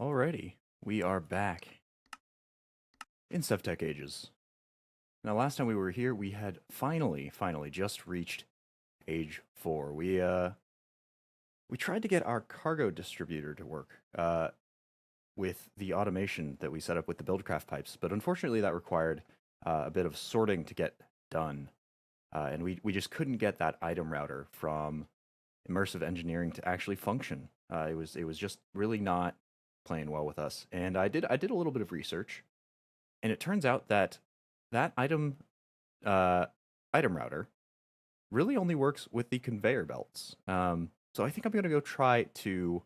Alrighty, we are back in Sevtech Ages. Now, last time we were here, we had finally just reached Age 4. We tried to get our cargo distributor to work with the automation that we set up with the buildcraft pipes, but unfortunately that required a bit of sorting to get done. And we just couldn't get that item router from immersive engineering to actually function. It was just really not playing well with us. And I did a little bit of research, and it turns out that that uh, item router really only works with the conveyor belts. So I think I'm going to go try to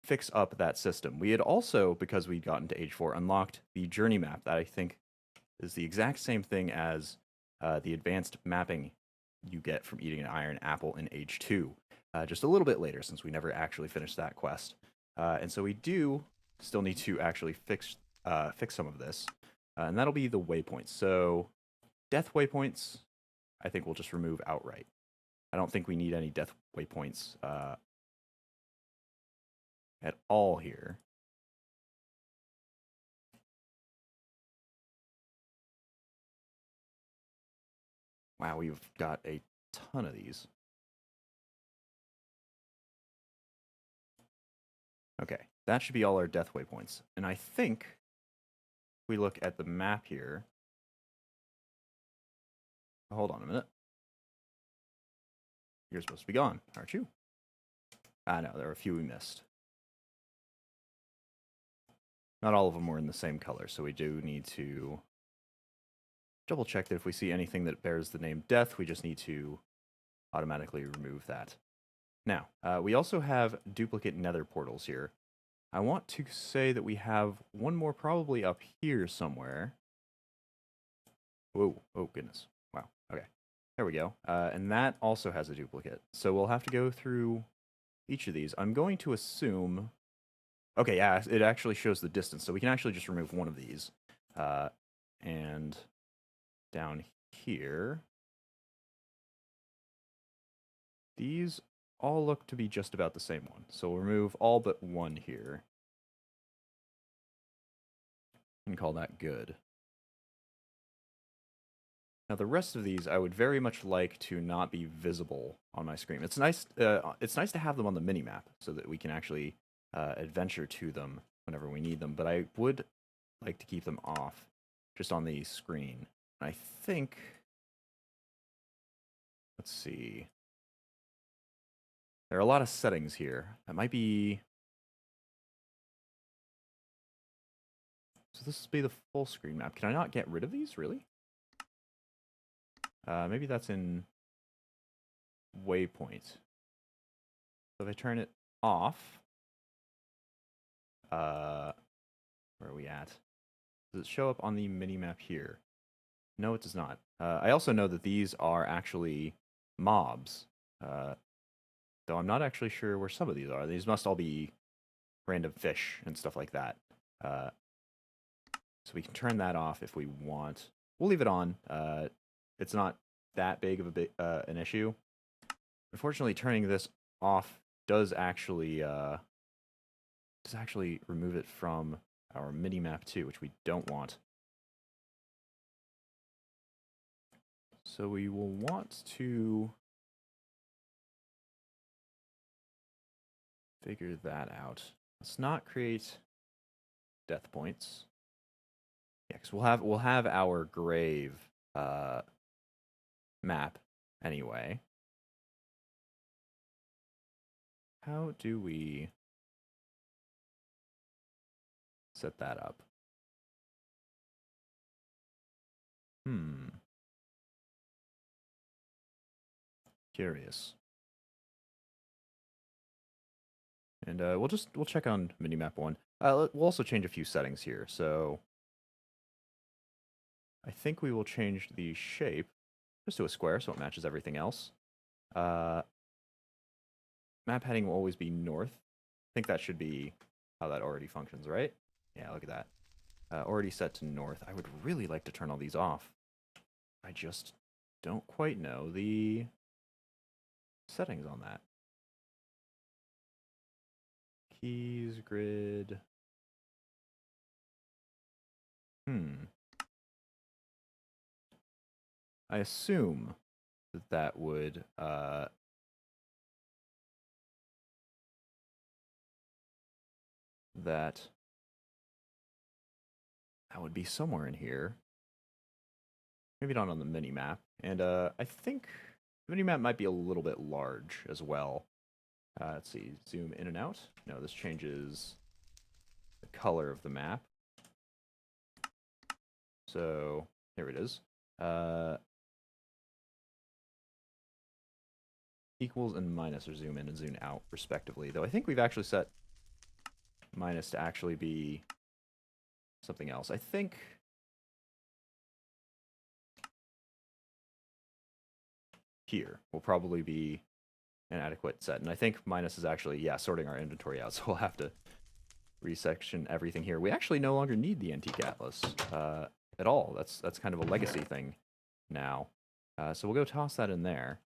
fix up that system. We had also, because we'd gotten to Age 4, unlocked the journey map that I think is the exact same thing as the advanced mapping you get from eating an iron apple in Age 2, just a little bit later since we never actually finished that quest. And so we do still need to actually fix some of this, and that'll be the waypoints. So death waypoints, I think we'll just remove outright. I don't think we need any death waypoints at all here. Wow, we've got a ton of these. Okay, that should be all our death waypoints. And I think if we look at the map here. Hold on a minute. You're supposed to be gone, aren't you? Ah, no, there are a few we missed. Not all of them were in the same color, so we do need to double check that if we see anything that bears the name death, we just need to automatically remove that. Now, we also have duplicate nether portals here. I want to say that we have one more probably up here somewhere. Whoa, oh goodness. Wow, okay. There we go. And that also has a duplicate. So we'll have to go through each of these. I'm going to assume... Okay, yeah, it actually shows the distance, so we can actually just remove one of these. And down here, these all look to be just about the same one. So we'll remove all but one here. And call that good. Now the rest of these, I would very much like to not be visible on my screen. It's nice to have them on the minimap so that we can actually adventure to them whenever we need them, but I would like to keep them off just on the screen. I think, let's see, there are a lot of settings here. That might be, so this will be the full screen map. Can I not get rid of these, really? Maybe that's in waypoint. So if I turn it off, where are we at? Does it show up on the minimap here? No, it does not. I also know that these are actually mobs, though I'm not actually sure where some of these are. These must all be random fish and stuff like that. So we can turn that off if we want. We'll leave it on. It's not that big of an issue. Unfortunately, turning this off does actually remove it from our minimap too, which we don't want. So we will want to figure that out. Let's not create death points. Yeah, because we'll have our grave map anyway. How do we set that up? Curious. And we'll check on minimap 1. We'll also change a few settings here. So I think we will change the shape just to a square so it matches everything else. Map heading will always be north. I think that should be how that already functions, right? Yeah, look at that. Already set to north. I would really like to turn all these off. I just don't quite know the settings on that. keys, grid. I assume that would that would be somewhere in here. Maybe not on the mini map. And I think the mini map might be a little bit large as well. Let's see, zoom in and out. No, this changes the color of the map. So here it is. Equals and minus are zoom in and zoom out respectively. Though I think we've actually set minus to actually be something else. I think here will probably be an adequate set. And I think minus is actually, yeah, sorting our inventory out. So we'll have to resection everything here. We actually no longer need the antique atlas at all. That's kind of a legacy thing now. So we'll go toss that in there.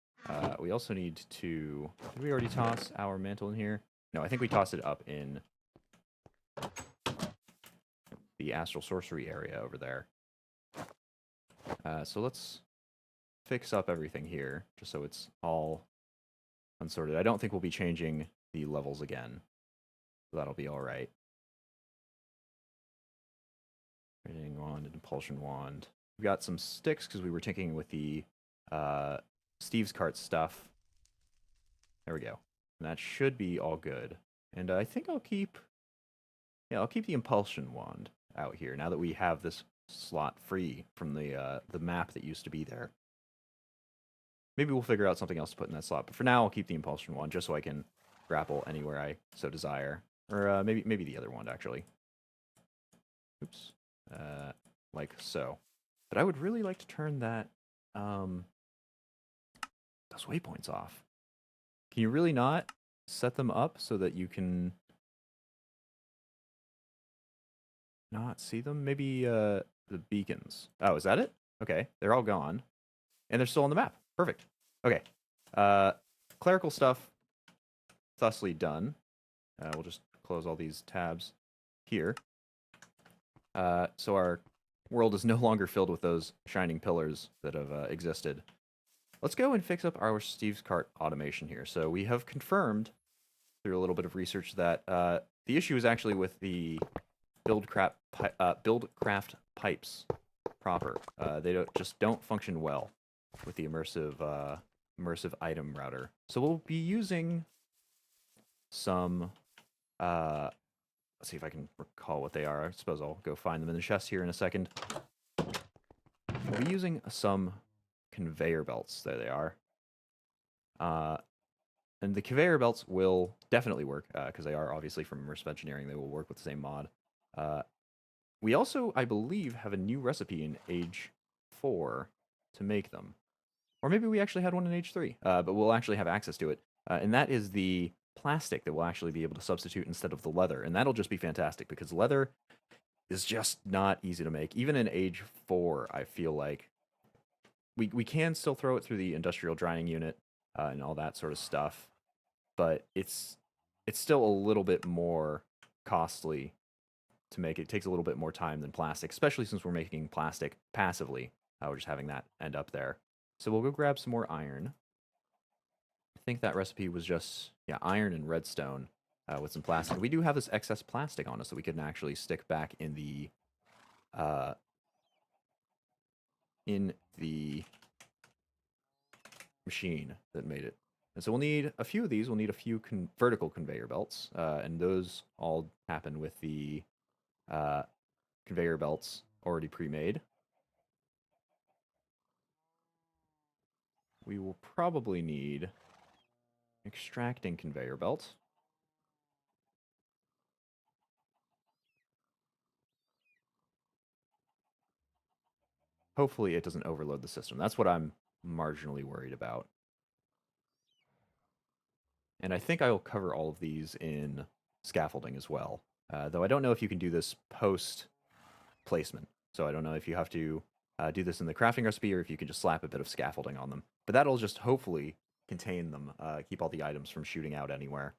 We also need to... Did we already toss our mantle in here? No, I think we tossed it up in the astral sorcery area over there. So let's fix up everything here, just so it's all unsorted. I don't think we'll be changing the levels again. So that'll be all right. Radiating wand and impulsion wand. We've got some sticks because we were tinkering with the Steve's cart stuff. There we go. And that should be all good. And I think I'll keep... Yeah, I'll keep the impulsion wand out here now that we have this slot free from the map that used to be there. Maybe we'll figure out something else to put in that slot. But for now, I'll keep the impulsion wand just so I can grapple anywhere I so desire. Or maybe the other wand, actually. Oops. Like so. But I would really like to turn that... those waypoints off. Can you really not set them up so that you can not see them? Maybe the beacons. Oh, is that it? Okay, they're all gone. And they're still on the map. Perfect. Okay. Clerical stuff thusly done. We'll just close all these tabs here. So our world is no longer filled with those shining pillars that have existed. Let's go and fix up our Steve's Cart automation here. So we have confirmed through a little bit of research that the issue is actually with the buildcraft pipes proper. They just don't function well with the immersive item router. So we'll be using some... let's see if I can recall what they are. I suppose I'll go find them in the chest here in a second. We'll be using some conveyor belts. There they are. And the conveyor belts will definitely work, because they are obviously from immersive engineering. They will work with the same mod. We also, I believe, have a new recipe in Age 4 to make them. Or maybe we actually had one in Age 3, but we'll actually have access to it. And that is the plastic that we'll actually be able to substitute instead of the leather. And that'll just be fantastic, because leather is just not easy to make. Even in Age 4, I feel like we can still throw it through the industrial drying unit and all that sort of stuff, but it's still a little bit more costly to make. It takes a little bit more time than plastic, especially since we're making plastic passively. We're just having that end up there. So we'll go grab some more iron. I think that recipe was just, yeah, iron and redstone with some plastic. We do have this excess plastic on us that we can actually stick back in the machine that made it. And so we'll need a few of these. We'll need a few vertical conveyor belts, and those all happen with the conveyor belts already pre-made. We will probably need extracting conveyor belt. Hopefully it doesn't overload the system. That's what I'm marginally worried about. And I think I will cover all of these in scaffolding as well. Though I don't know if you can do this post placement. So I don't know if you have to do this in the crafting recipe or if you can just slap a bit of scaffolding on them. But that'll just hopefully contain them, keep all the items from shooting out anywhere.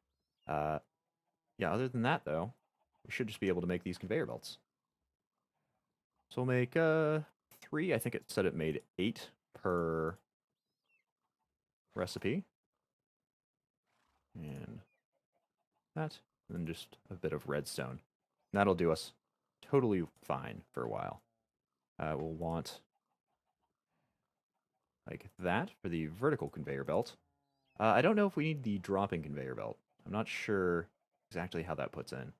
Yeah, other than that, though, we should just be able to make these conveyor belts. So we'll make 3. I think it said it made 8 per recipe. And that, and then just a bit of redstone. And that'll do us totally fine for a while. We'll want like that for the vertical conveyor belt. I don't know if we need the dropping conveyor belt. I'm not sure exactly how that puts in.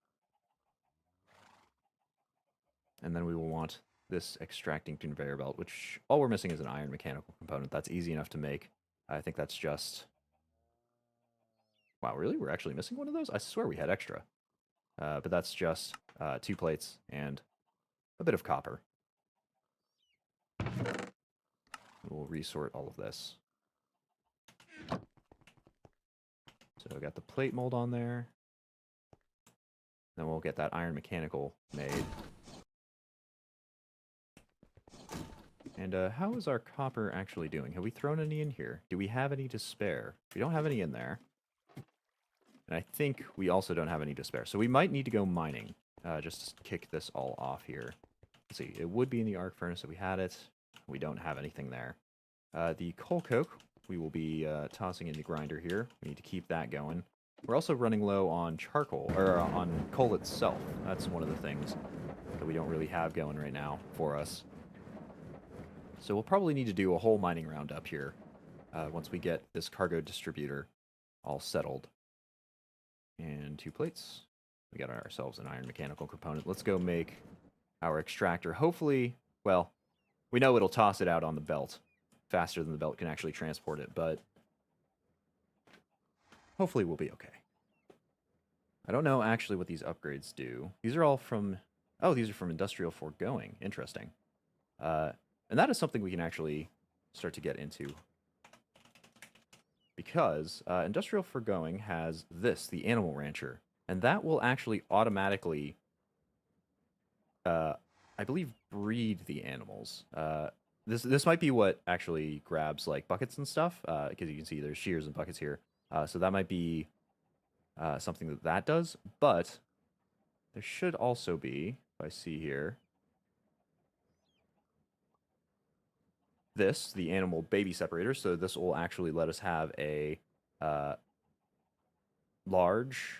And then we will want this extracting conveyor belt, which all we're missing is an iron mechanical component. That's easy enough to make. I think that's just... Wow, really? We're actually missing one of those? I swear we had extra. But that's just 2 plates and a bit of copper. We'll resort all of this. So I got the plate mold on there. Then we'll get that iron mechanical made. And how is our copper actually doing? Have we thrown any in here? Do we have any to spare? We don't have any in there. And I think we also don't have any to spare. So we might need to go mining, just to kick this all off here. Let's see, it would be in the arc furnace if we had it. We don't have anything there. The coal coke, we will be tossing in the grinder here. We need to keep that going. We're also running low on charcoal, or on coal itself. That's one of the things that we don't really have going right now for us. So we'll probably need to do a whole mining roundup here once we get this cargo distributor all settled. And 2 plates. We got ourselves an iron mechanical component. Let's go make our extractor. Hopefully, well, we know it'll toss it out on the belt faster than the belt can actually transport it, but hopefully we'll be okay. I don't know actually what these upgrades do. These are all from... Oh, these are from Industrial Foregoing. Interesting. And that is something we can actually start to get into. Because Industrial Foregoing has this, the Animal Rancher. And that will actually automatically, I believe, breed the animals. This might be what actually grabs like buckets and stuff, because you can see there's shears and buckets here. So that might be something that does. But there should also be, if I see here, this, the animal baby separator. So this will actually let us have a large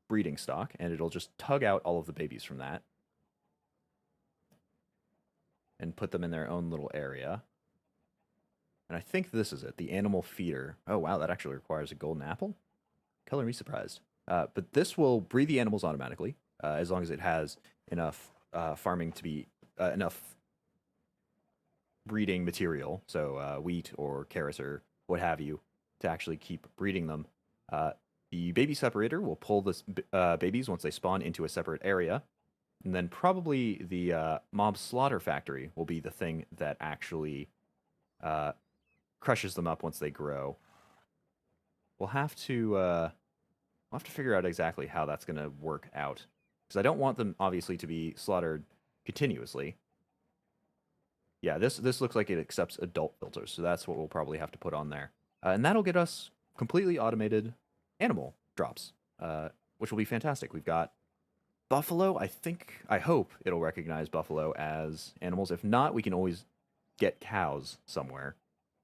breeding stock, and it'll just tug out all of the babies from that and put them in their own little area. And I think this is it, the animal feeder. Oh, wow, that actually requires a golden apple? Color me surprised. But this will breed the animals automatically, as long as it has enough farming to be enough breeding material, so wheat or carrots or what have you, to actually keep breeding them. The baby separator will pull the babies once they spawn into a separate area, and then probably the mob slaughter factory will be the thing that actually crushes them up once they grow. We'll have to figure out exactly how that's going to work out, because I don't want them obviously to be slaughtered continuously. Yeah, this looks like it accepts adult filters, so that's what we'll probably have to put on there. And that'll get us completely automated animal drops, which will be fantastic. We've got buffalo. I hope it'll recognize buffalo as animals. If not, we can always get cows somewhere.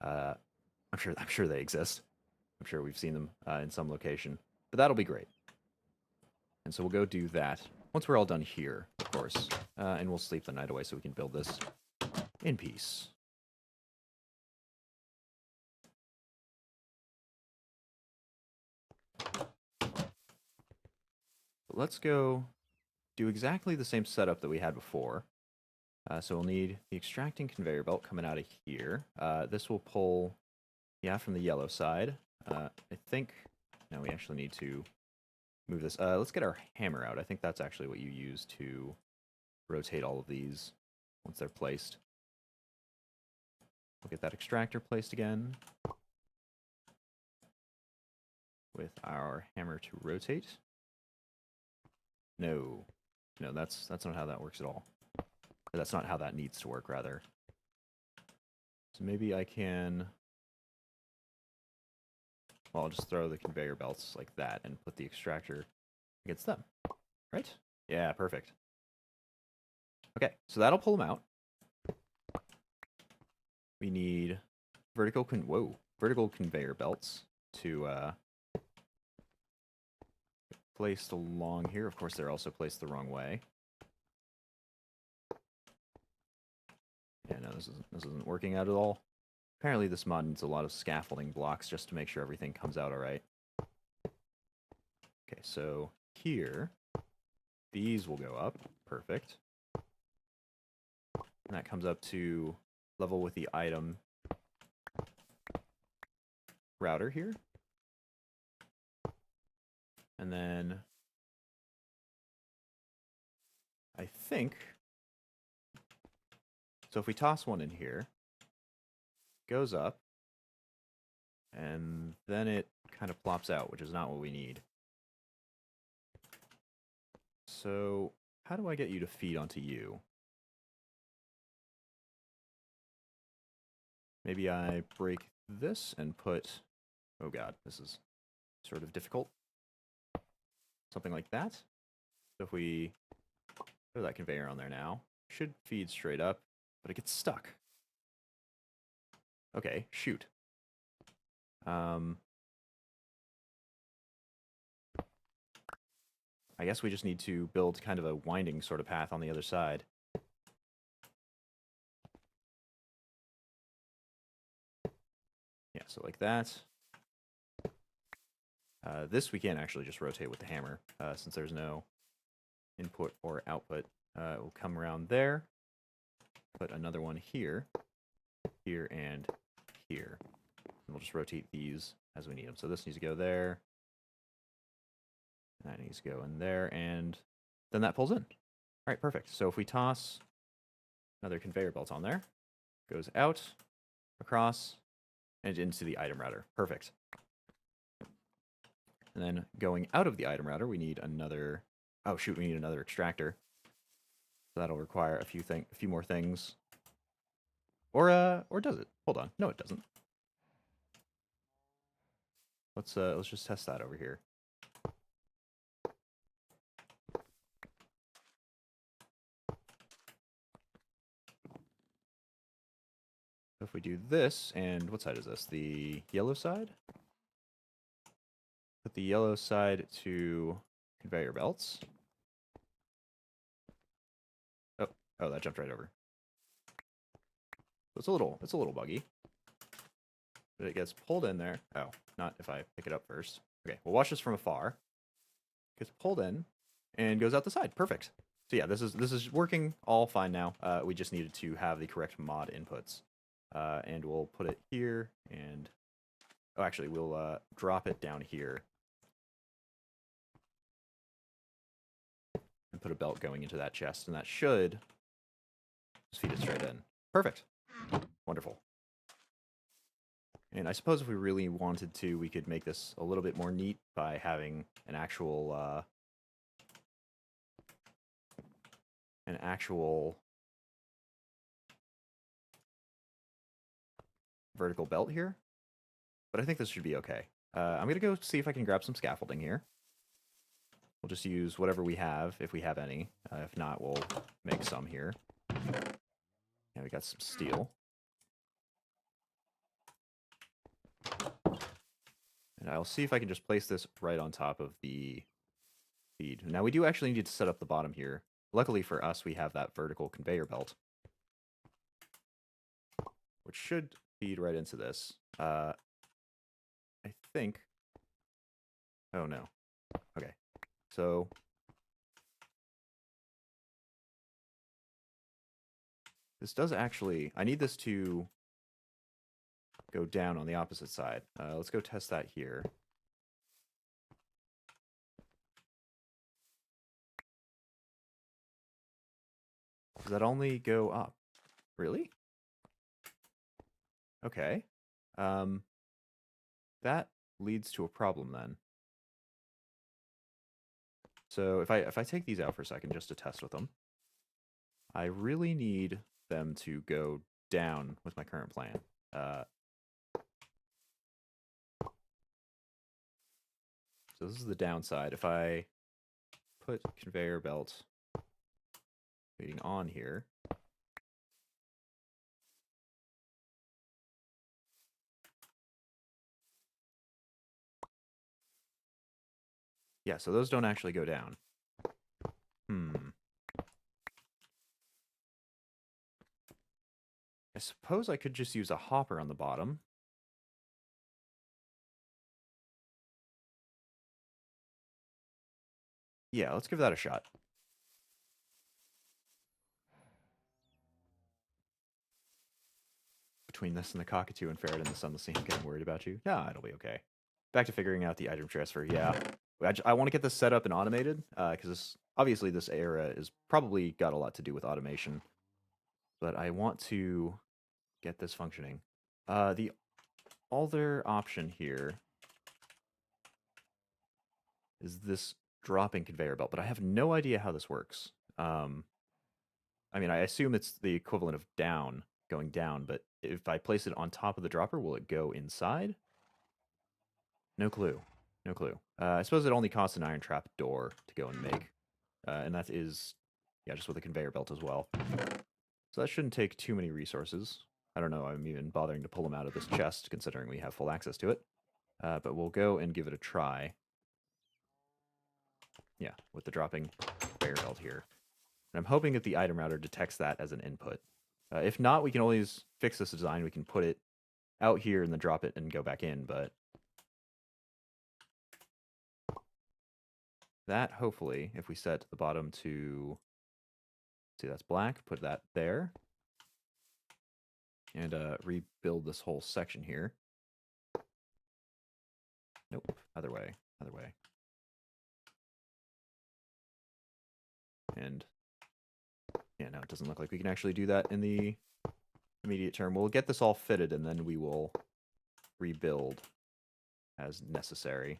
I'm sure they exist. I'm sure we've seen them in some location. But that'll be great. And so we'll go do that once we're all done here, of course. And we'll sleep the night away so we can build this in peace. But let's go do exactly the same setup that we had before. So we'll need the extracting conveyor belt coming out of here. This will pull, yeah, from the yellow side. I think, no, we actually need to move this. Let's get our hammer out. I think that's actually what you use to rotate all of these once they're placed. We'll get that extractor placed again with our hammer to rotate. No, that's not how that works at all. That's not how that needs to work, rather. So maybe I can Well, I'll just throw the conveyor belts like that and put the extractor against them. Right? Yeah, perfect. Okay, so that'll pull them out. We need vertical conveyor belts to placed along here. Of course, they're also placed the wrong way. Yeah, no, this isn't working out at all. Apparently, this mod needs a lot of scaffolding blocks just to make sure everything comes out all right. Okay, so here, these will go up. Perfect. And that comes up to level with the item router here. And then I think, so if we toss one in here, goes up, and then it kind of plops out, which is not what we need. So how do I get you to feed onto you? Maybe I break this and put, oh god, this is sort of difficult. Something like that. So if we throw that conveyor on there now, should feed straight up, but it gets stuck. Okay, shoot. I guess we just need to build kind of a winding sort of path on the other side. Yeah, so like that. This we can't actually just rotate with the hammer, since there's no input or output. It will come around there, put another one here, here, and here. And we'll just rotate these as we need them. So this needs to go there, and that needs to go in there, and then that pulls in. All right, perfect. So if we toss another conveyor belt on there, goes out, across, and into the item router. Perfect. And then going out of the item router, we need another, oh shoot, we need another extractor. So that'll require a few more things. Or does it? Hold on. No, it doesn't. Let's just test that over here. So if we do this, and what side is this? The yellow side? Put the yellow side to conveyor belts. Oh, that jumped right over. So it's a little buggy. But it gets pulled in there. Oh, not if I pick it up first. Okay, we'll watch this from afar. Gets pulled in and goes out the side. Perfect. So yeah, this is working all fine now. We just needed to have the correct mod inputs. And we'll put it here, and oh, actually, we'll drop it down here and put a belt going into that chest, and that should just feed it straight in. Perfect. Wonderful. And I suppose if we really wanted to, we could make this a little bit more neat by having an actual vertical belt here. But I think this should be okay. I'm going to go see if I can grab some scaffolding here. We'll just use whatever we have, if we have any. If not, we'll make some here. Yeah, we got some steel. And I'll see if I can just place this right on top of the feed. Now, we do actually need to set up the bottom here. Luckily for us, we have that vertical conveyor belt, which should feed right into this. I think... Oh, no. Okay. So... this does actually... I need this to go down on the opposite side. Let's go test that here. Does that only go up? Really? Okay. That leads to a problem then. So if I take these out for a second just to test with them, I really need them to go down with my current plan. So this is the downside. If I put conveyor belt leading on here, yeah, so those don't actually go down. I suppose I could just use a hopper on the bottom. Yeah, let's give that a shot. Between this and the cockatoo and ferret in the sunless sea, I'm getting worried about you. Nah, it'll be okay. Back to figuring out the item transfer. Yeah, I want to get this set up and automated because obviously this era is probably got a lot to do with automation. But I want to get this functioning. The other option here is this dropping conveyor belt, but I have no idea how this works. I mean, I assume it's the equivalent of down, going down, but if I place it on top of the dropper, will it go inside? No clue. No clue. I suppose it only costs an iron trap door to go and make. And that is, yeah, just with a conveyor belt as well. So that shouldn't take too many resources. I don't know, I'm even bothering to pull them out of this chest, considering we have full access to it. But we'll go and give it a try. Yeah, with the dropping conveyor belt here. And I'm hoping that the item router detects that as an input. If not, we can always fix this design. We can put it out here and then drop it and go back in, but that, hopefully, if we set the bottom to, see, that's black, put that there, and rebuild this whole section here. Nope, other way, other way. And, yeah, no, it doesn't look like we can actually do that in the immediate term. We'll get this all fitted, and then we will rebuild as necessary.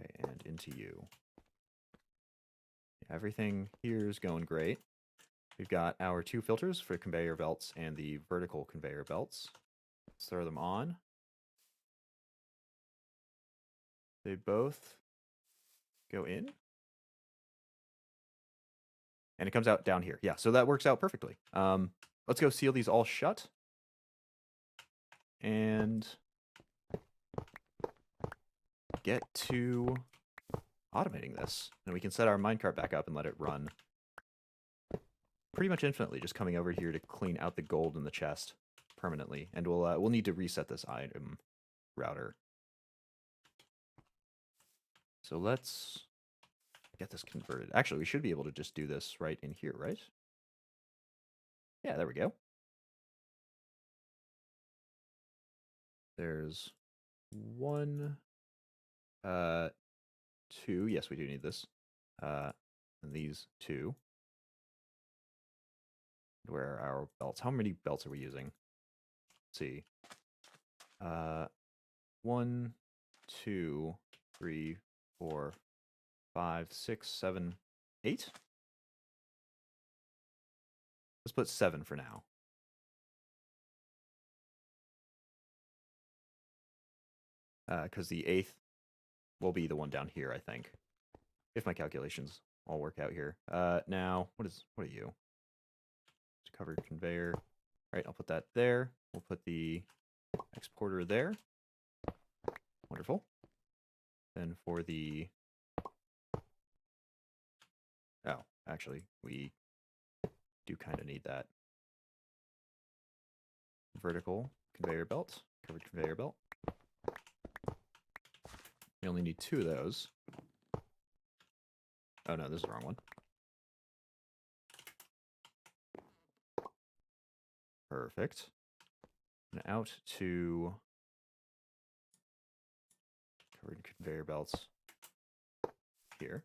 Okay, and into you. Everything here is going great. We've got our 2 filters for conveyor belts and the vertical conveyor belts. Let's throw them on. They both go in. And it comes out down here. Yeah, so that works out perfectly. Let's go seal these all shut. And get to automating this. And we can set our minecart back up and let it run pretty much infinitely, just coming over here to clean out the gold in the chest permanently. And we'll need to reset this item router. So let's get this converted. Actually, we should be able to just do this right in here, right? Yeah, there we go. There's 1, 2. Yes, we do need this. And these 2. Where are our belts? How many belts are we using? Let's see. 1, 2, 3, 4, 5, 6, 7, 8. Let's put 7 for now. Because the 8th will be the one down here, I think. If my calculations all work out here. Now, what are you? It's covered conveyor. All right, I'll put that there. We'll put the exporter there. Wonderful. Then for the... Oh, actually, we do kind of need that. Vertical conveyor belt, covered conveyor belt. We only need 2 of those. Oh no, this is the wrong one. Perfect. And out to covered conveyor belts here.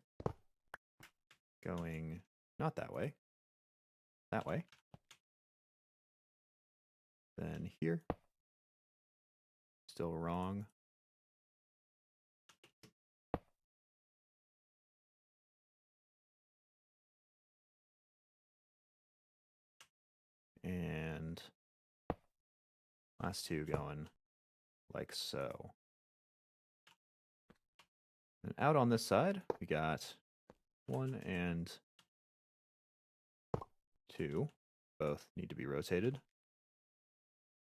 Going not that way. That way. Then here. Still wrong. And Last two going like so. And out on this side, we got 1 and 2. Both need to be rotated.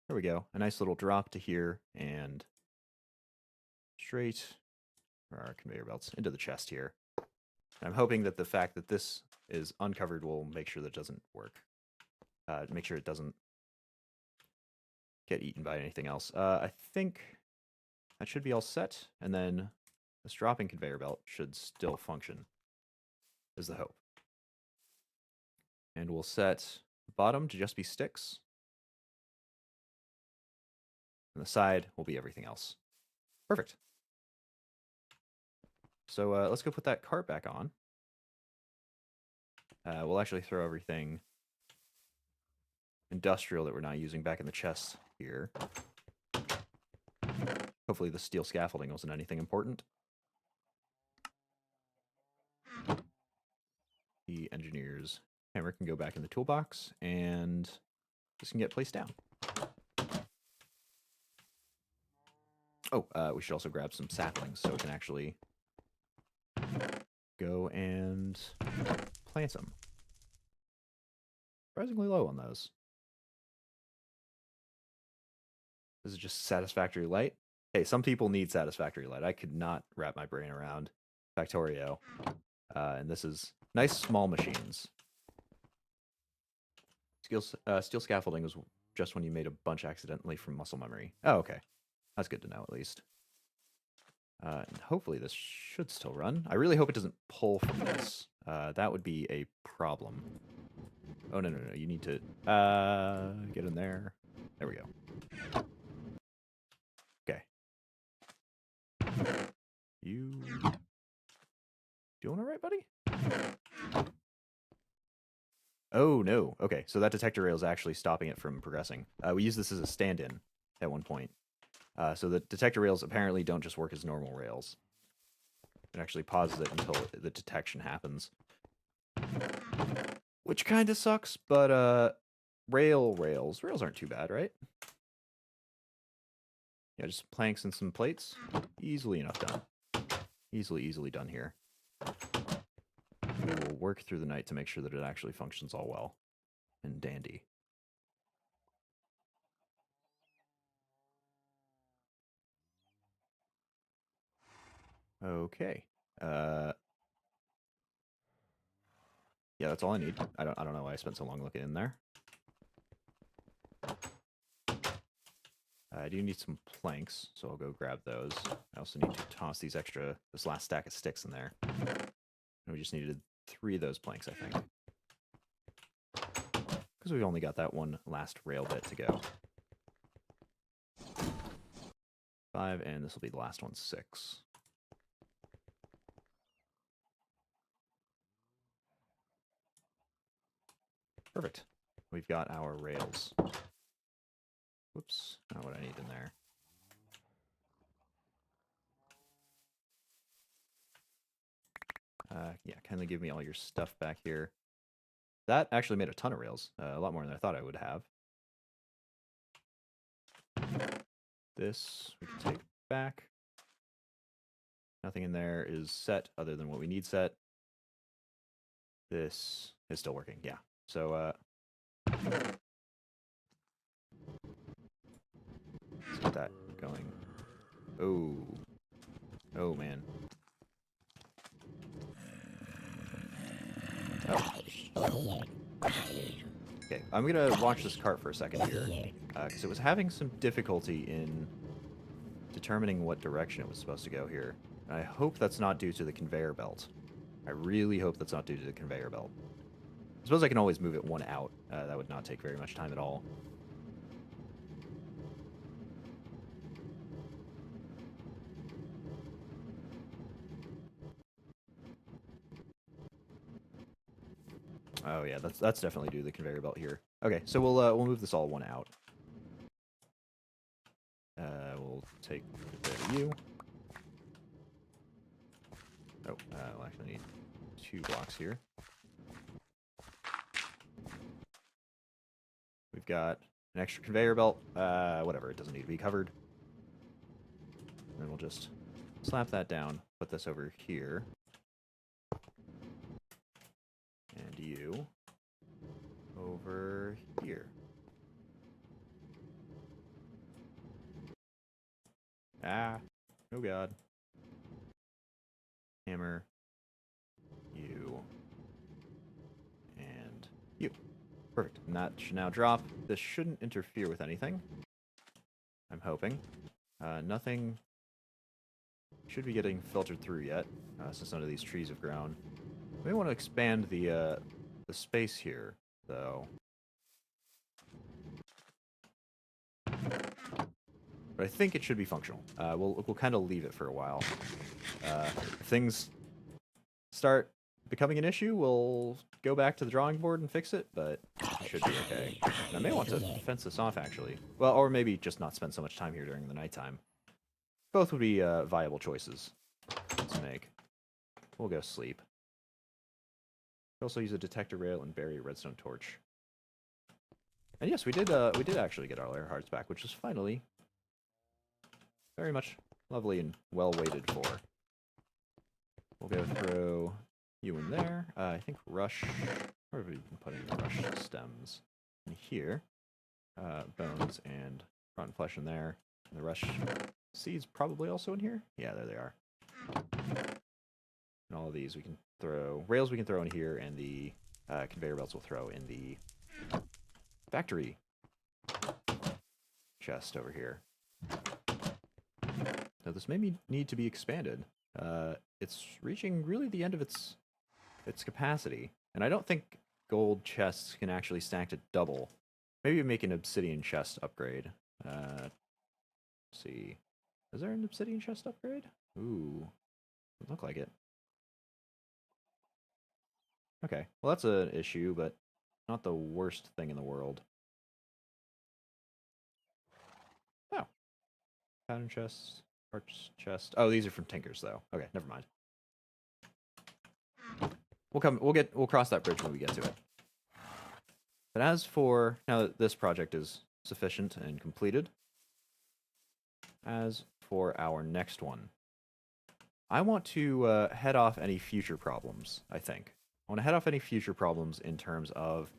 There we go. A nice little drop to here and straight for our conveyor belts into the chest here. I'm hoping that the fact that this is uncovered will make sure that it doesn't work. Make sure it doesn't get eaten by anything else. I think that should be all set, and then this dropping conveyor belt should still function, is the hope. And we'll set the bottom to just be sticks, and the side will be everything else. Perfect. So let's go put that cart back on. We'll actually throw everything industrial that we're not using back in the chest here. Hopefully the steel scaffolding wasn't anything important. The engineer's hammer can go back in the toolbox, and this can get placed down. Oh, we should also grab some saplings so we can actually go and plant them. Surprisingly low on those. This is just satisfactory light. Hey, some people need satisfactory light. I could not wrap my brain around Factorio. And this is nice small machines. Steel scaffolding was just when you made a bunch accidentally from muscle memory. Oh, okay. That's good to know, at least. And hopefully this should still run. I really hope it doesn't pull from this. That would be a problem. Oh, no. You need to get in there. There we go. Okay. You doing all right, buddy? Oh, no. Okay, so that detector rail is actually stopping it from progressing. We use this as a stand-in at one point. So the detector rails apparently don't just work as normal rails. It actually pauses it until the detection happens. Which kind of sucks, but rails aren't too bad, right? Yeah, just planks and some plates. Easily enough done. Easily done here. We will work through the night to make sure that it actually functions all well and dandy. Okay. Yeah, that's all I need. I don't know why I spent so long looking in there. I do need some planks, so I'll go grab those. I also need to toss this last stack of sticks in there. And we just needed 3 of those planks, I think. Because we've only got that one last rail bit to go. 5, and this will be the last one, 6. Perfect. We've got our rails. Whoops, not what I need in there. Yeah, kindly give me all your stuff back here. That actually made a ton of rails. A lot more than I thought I would have. This we can take back. Nothing in there is set other than what we need set. This is still working, yeah. So, let's get that going. Oh, man. Oh. Okay, I'm gonna watch this cart for a second here, because it was having some difficulty in determining what direction it was supposed to go here. And I hope that's not due to the conveyor belt. I really hope that's not due to the conveyor belt. I suppose I can always move it 1 out. That would not take very much time at all. Oh yeah, that's definitely due to the conveyor belt here. Okay, so we'll move this all 1 out. We'll take you. Oh, we'll actually need 2 blocks here. We've got an extra conveyor belt. Whatever, it doesn't need to be covered. And then we'll just slap that down, put this over here. And you over here. Ah, oh god. Hammer. You. And you. Perfect. And that should now drop. This shouldn't interfere with anything. I'm hoping. Nothing should be getting filtered through yet, since none of these trees have grown. We may want to expand the space here, though. But I think it should be functional. We'll kind of leave it for a while. If things start becoming an issue, we'll go back to the drawing board and fix it, but it should be okay. And I may want to fence this off, actually. Well, or maybe just not spend so much time here during the nighttime. Both would be viable choices to make. We'll go sleep. Also use a detector rail and bury a redstone torch. And yes, we did actually get our layer hearts back, which is finally very much lovely and well waited for. We'll go throw you in there. I think rush. Where have we been putting the rush stems? In here. Bones and rotten flesh in there. And the rush seeds probably also in here. Yeah, there they are. And all of these we can throw. Rails we can throw in here, and the conveyor belts we'll throw in the factory chest over here. Now this may need to be expanded. It's reaching really the end of its capacity, and I don't think gold chests can actually stack to double. Maybe make an obsidian chest upgrade. Let's see. Is there an obsidian chest upgrade? Ooh, doesn't look like it. Okay, well that's an issue, but not the worst thing in the world. Oh, pattern chest, arch chest. Oh, these are from Tinkers though. Okay, never mind. We'll cross that bridge when we get to it. But as for now that this project is sufficient and completed, as for our next one, I want to head off any future problems, I think. I want to head off any future problems in terms of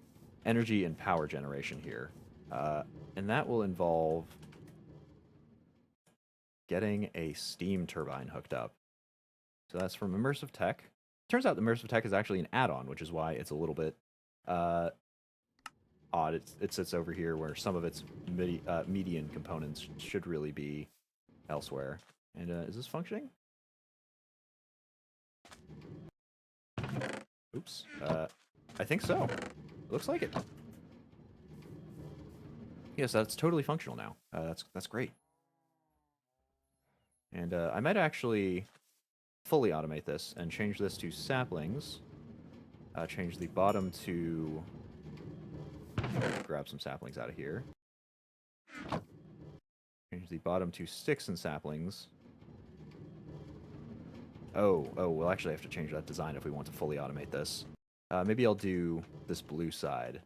energy and power generation here. And that will involve getting a steam turbine hooked up. So that's from Immersive Tech. Turns out Immersive Tech is actually an add-on, which is why it's a little bit odd. It sits over here where some of its median components should really be elsewhere. And is this functioning? Oops. I think so. Looks like it. Yes, that's totally functional now. That's great. And I might actually fully automate this and change this to saplings. Change the bottom to... grab some saplings out of here. Change the bottom to sticks and saplings. Oh, we'll actually have to change that design if we want to fully automate this. Maybe I'll do this blue side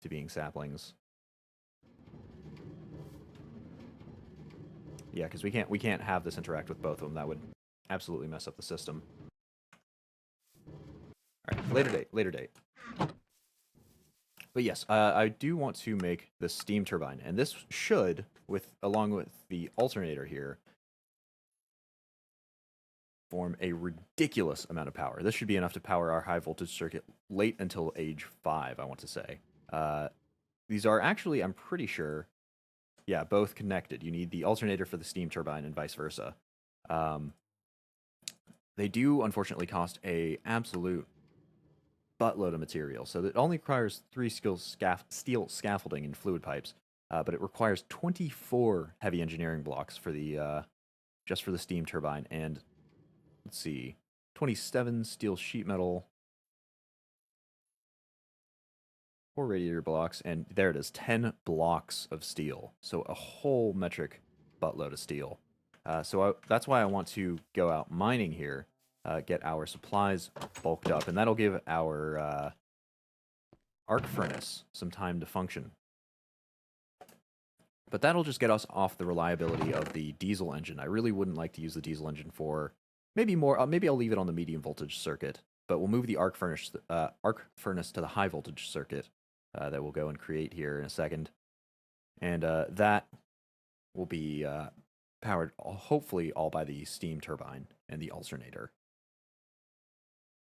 to being saplings. Yeah, because we can't have this interact with both of them. That would absolutely mess up the system. All right, later date. But yes, I do want to make the steam turbine, and this should, along with the alternator here, form a ridiculous amount of power. This should be enough to power our high voltage circuit late until age 5, I want to say. These are actually, I'm pretty sure, yeah, both connected. You need the alternator for the steam turbine and vice versa. They do, unfortunately, cost a absolute buttload of material. So it only requires 3 steel scaffolding and fluid pipes, but it requires 24 heavy engineering blocks for the just for the steam turbine, and let's see, 27 steel sheet metal, 4 radiator blocks, and there it is, 10 blocks of steel. So a whole metric buttload of steel. That's why I want to go out mining here, get our supplies bulked up, and that'll give our arc furnace some time to function. But that'll just get us off the reliability of the diesel engine. I really wouldn't like to use the diesel engine for maybe more. Maybe I'll leave it on the medium voltage circuit, but we'll move the arc furnace to the high voltage circuit that we'll go and create here in a second, and that will be powered hopefully all by the steam turbine and the alternator.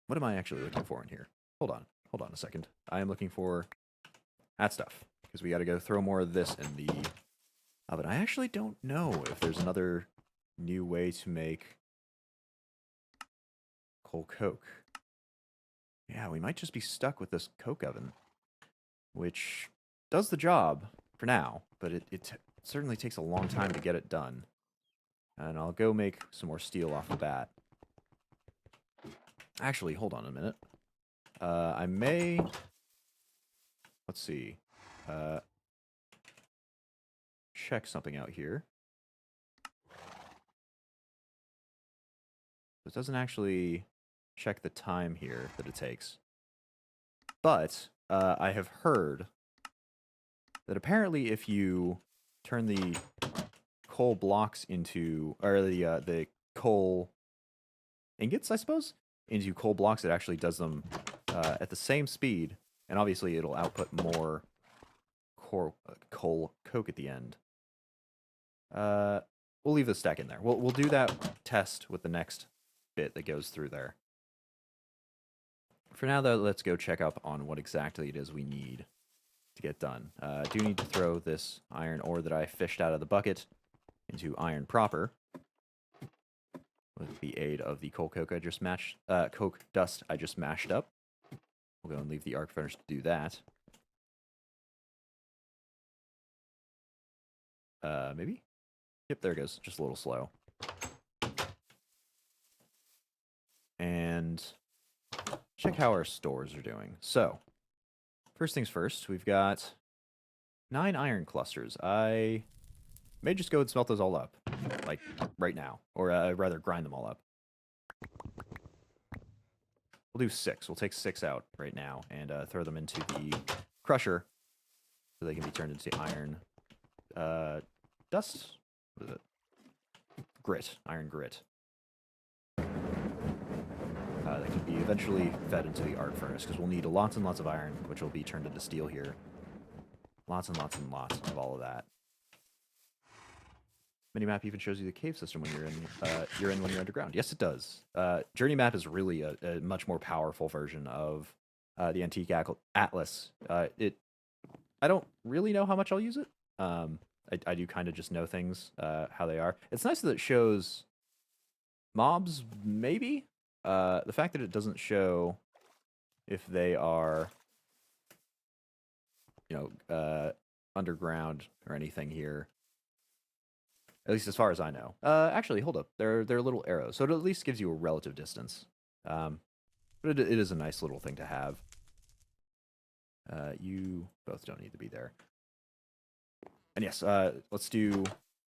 What am I actually looking for in here? Hold on a second. I am looking for that stuff because we got to go throw more of this in the oven. I actually don't know if there's another new way to make coal coke. Yeah, we might just be stuck with this coke oven, which does the job for now, but it certainly takes a long time to get it done. And I'll go make some more steel off the bat. Actually, hold on a minute. I may... Let's see. Check something out here. It doesn't actually check the time here that it takes. But I have heard that apparently if you turn the coal blocks into, or the coal ingots, I suppose, into coal blocks, it actually does them at the same speed, and obviously it'll output more coal coke at the end. We'll leave the stack in there. We'll do that test with the next bit that goes through there. For now, though, let's go check up on what exactly it is we need to get done. I do need to throw this iron ore that I fished out of the bucket into iron proper with the aid of the coal coke coke dust I just mashed up. We'll go and leave the arc furnace to do that. Maybe? Yep, there it goes. Just a little slow. And check how our stores are doing. So, first things first, we've got 9 iron clusters. I may just go and smelt those all up, like right now, or rather grind them all up. We'll do 6. We'll take 6 out right now and throw them into the crusher so they can be turned into iron dust. What is it? Grit. Iron grit. That can be eventually fed into the arc furnace because we'll need lots and lots of iron, which will be turned into steel here. Lots and lots and lots of all of that. Minimap even shows you the cave system when you're in when you're underground. Yes, it does. Journey Map is really a much more powerful version of the Antique Atlas. I don't really know how much I'll use it. I do kind of just know things how they are. It's nice that it shows mobs, maybe. The fact that it doesn't show if they are, underground or anything here. At least as far as I know. Actually, hold up. They're little arrows, so it at least gives you a relative distance. But it is a nice little thing to have. You both don't need to be there. And yes, let's do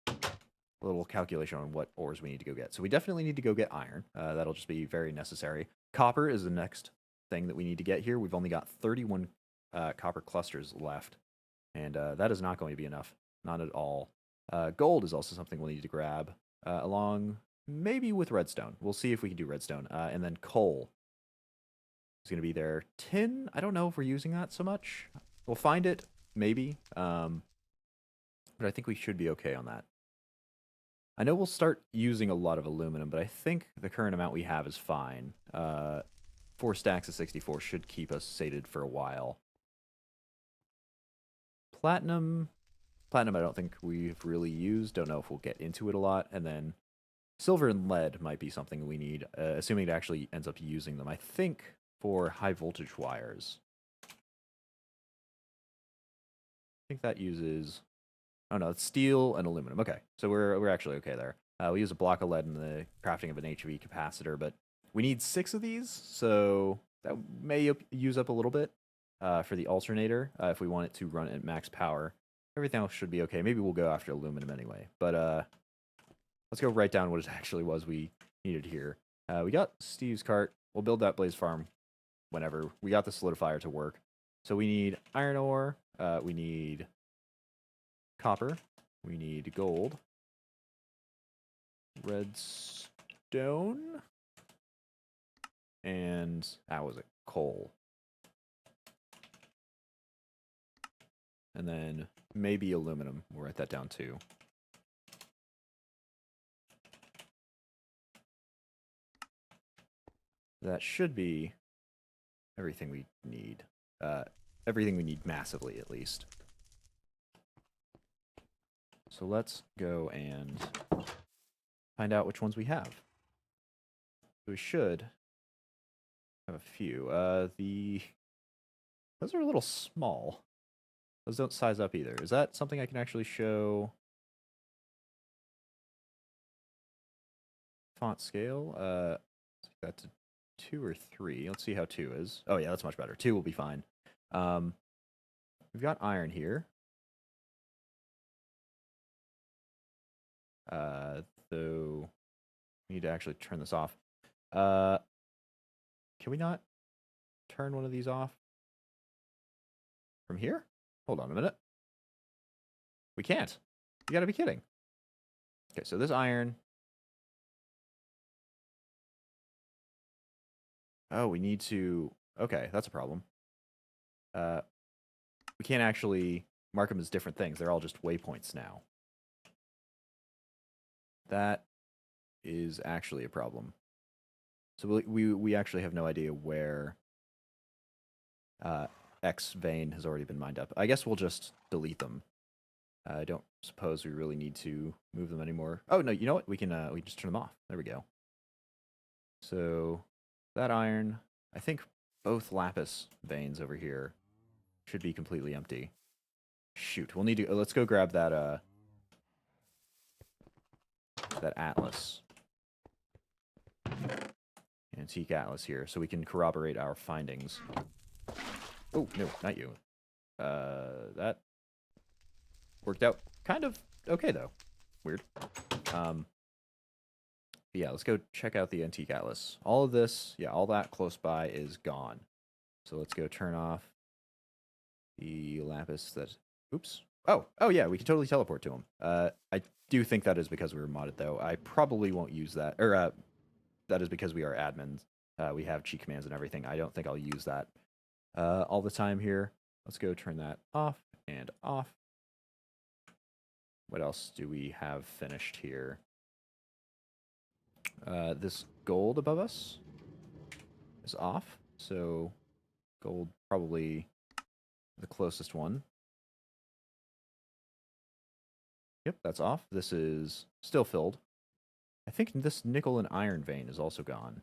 a little calculation on what ores we need to go get. So we definitely need to go get iron. That'll just be very necessary. Copper is the next thing that we need to get here. We've only got 31 copper clusters left, and that is not going to be enough. Not at all. Gold is also something we'll need to grab, along maybe with redstone. We'll see if we can do redstone. And then coal is going to be there. Tin, I don't know if we're using that so much. We'll find it, maybe. But I think we should be okay on that. I know we'll start using a lot of aluminum, but I think the current amount we have is fine. 4 stacks of 64 should keep us sated for a while. Platinum I don't think we've really used. Don't know if we'll get into it a lot. And then silver and lead might be something we need, assuming it actually ends up using them. I think for high voltage wires. I think that uses... Oh no, it's steel and aluminum. Okay, so we're actually okay there. We use a block of lead in the crafting of an HV capacitor, but we need 6 of these, so that may use up a little bit for the alternator if we want it to run at max power. Everything else should be okay. Maybe we'll go after aluminum anyway. But let's go write down what it actually was we needed here. We got Steve's cart. We'll build that blaze farm whenever. We got the solidifier to work. So we need iron ore. We need copper. We need gold. Redstone. And that was it. Coal. And then maybe aluminum. We'll write that down too. That should be everything we need. Everything we need massively, at least. So let's go and find out which ones we have. We should have a few. Those are a little small. Those don't size up either. Is that something I can actually show? Font scale. Let's get that to 2 or 3. Let's see how 2 is. Oh yeah, that's much better. 2 will be fine. We've got iron here. So we need to actually turn this off. Can we not turn one of these off from here? Hold on a minute. We can't. You gotta be kidding. Okay, so this iron. Oh, we need to... Okay, that's a problem. We can't actually mark them as different things. They're all just waypoints now. That is actually a problem. So we actually have no idea where X vein has already been mined up. I guess we'll just delete them. I don't suppose we really need to move them anymore. Oh no, you know what? We can just turn them off. There we go. So that iron, I think both lapis veins over here should be completely empty. Shoot, we'll need to let's go grab that that atlas. Antique atlas here, so we can corroborate our findings. Oh, no, not you. That worked out kind of okay, though. Weird. Yeah, let's go check out the antique atlas. All of this, yeah, all that close by is gone. So let's go turn off the lapis that... Oops. Oh yeah, we can totally teleport to him. I do think that is because we were modded, though. I probably won't use that. Or, that is because we are admins. We have cheat commands and everything. I don't think I'll use that all the time here. Let's go turn that off and off. What else do we have finished here? This gold above us is off, so gold probably the closest one. Yep, that's off. This is still filled. I think this nickel and iron vein is also gone.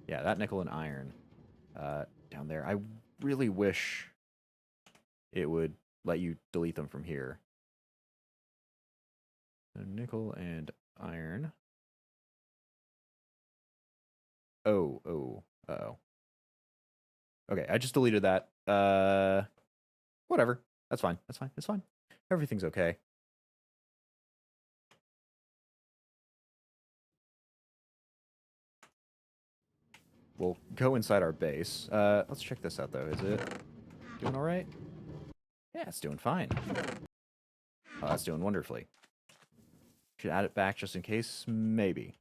Yeah, that nickel and iron down there. I really wish it would let you delete them from here. So nickel and iron. Oh. Uh-oh. Okay, I just deleted that. Whatever. That's fine. That's fine. It's fine. Everything's okay. We'll go inside our base. Let's check this out, though. Is it doing all right? Yeah, it's doing fine. Oh, that's doing wonderfully. Should add it back just in case? Maybe.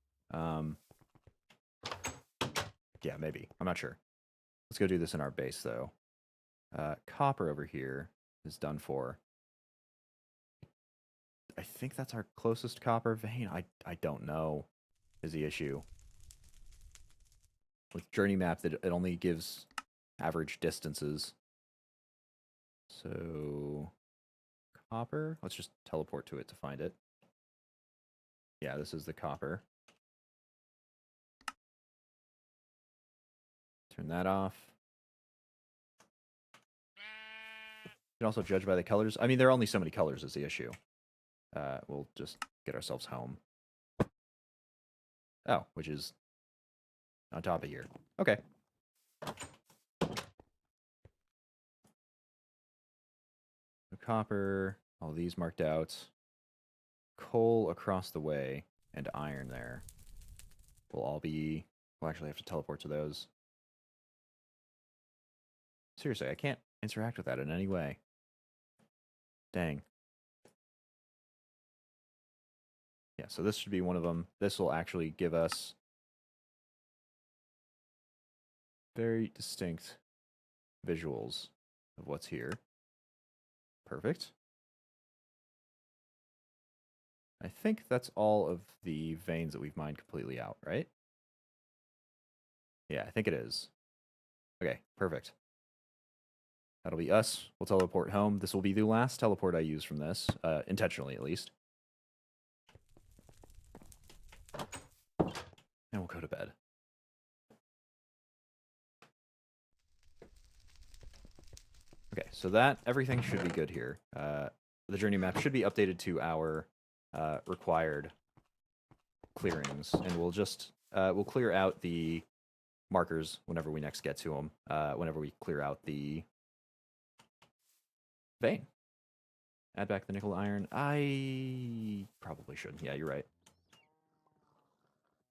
Yeah, maybe. I'm not sure. Let's go do this in our base, though. Copper over here is done for. I think that's our closest copper vein. I don't know is the issue. With Journey Map, that it only gives average distances. So, copper. Let's just teleport to it to find it. Yeah, this is the copper. Turn that off. You can also judge by the colors. I mean, there are only so many colors is the issue. We'll just get ourselves home. Oh, which is on top of here. Okay. The copper, all these marked out. Coal across the way, and iron there. Will all be... We'll actually have to teleport to those. Seriously, I can't interact with that in any way. Dang. Yeah, so this should be one of them. This will actually give us very distinct visuals of what's here. Perfect. I think that's all of the veins that we've mined completely out, right? Yeah, I think it is. Okay, perfect. That'll be us. We'll teleport home. This will be the last teleport I use from this, intentionally at least. And we'll go to bed. Okay, so that everything should be good here. The journey map should be updated to our required clearings, and we'll just we'll clear out the markers whenever we next get to them. Whenever we clear out the vein. Add back the nickel iron. I probably should. Yeah, you're right.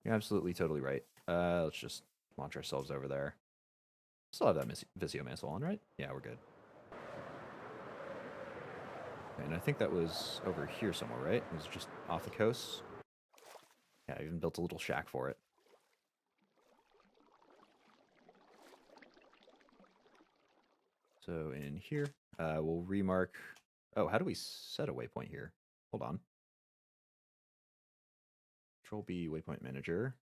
You're absolutely totally right. Let's just launch ourselves over there. Still have that Visio Mantle on, right? Yeah, we're good. And I think that was over here somewhere, right? It was just off the coast. Yeah, I even built a little shack for it. So in here, we'll remark. Oh, how do we set a waypoint here? Hold on. Control B, waypoint manager.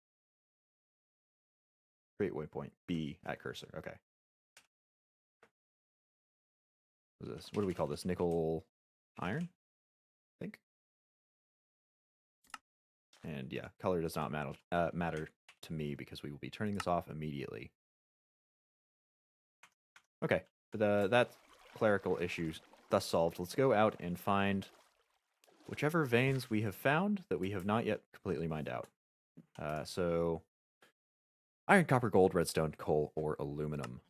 Create waypoint B at cursor. Okay. What is this? What do we call this? Nickel iron? I think. And yeah, color does not matter to me because we will be turning this off immediately. Okay, that clerical issue thus solved. Let's go out and find whichever veins we have found that we have not yet completely mined out. So iron, copper, gold, redstone, coal, or aluminum.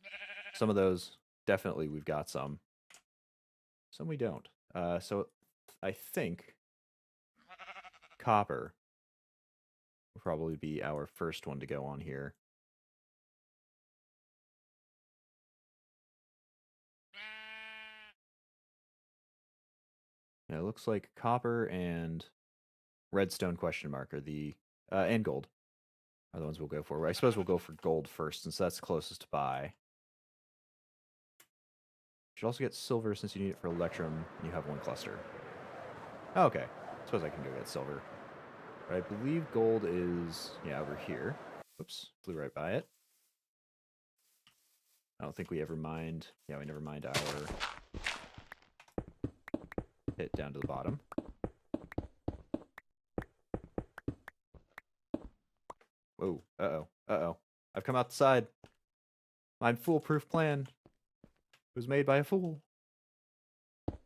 Some of those, definitely we've got some. Some we don't. So I think copper will probably be our first one to go on here. Yeah, it looks like copper and redstone question mark are the and gold are the ones we'll go for. I suppose we'll go for gold first since that's closest to buy. Should also get silver since you need it for electrum. You have one cluster. Oh, okay. I suppose I can go get silver. But I believe gold is over here. Oops, flew right by it. I don't think we ever mined. Yeah, we never mined our pit down to the bottom. Whoa, uh-oh. I've come out the side. My foolproof plan was made by a fool. So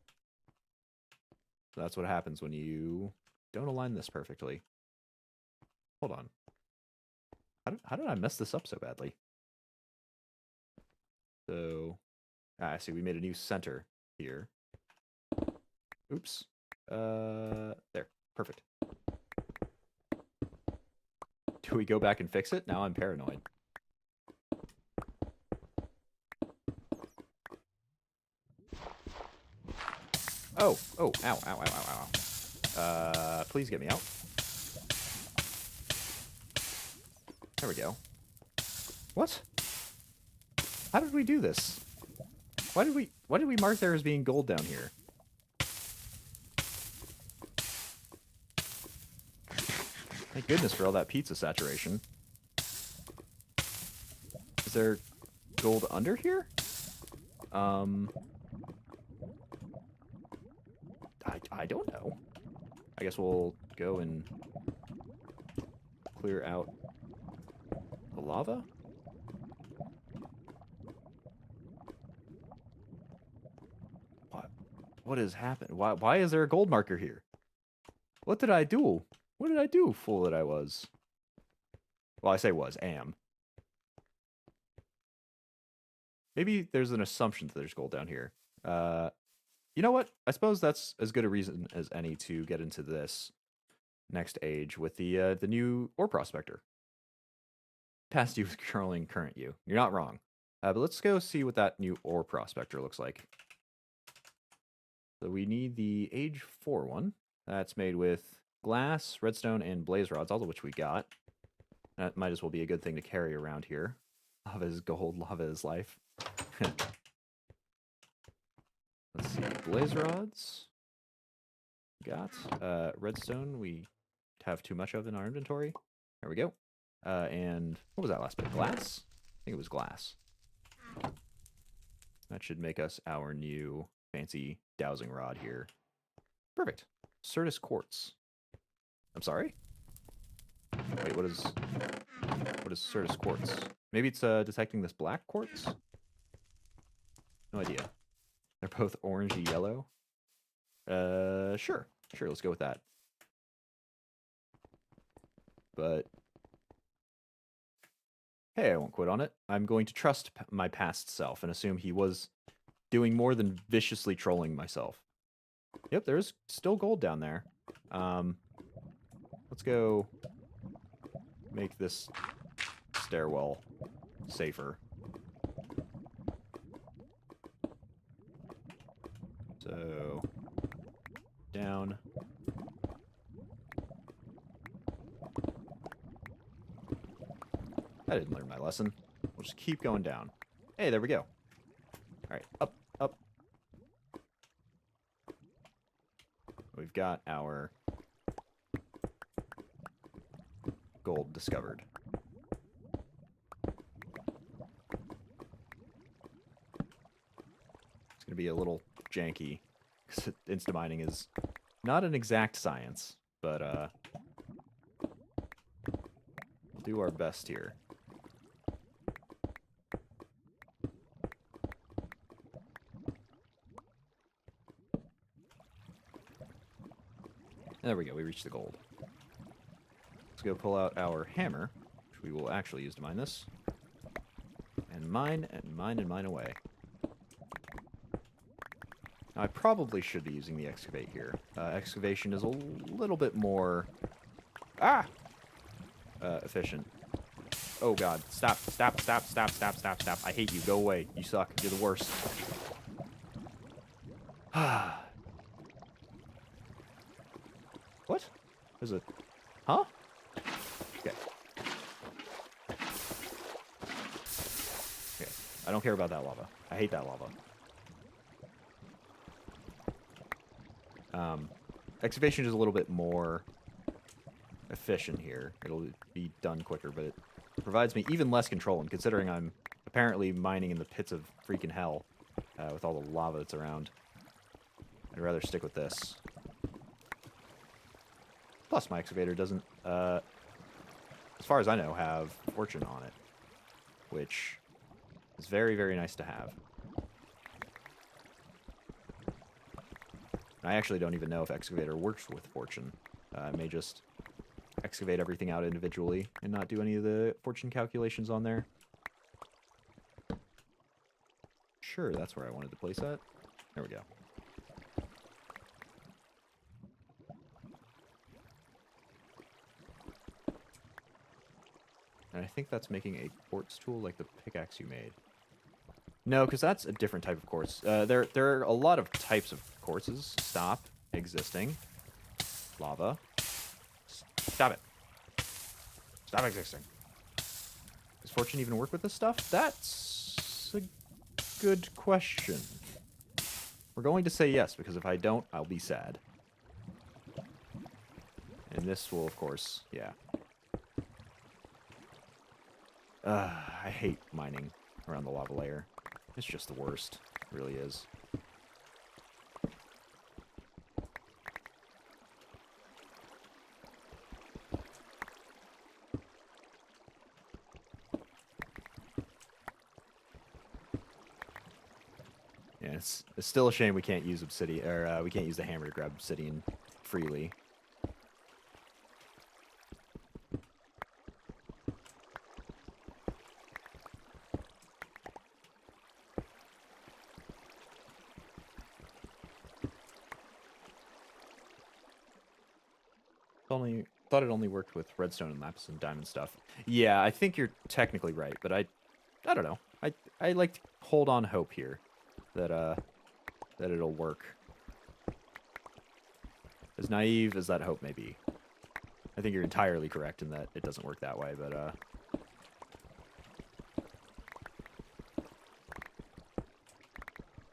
that's what happens when you don't align this perfectly. Hold on. How did I mess this up so badly? So, I see we made a new center here. Oops. There. Perfect. Do we go back and fix it? Now I'm paranoid. Oh, ow. Please get me out. There we go. What? How did we do this? Why did we mark there as being gold down here? Thank goodness for all that pizza saturation. Is there gold under here? I don't know. I guess we'll go and clear out the lava. What has happened? Why is there a gold marker here? What did I do? What did I do, fool that I was? Well, I say was, am. Maybe there's an assumption that there's gold down here. You know what? I suppose that's as good a reason as any to get into this next age with the new ore prospector. Past you is curling current you. You're not wrong. But let's go see what that new ore prospector looks like. So we need the age 4 one. That's made with glass, redstone, and blaze rods, all of which we got. That might as well be a good thing to carry around here. Lava is gold, lava is life. Let's see, blaze rods. Got redstone. We have too much of in our inventory. There we go. And what was that last bit? Glass? I think it was glass. That should make us our new fancy dowsing rod here. Perfect. Certus quartz. I'm sorry? Wait, what is Certus quartz? Maybe it's detecting this black quartz? No idea. They're both orangey yellow. Sure, let's go with that. But hey, I won't quit on it. I'm going to trust my past self and assume he was doing more than viciously trolling myself. Yep, there's still gold down there. Let's go make this stairwell safer. So, down. I didn't learn my lesson. We'll just keep going down. Hey, there we go. Alright, up, up. We've got our gold discovered. It's going to be a little janky, because insta-mining is not an exact science, but we'll do our best here. There we go, we reached the gold. Let's go pull out our hammer, which we will actually use to mine this. And mine, and mine, and mine away. Now, I probably should be using the excavate here. Excavation is a little bit more... efficient. Oh god, stop, stop, stop, stop, stop, stop, stop. I hate you, go away. You suck, you're the worst. What? There's a... Huh? Okay. Okay. I don't care about that lava. I hate that lava. Excavation is a little bit more efficient here. It'll be done quicker, but it provides me even less control, and considering I'm apparently mining in the pits of freaking hell with all the lava that's around, I'd rather stick with this. Plus, my excavator doesn't, as far as I know, have fortune on it, which is very, very nice to have. I actually don't even know if excavator works with fortune. I may just excavate everything out individually and not do any of the fortune calculations on there. Sure, that's where I wanted to place that. There we go. And I think that's making a quartz tool like the pickaxe you made. No, because that's a different type of quartz. There are a lot of types of quartzes. Stop existing. Lava. Stop it. Stop existing. Does fortune even work with this stuff? That's a good question. We're going to say yes, because if I don't, I'll be sad. And this will, of course, yeah. I hate mining around the lava layer. It's just the worst. It really is. Yeah, it's still a shame we can't use obsidian, or we can't use the hammer to grab obsidian freely. Thought it only worked with redstone and lapis and diamond stuff. Yeah, I think you're technically right, but I don't know. I like to hold on hope here that that it'll work. As naive as that hope may be. I think you're entirely correct in that it doesn't work that way, but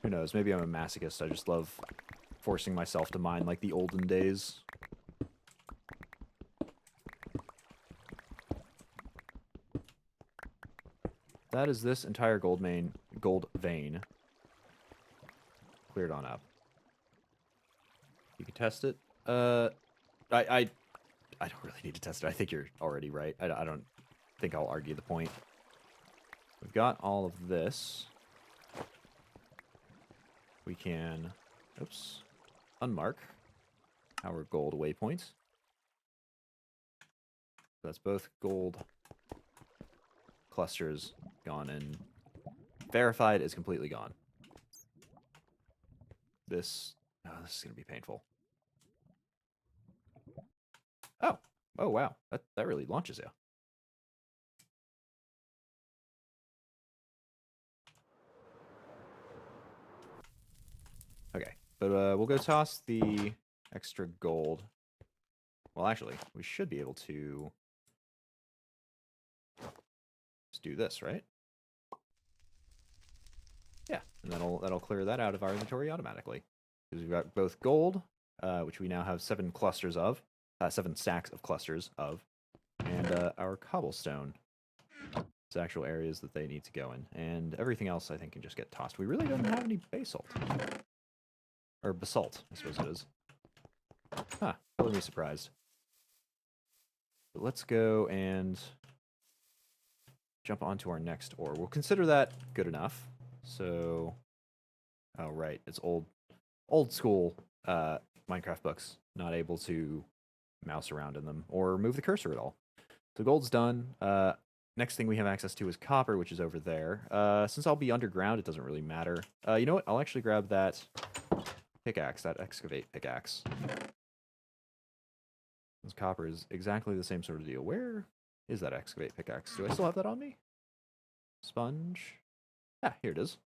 who knows? Maybe I'm a masochist. I just love forcing myself to mine like the olden days. That is this entire gold vein cleared on up. You can test it. I don't really need to test it. I think you're already right. I don't think I'll argue the point. We've got all of this. We can, oops, unmark our gold waypoints. That's both gold clusters gone, and verified is completely gone. This is going to be painful. Oh wow, that really launches you. Okay, but we'll go toss the extra gold. Well, actually, we should be able to just do this, right? Yeah, and that'll clear that out of our inventory automatically. Because we've got both gold, which we now have 7 clusters of, 7 stacks of clusters of, and our cobblestone. It's actual areas that they need to go in, and everything else I think can just get tossed. We really don't have any basalt. Or basalt, I suppose it is. Huh, totally me surprised. But let's go and jump onto our next ore. We'll consider that good enough. So, oh right, it's old school Minecraft books. Not able to mouse around in them or move the cursor at all. So gold's done. Next thing we have access to is copper, which is over there. Since I'll be underground, it doesn't really matter. You know what? I'll actually grab that pickaxe, that excavate pickaxe. This copper is exactly the same sort of deal. Where is that excavate pickaxe? Do I still have that on me? Sponge. Ah, here it is.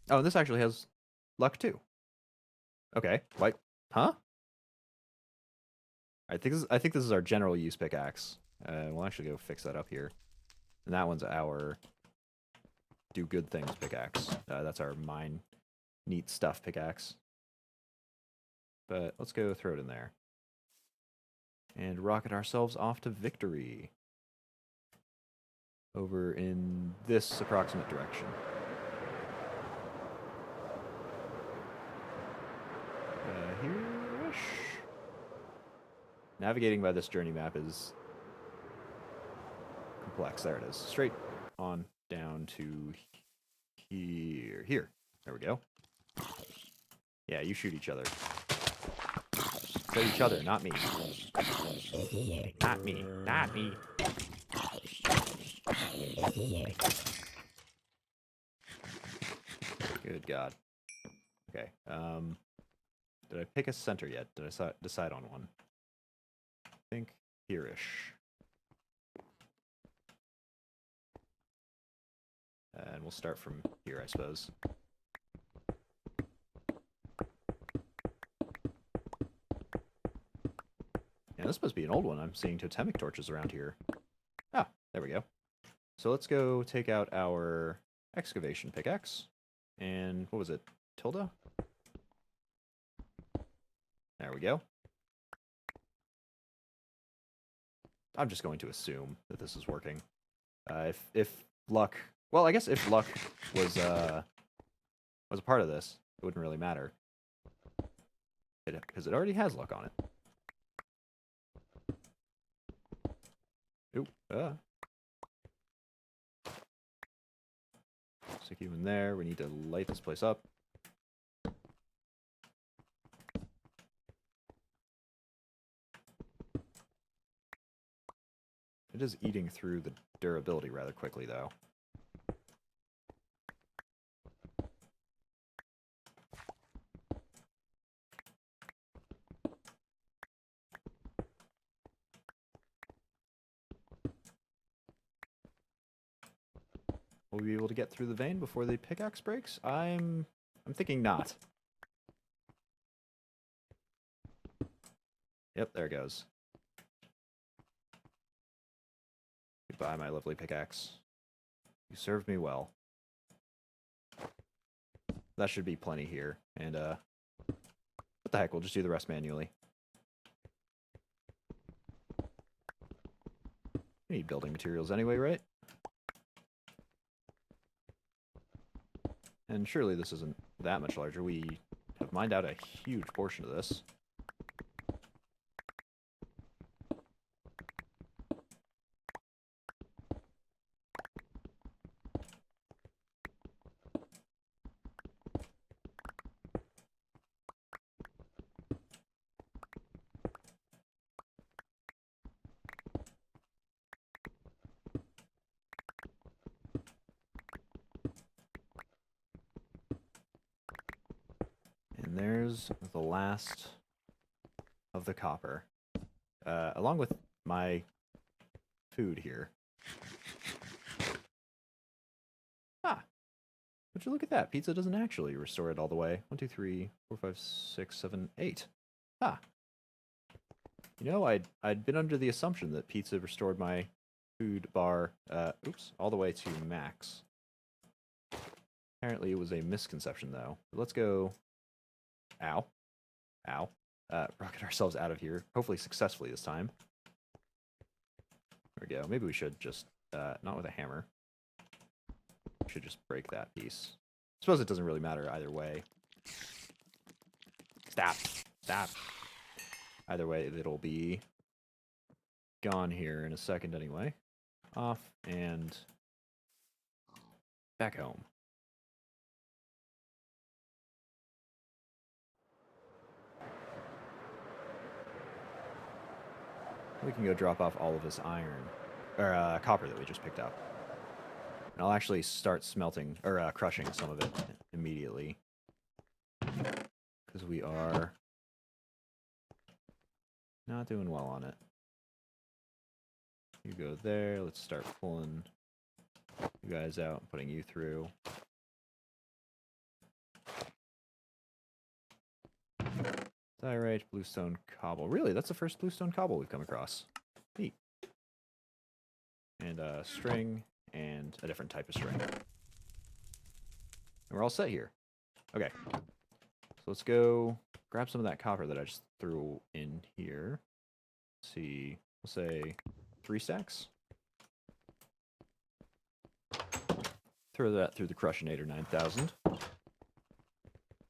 Oh, and this actually has luck too. Okay. What? Huh? I think this is our general use pickaxe. We'll actually go fix that up here. And that one's our do good things pickaxe. That's our mine neat stuff pickaxe. But let's go throw it in there. And rocket ourselves off to victory. Over in this approximate direction. Here-ish. Navigating by this journey map is complex. There it is. Straight on down to here. Here. There we go. Yeah, you shoot each other. Shoot each other, not me. Not me. Not me. Good God. Okay. Did I pick a center yet? Did I decide on one? I think here-ish. And we'll start from here, I suppose. Yeah, this must be an old one. I'm seeing totemic torches around here. Ah, there we go. So let's go take out our excavation pickaxe. And what was it? Tilde? There we go. I'm just going to assume that this is working. If luck... Well, I guess if luck was a part of this, it wouldn't really matter. Because it already has luck on it. Oop. Stick you in there. We need to light this place up. It is eating through the durability rather quickly, though. Will we be able to get through the vein before the pickaxe breaks? I'm thinking not. Yep, there it goes. Goodbye, my lovely pickaxe. You served me well. That should be plenty here. And, what the heck, we'll just do the rest manually. We need building materials anyway, right? And surely this isn't that much larger. We have mined out a huge portion of this. And there's the last of the copper. Along with my food here. Ah! Would you look at that? Pizza doesn't actually restore it all the way. 1, 2, 3, 4, 5, 6, 7, 8. Ah! You know, I'd been under the assumption that pizza restored my food bar, all the way to max. Apparently it was a misconception, though. Let's go... Ow. Ow. Rocket ourselves out of here. Hopefully successfully this time. There we go. Maybe we should just, not with a hammer. We should just break that piece. I suppose it doesn't really matter either way. Stop. Stop. Either way, it'll be gone here in a second anyway. Off and back home. We can go drop off all of this iron, or copper that we just picked up. And I'll actually start smelting, or crushing some of it immediately. Because we are not doing well on it. You go there, let's start pulling you guys out and putting you through. Diorite, bluestone cobble. Really, that's the first bluestone cobble we've come across. Neat. And string, and a different type of string. And we're all set here. Okay. So let's go grab some of that copper that I just threw in here. Let's see. We'll say 3 stacks. Throw that through the Crushinator 9000.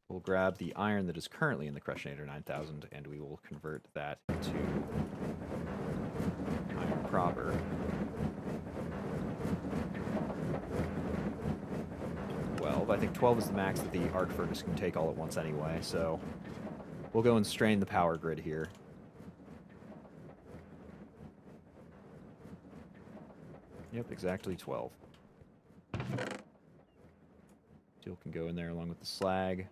We'll grab the iron that is currently in the Crushinator 9000, and we will convert that to iron proper. I think 12 is the max that the arc furnace can take all at once anyway, so we'll go and strain the power grid here. Yep, exactly 12. Steel can go in there along with the slag.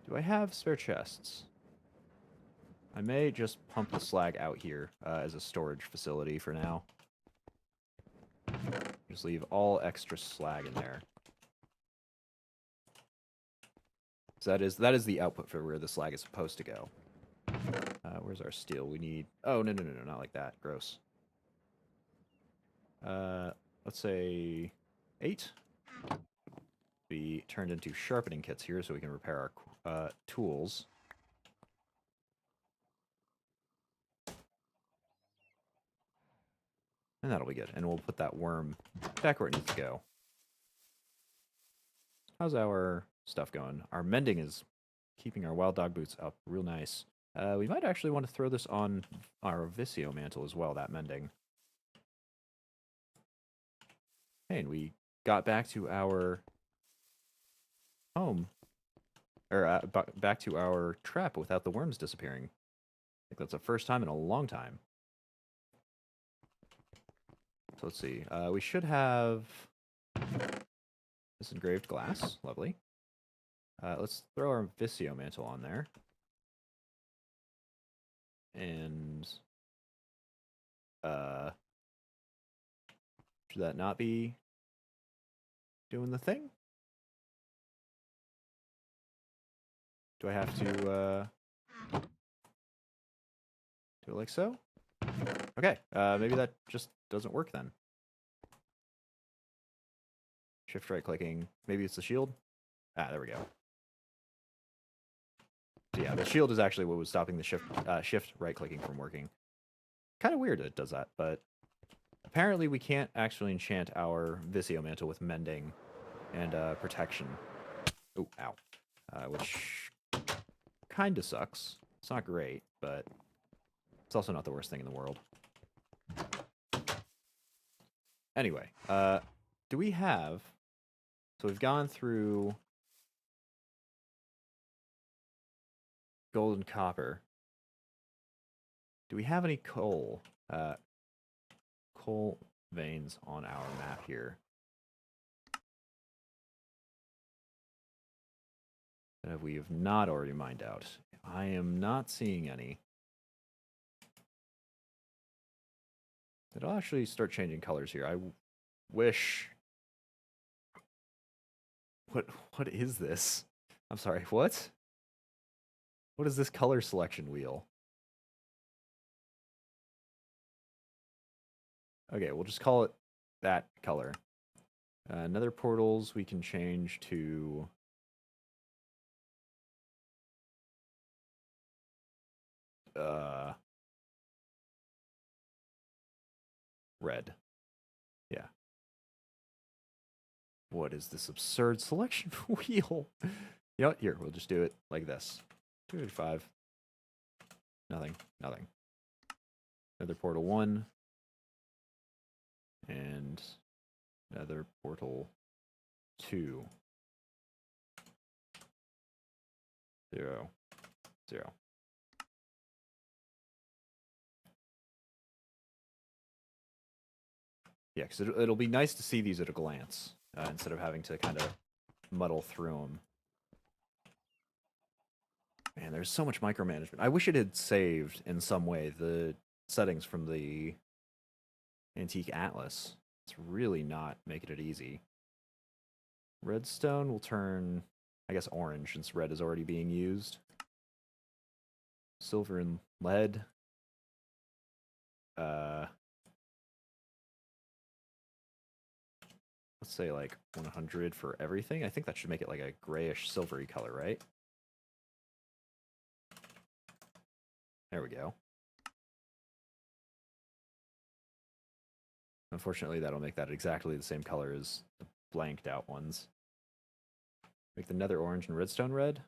Do I have spare chests? I may just pump the slag out here as a storage facility for now. Just leave all extra slag in there. So that is the output for where the slag is supposed to go. Where's our steel? We need... Oh, no, not like that. Gross. Let's say 8. Be turned into sharpening kits here so we can repair our tools. And that'll be good. And we'll put that worm back where it needs to go. How's our stuff going? Our mending is keeping our wild dog boots up real nice. We might actually want to throw this on our Visio mantle as well, that mending. Hey, and we got back to our home. Or back to our trap without the worms disappearing. I think that's the first time in a long time. So let's see. We should have this engraved glass. Lovely. Let's throw our Visio mantle on there. And should that not be doing the thing? Do I have to Do it like so. Okay, maybe that just doesn't work then. Shift right clicking. Maybe it's the shield. Ah, there we go. So yeah, the shield is actually what was stopping the shift right clicking from working. Kind of weird it does that, but apparently we can't actually enchant our Visio Mantle with mending and protection. Oh, ow. Which kind of sucks. It's not great, but it's also not the worst thing in the world. Anyway, do we have... So we've gone through gold and copper. Do we have any coal? Coal veins on our map here. That we have not already mined out. I am not seeing any. It'll actually start changing colors here. I wish... What is this? I'm sorry, what? What is this color selection wheel? Okay, we'll just call it that color. Nether portals we can change to... red. Yeah. What is this absurd selection wheel? You know what? Here, we'll just do it like this. 285. Nothing. Nothing. Nether portal 1. And Nether portal 2. 0. 0. Yeah, because it'll be nice to see these at a glance, instead of having to kind of muddle through them. Man, there's so much micromanagement. I wish it had saved in some way the settings from the Antique Atlas. It's really not making it easy. Redstone will turn, I guess, orange, since red is already being used. Silver and lead. Let's say like 100 for everything. I think that should make it like a grayish silvery color, right? There we go. Unfortunately, that'll make that exactly the same color as the blanked out ones. Make the nether orange and redstone red?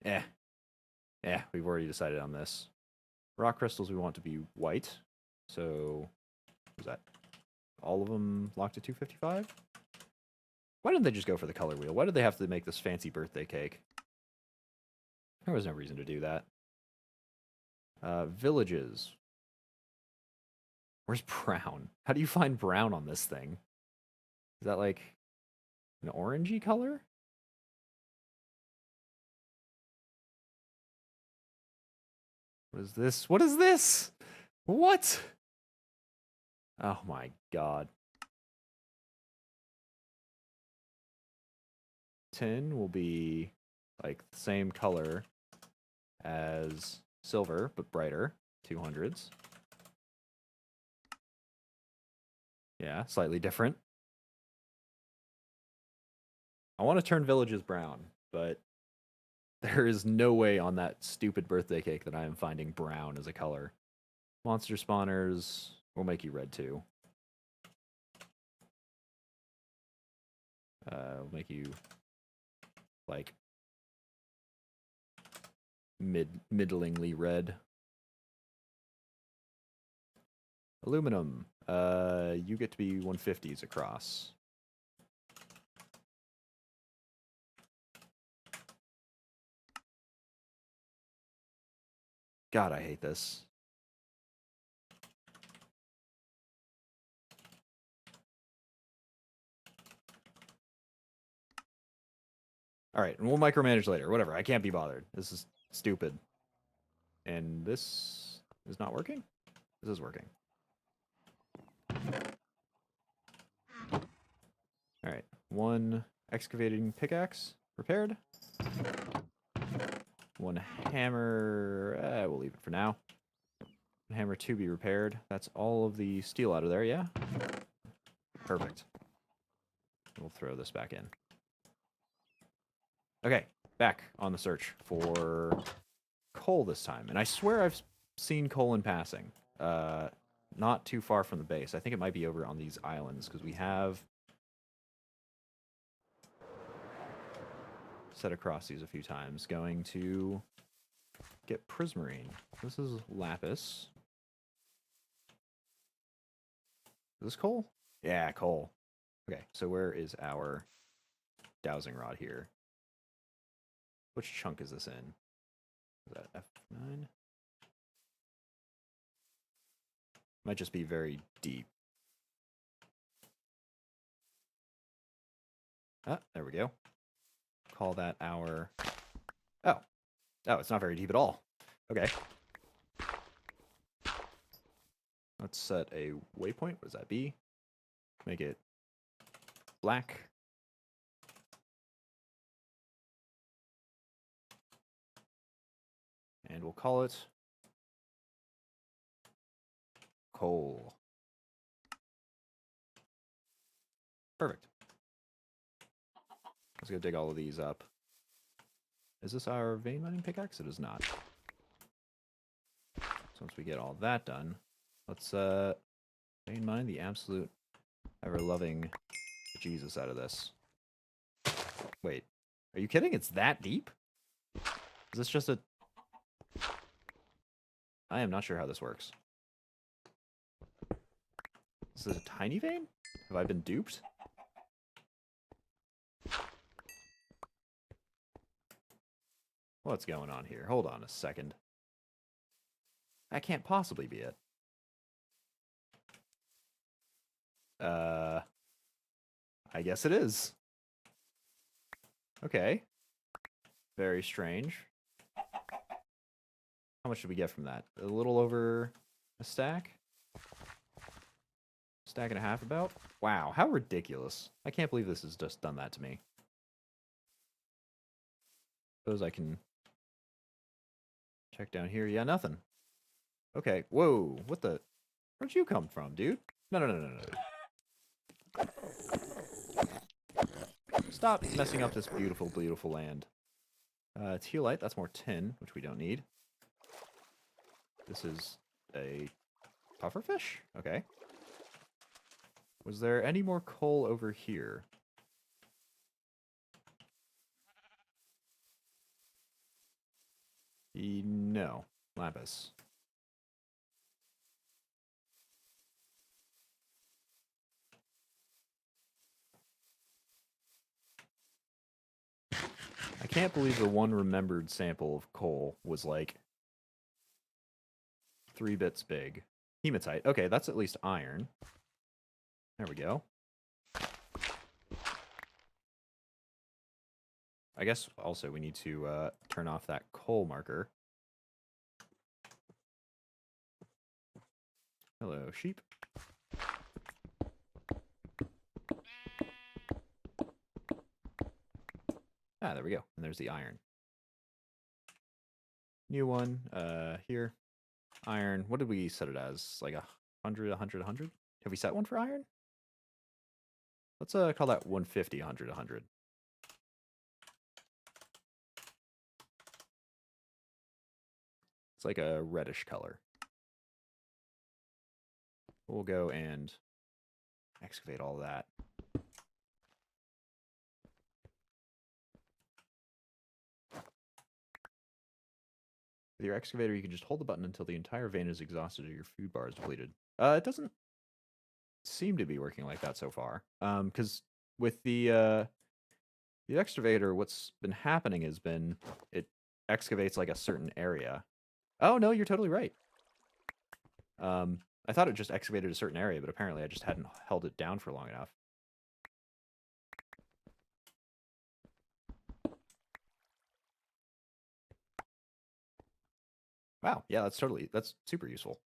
We've already decided on this. Rock crystals we want to be white. So, what was that? All of them locked at 255? Why didn't they just go for the color wheel? Why did they have to make this fancy birthday cake? There was no reason to do that. Villages. Where's brown? How do you find brown on this thing? Is that like an orangey color? What is this? What is this? What? Oh my god. Tin will be like the same color as silver, but brighter. 200s. Yeah, slightly different. I want to turn villages brown, but there is no way on that stupid birthday cake that I am finding brown as a color. Monster spawners will make you red too. Will make you like middlingly red. Aluminum. You get to be 150s across. God, I hate this. Alright, and we'll micromanage later. Whatever, I can't be bothered. This is stupid. And this is not working? This is working. Alright, one excavating pickaxe repaired. One hammer, we'll leave it for now. hammer to be repaired. That's all of the steel out of there, yeah? Perfect. We'll throw this back in. Okay, back on the search for coal this time. And I swear I've seen coal in passing. Not too far from the base. I think it might be over on these islands, because we have set across these a few times. Going to get prismarine. This is lapis. Is this coal? Yeah, coal. Okay, so where is our dowsing rod here? Which chunk is this in? Is that F9? Might just be very deep. Ah, there we go. Call that our... Oh. Oh, it's not very deep at all. Okay. Let's set a waypoint. What does that be? Make it black. And we'll call it coal. Perfect. Let's go dig all of these up. Is this our vein mining pickaxe? It is not. So once we get all that done, let's vein mine the absolute ever-loving Jesus out of this. Wait, are you kidding? It's that deep? Is this just a... I am not sure how this works. Is this a tiny vein? Have I been duped? What's going on here? Hold on a second. That can't possibly be it. I guess it is. Okay. Very strange. How much did we get from that? A little over a stack? Stack and a half about? Wow, how ridiculous. I can't believe this has just done that to me. Suppose I can check down here. Yeah, nothing. Okay, whoa, what the... Where'd you come from, dude? No, no, no, no, no. Stop messing up this beautiful, beautiful land. Tealite, that's more tin, which we don't need. This is a pufferfish? Okay. Was there any more coal over here? No. Lapis. I can't believe the one remembered sample of coal was like 3 bits big. Hematite. Okay, that's at least iron. There we go. I guess also we need to turn off that coal marker. Hello, sheep. Ah, there we go. And there's the iron. New one, here. Iron. What did we set it as? Like 100, 100, 100? Have we set one for iron? Let's call that 150, 100, 100. It's like a reddish color. We'll go and excavate all that. With your excavator, you can just hold the button until the entire vein is exhausted or your food bar is depleted. It doesn't seem to be working like that so far. Because with the excavator, what's been happening has been it excavates like a certain area. Oh no, you're totally right. I thought it just excavated a certain area, but apparently I just hadn't held it down for long enough. Wow, yeah, that's super useful.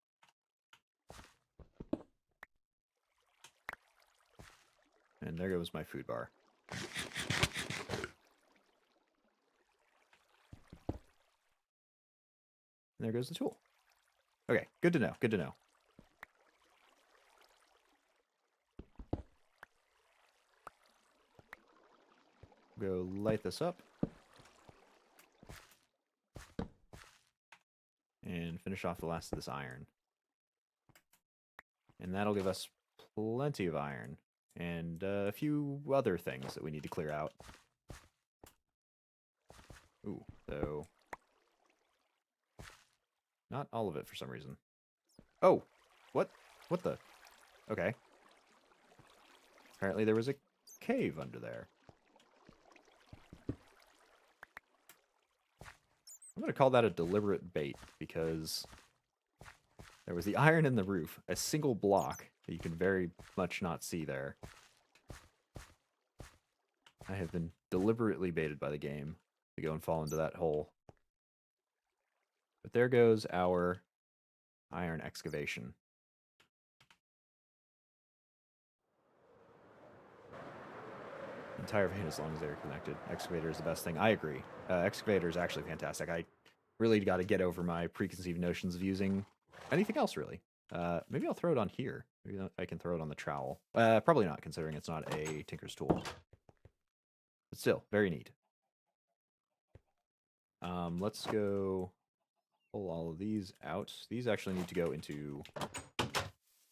And there goes my food bar. And there goes the tool. Okay, good to know, good to know. Go light this up. And finish off the last of this iron. And that'll give us plenty of iron. And a few other things that we need to clear out. Ooh, so... not all of it for some reason. Oh! What? What the? Okay. Apparently there was a cave under there. I'm going to call that a deliberate bait, because there was the iron in the roof, a single block that you can very much not see there. I have been deliberately baited by the game to go and fall into that hole. But there goes our iron excavation. Entire vein as long as they're connected. Excavator is the best thing. I agree. Excavator is actually fantastic. I really got to get over my preconceived notions of using anything else, really. Maybe I'll throw it on here. Maybe I can throw it on the trowel. Probably not, considering it's not a tinker's tool. But still, very neat. Let's go pull all of these out. These actually need to go into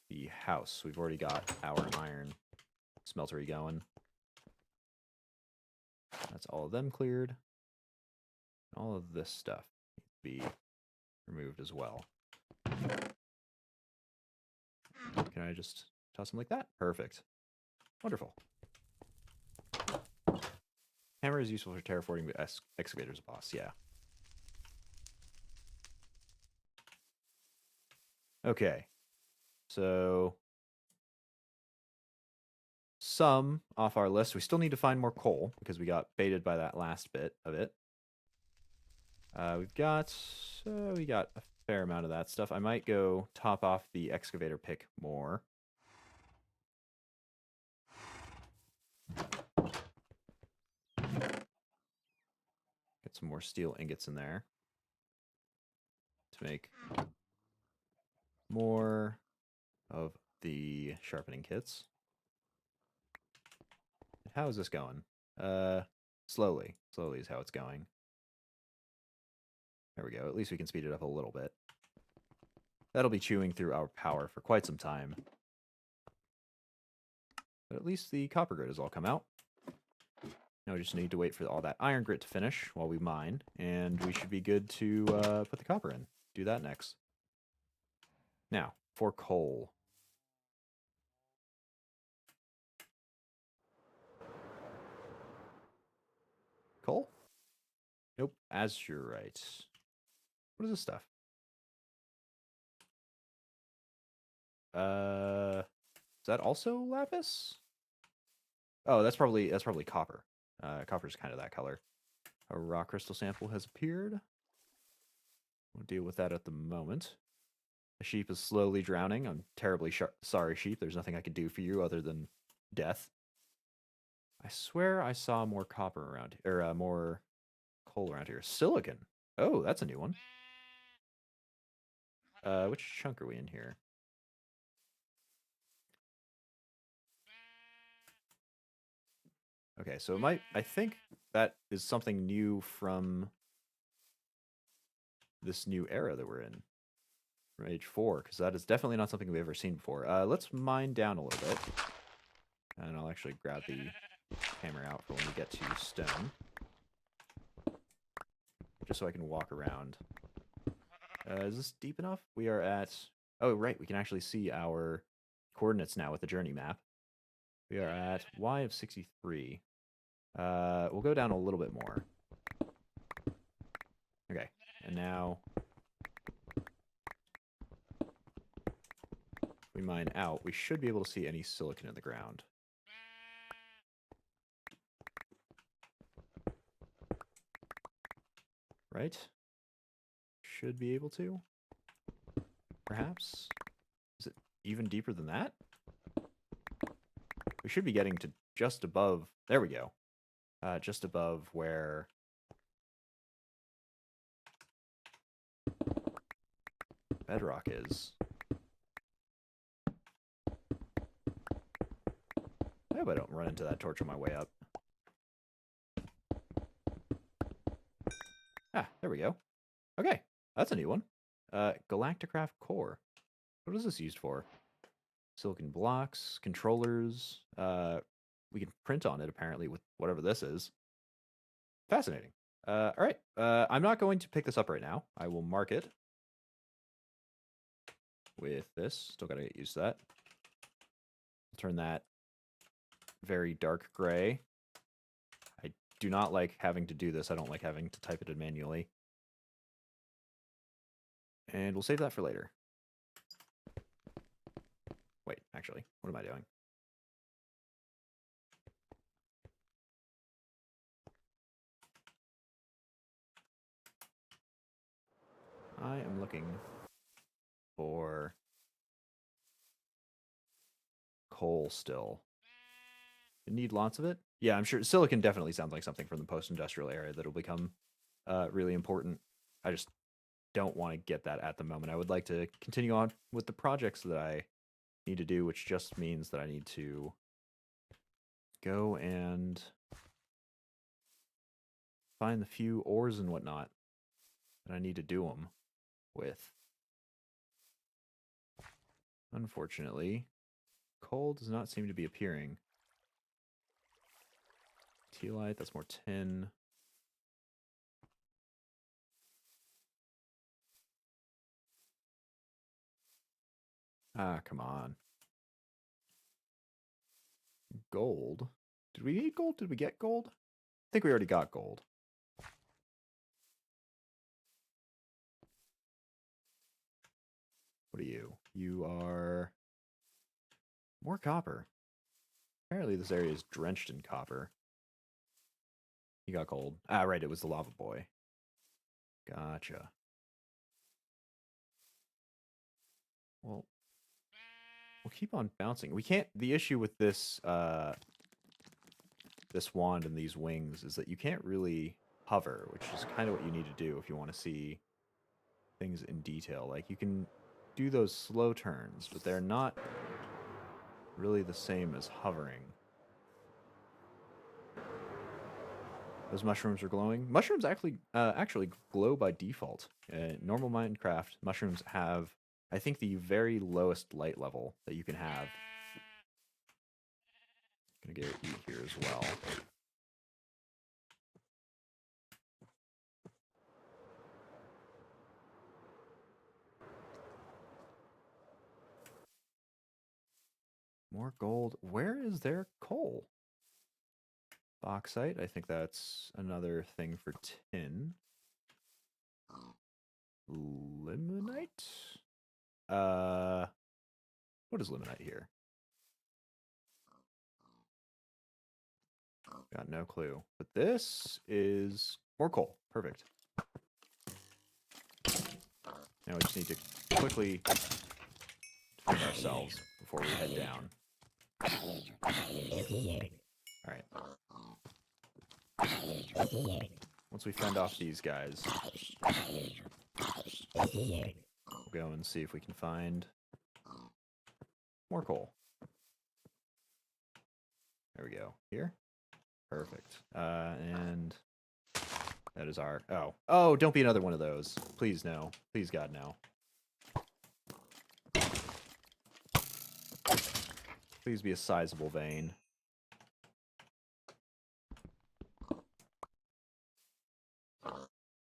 the house. We've already got our iron smeltery going. That's all of them cleared. All of this stuff needs to be removed as well. Can I just toss them like that? Perfect. Wonderful. Hammer is useful for terraforming, but excavator's a boss, yeah. Okay. So... some off our list. We still need to find more coal, because we got baited by that last bit of it. We got a fair amount of that stuff. I might go top off the excavator pick more. Get some more steel ingots in there to make more of the sharpening kits. How is this going? Slowly. Slowly is how it's going. There we go. At least we can speed it up a little bit. That'll be chewing through our power for quite some time. But at least the copper grit has all come out. Now we just need to wait for all that iron grit to finish while we mine, and we should be good to put the copper in. Do that next. Now, for coal. Coal? Nope, azurite. What is this stuff? Is that also lapis? Oh, that's probably copper. Copper's kind of that color. A rock crystal sample has appeared. We'll deal with that at the moment. The sheep is slowly drowning. I'm terribly sorry, sheep. There's nothing I can do for you other than death. I swear I saw more copper around here, or more coal around here. Silicon. Oh, that's a new one. Which chunk are we in here? Okay, so it might. I think that is something new from this new era that we're in, Age 4, because that is definitely not something we've ever seen before. Let's mine down a little bit, and I'll actually grab the hammer out for when we get to stone, just so I can walk around. Is this deep enough? We are at... oh, right, we can actually see our coordinates now with the journey map. We are at y of 63. We'll go down a little bit more. Okay, and now if we mine out, we should be able to see any silicon in the ground. Right? Should be able to. Perhaps? Is it even deeper than that? We should be getting to just above... there we go. Just above where... bedrock is. I hope I don't run into that torch on my way up. Ah, there we go. Okay, that's a new one. Galacticraft core. What is this used for? Silicon blocks, controllers. We can print on it apparently with whatever this is. Fascinating. All right. I'm not going to pick this up right now. I will mark it with this. Still gotta get used to that. I'll turn that very dark gray. I do not like having to do this. I don't like having to type it in manually. And we'll save that for later. Wait, actually, what am I doing? I am looking for coal still. You need lots of it? Yeah, I'm sure silicon definitely sounds like something from the post-industrial era that'll become really important. I just don't want to get that at the moment. I would like to continue on with the projects that I need to do, which just means that I need to go and find the few ores and whatnot that I need to do them with. Unfortunately, coal does not seem to be appearing. Tealite, that's more tin. Ah, come on. Gold. Did we need gold? Did we get gold? I think we already got gold. What are you? You are more copper. Apparently this area is drenched in copper. You got gold. Ah, right, it was the lava boy. Gotcha. Well, we'll keep on bouncing. We can't... The issue with this, this wand and these wings is that you can't really hover, which is kind of what you need to do if you want to see things in detail. Like, you can do those slow turns, but they're not really the same as hovering. Those mushrooms are glowing. Mushrooms actually glow by default. Normal Minecraft, mushrooms have, I think, the very lowest light level that you can have. Gonna get eat here as well. More gold. Where is their coal? Bauxite. I think that's another thing for tin. Limonite? What is limonite here? Got no clue. But this is more coal. Perfect. Now we just need to quickly defend ourselves before we head down. Alright. Once we fend off these guys, we'll go and see if we can find more coal. There we go. Here? Perfect. And that is our... Oh. Oh, don't be another one of those. Please, no. Please, God, no. Please be a sizable vein.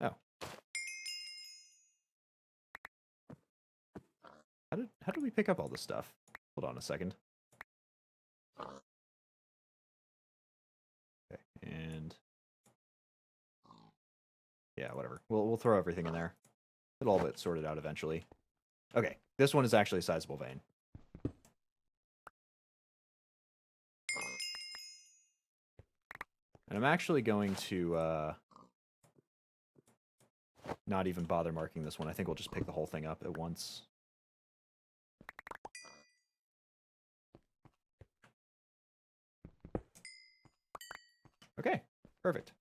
Oh. How did we pick up all this stuff? Hold on a second. Okay, and yeah, whatever. We'll throw everything in there. It'll all get sorted out eventually. Okay, this one is actually a sizable vein. And I'm actually going to not even bother marking this one. I think we'll just pick the whole thing up at once. Okay, perfect.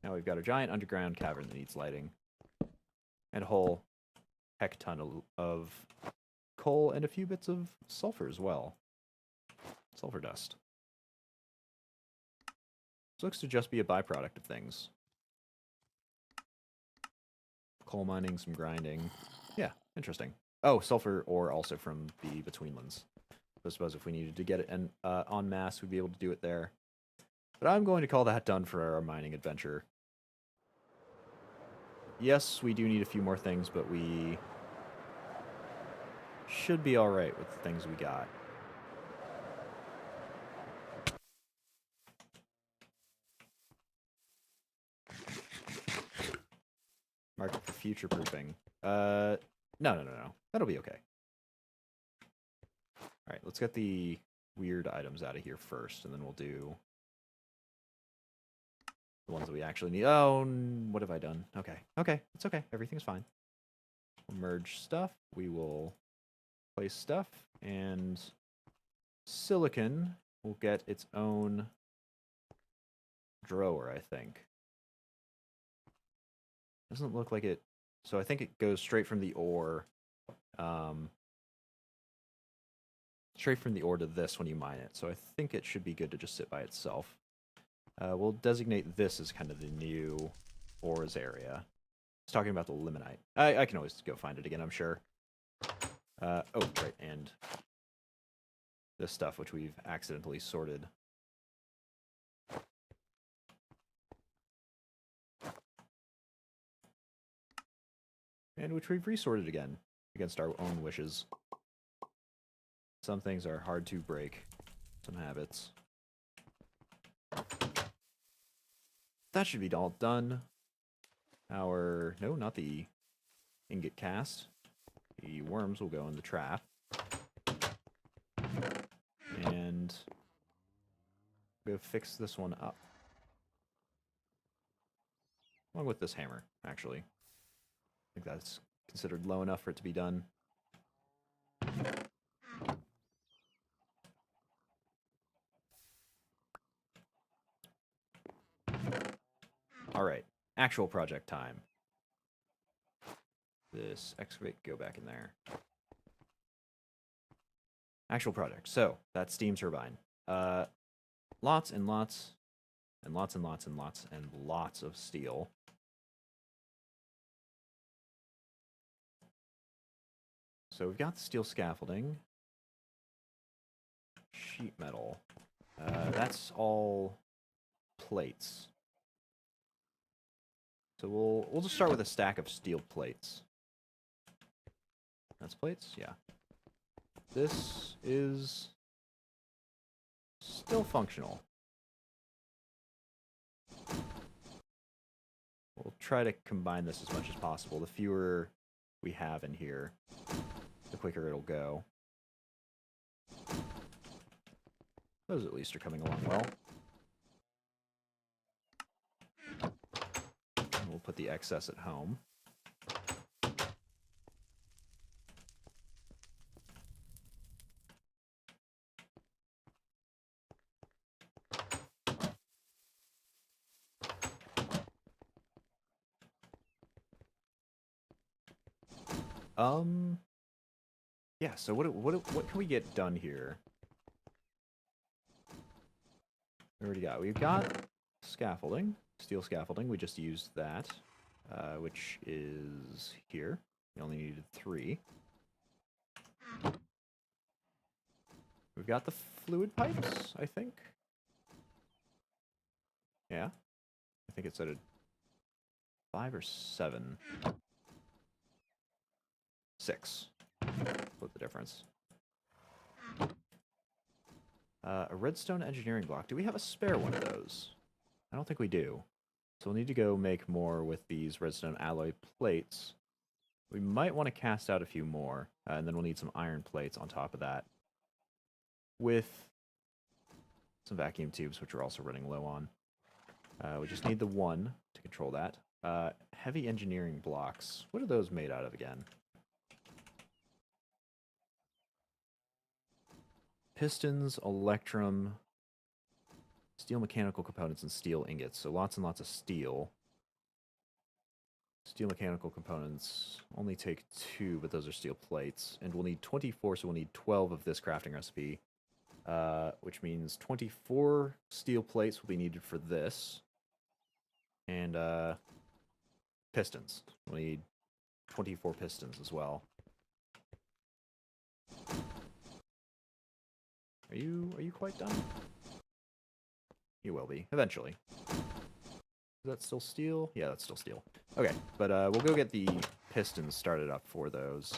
Now we've got a giant underground cavern that needs lighting. And a hole heck ton of coal and a few bits of sulfur as well. Sulfur dust. This looks to just be a byproduct of things. Coal mining, some grinding. Yeah, interesting. Oh, sulfur ore also from the Betweenlands. I suppose if we needed to get it en masse, we'd be able to do it there. But I'm going to call that done for our mining adventure. Yes, we do need a few more things, but we should be alright with the things we got. Market for future-proofing. No. That'll be okay. Alright, let's get the weird items out of here first, and then we'll do the ones that we actually need. Oh, what have I done? Okay. Okay, it's okay. Everything's fine. We'll merge stuff. We will place stuff, and silicon will get its own drawer, I think. Doesn't look like it. So I think it goes straight from the ore. Straight from the ore to this when you mine it. So I think it should be good to just sit by itself. We'll designate this as kind of the new ores area. It's talking about the limonite. I can always go find it again, I'm sure. Oh, right, and this stuff, which we've accidentally sorted. And which we've resorted again, against our own wishes. Some things are hard to break. Some habits. That should be all done. No, not the ingot cast. The worms will go in the trap. And go fix this one up. Along with this hammer, actually. I think that's considered low enough for it to be done. Alright, actual project time. This excavate, go back in there. Actual project. So, that steam turbine. Lots and lots and lots and lots and lots and lots of steel. So we've got the steel scaffolding. Sheet metal. That's all plates. So we'll just start with a stack of steel plates. That's plates? Yeah. This is still functional. We'll try to combine this as much as possible. The fewer we have in here, the quicker it'll go. Those at least are coming along well. And we'll put the excess at home. Yeah, so what can we get done here? We've got scaffolding, steel scaffolding. We just used that, which is here. We only needed 3. We've got the fluid pipes, I think. Yeah, I think it's at a 5 or 7. 6. Split the difference. A redstone engineering block. Do we have a spare one of those? I don't think we do. So we'll need to go make more with these redstone alloy plates. We might want to cast out a few more, and then we'll need some iron plates on top of that. With some vacuum tubes, which we're also running low on. We just need the 1 to control that. Heavy engineering blocks. What are those made out of again? Pistons, electrum, steel mechanical components, and steel ingots. So lots and lots of steel. Steel mechanical components only take 2, but those are steel plates. And we'll need 24, so we'll need 12 of this crafting recipe. Which means 24 steel plates will be needed for this. And pistons. We'll need 24 pistons as well. Are you quite done? You will be, eventually. Is that still steel? Yeah, that's still steel. Okay, but we'll go get the pistons started up for those.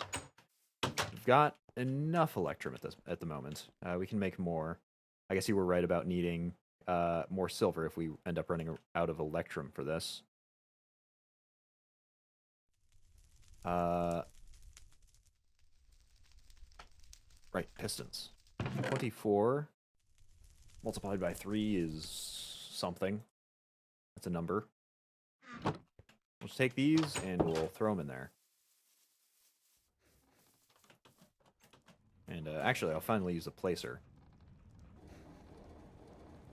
We've got enough electrum at the moment. We can make more. I guess you were right about needing more silver if we end up running out of electrum for this. Right, pistons. 24 multiplied by 3 is something. That's a number. We'll just take these and we'll throw them in there. And actually, I'll finally use a placer.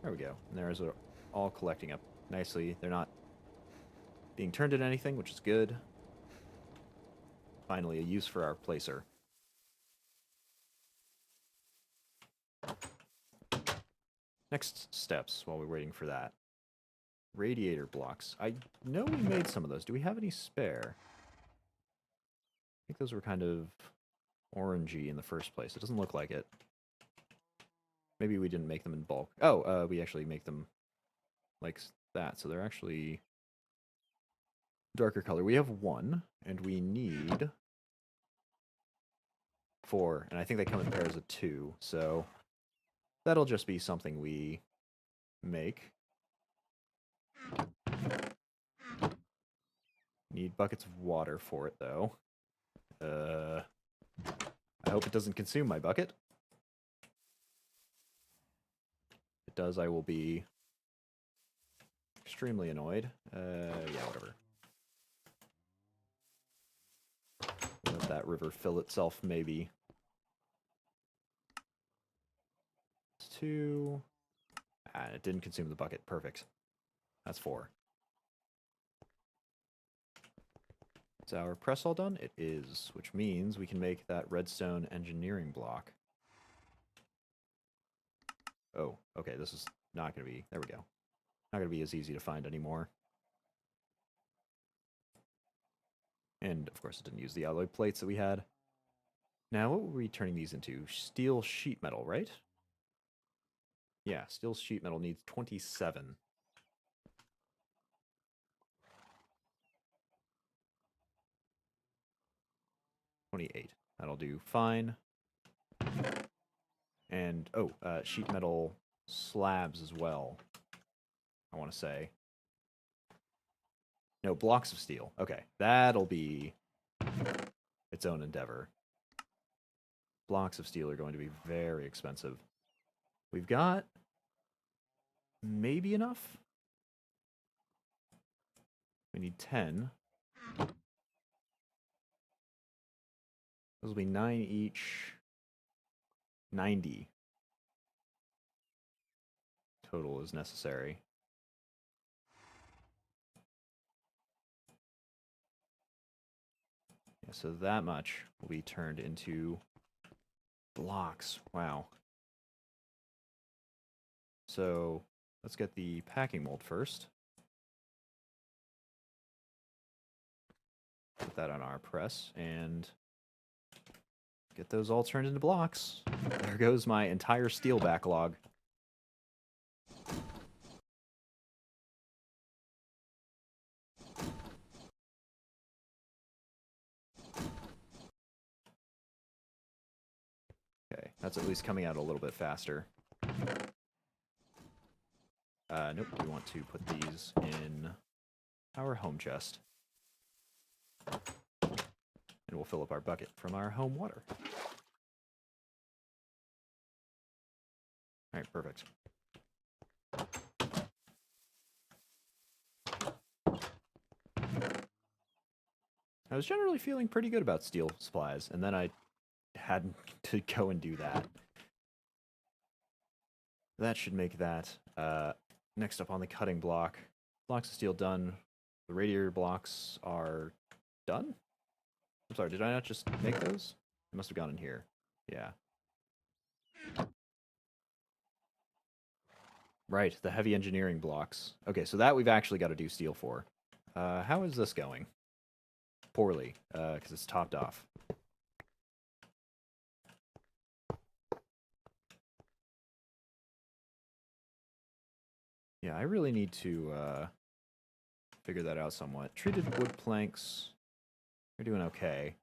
There we go. And there's all collecting up nicely. They're not being turned into anything, which is good. Finally, a use for our placer. Next steps while we're waiting for that. Radiator blocks. I know we made some of those. Do we have any spare? I think those were kind of orangey in the first place. It doesn't look like it. Maybe we didn't make them in bulk. Oh, we actually make them like that. So they're actually darker color. We have 1, and we need 4. And I think they come in pairs of 2. So that'll just be something we make. Need buckets of water for it, though. I hope it doesn't consume my bucket. If it does, I will be extremely annoyed. Yeah, whatever. Let that river fill itself, maybe. It's 2. Ah, it didn't consume the bucket. Perfect. That's 4. Is our press all done? It is, which means we can make that redstone engineering block. Oh, okay, this is not going to be... There we go. Not going to be as easy to find anymore. And, of course, it didn't use the alloy plates that we had. Now, what were we turning these into? Steel sheet metal, right? Yeah, steel sheet metal needs 27. 28. That'll do fine. And, oh, sheet metal slabs as well, I want to say. No, blocks of steel. Okay, that'll be its own endeavor. Blocks of steel are going to be very expensive. We've got maybe enough. We need 10. Those will be 9 each. 90 total is necessary. Yeah, so that much will be turned into blocks. Wow. So let's get the packing mold first. Put that on our press and get those all turned into blocks. There goes my entire steel backlog. Okay, that's at least coming out a little bit faster. Nope, we want to put these in our home chest. And we'll fill up our bucket from our home water. Alright, perfect. I was generally feeling pretty good about steel supplies, and then I had to go and do that. That should make that. Next up on the cutting block. Blocks of steel done. The radiator blocks are done? I'm sorry, did I not just make those? They must have gone in here. Yeah. Right, the heavy engineering blocks. Okay, so that we've actually got to do steel for. How is this going? Poorly, because it's topped off. Yeah, I really need to figure that out somewhat. Treated wood planks are doing okay.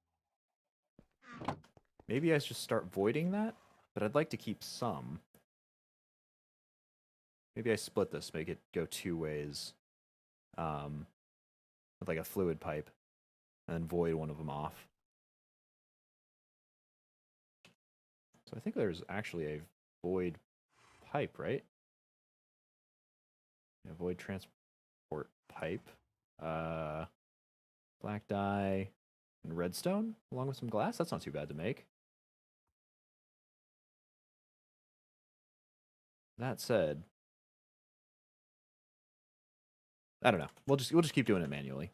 Maybe I should start voiding that, but I'd like to keep some. Maybe I split this, make it go 2 ways, with like a fluid pipe, and then void one of them off. So I think there's actually a void pipe, right? Yeah, void transport pipe. Black dye and redstone, along with some glass. That's not too bad to make. That said, I don't know. We'll just keep doing it manually.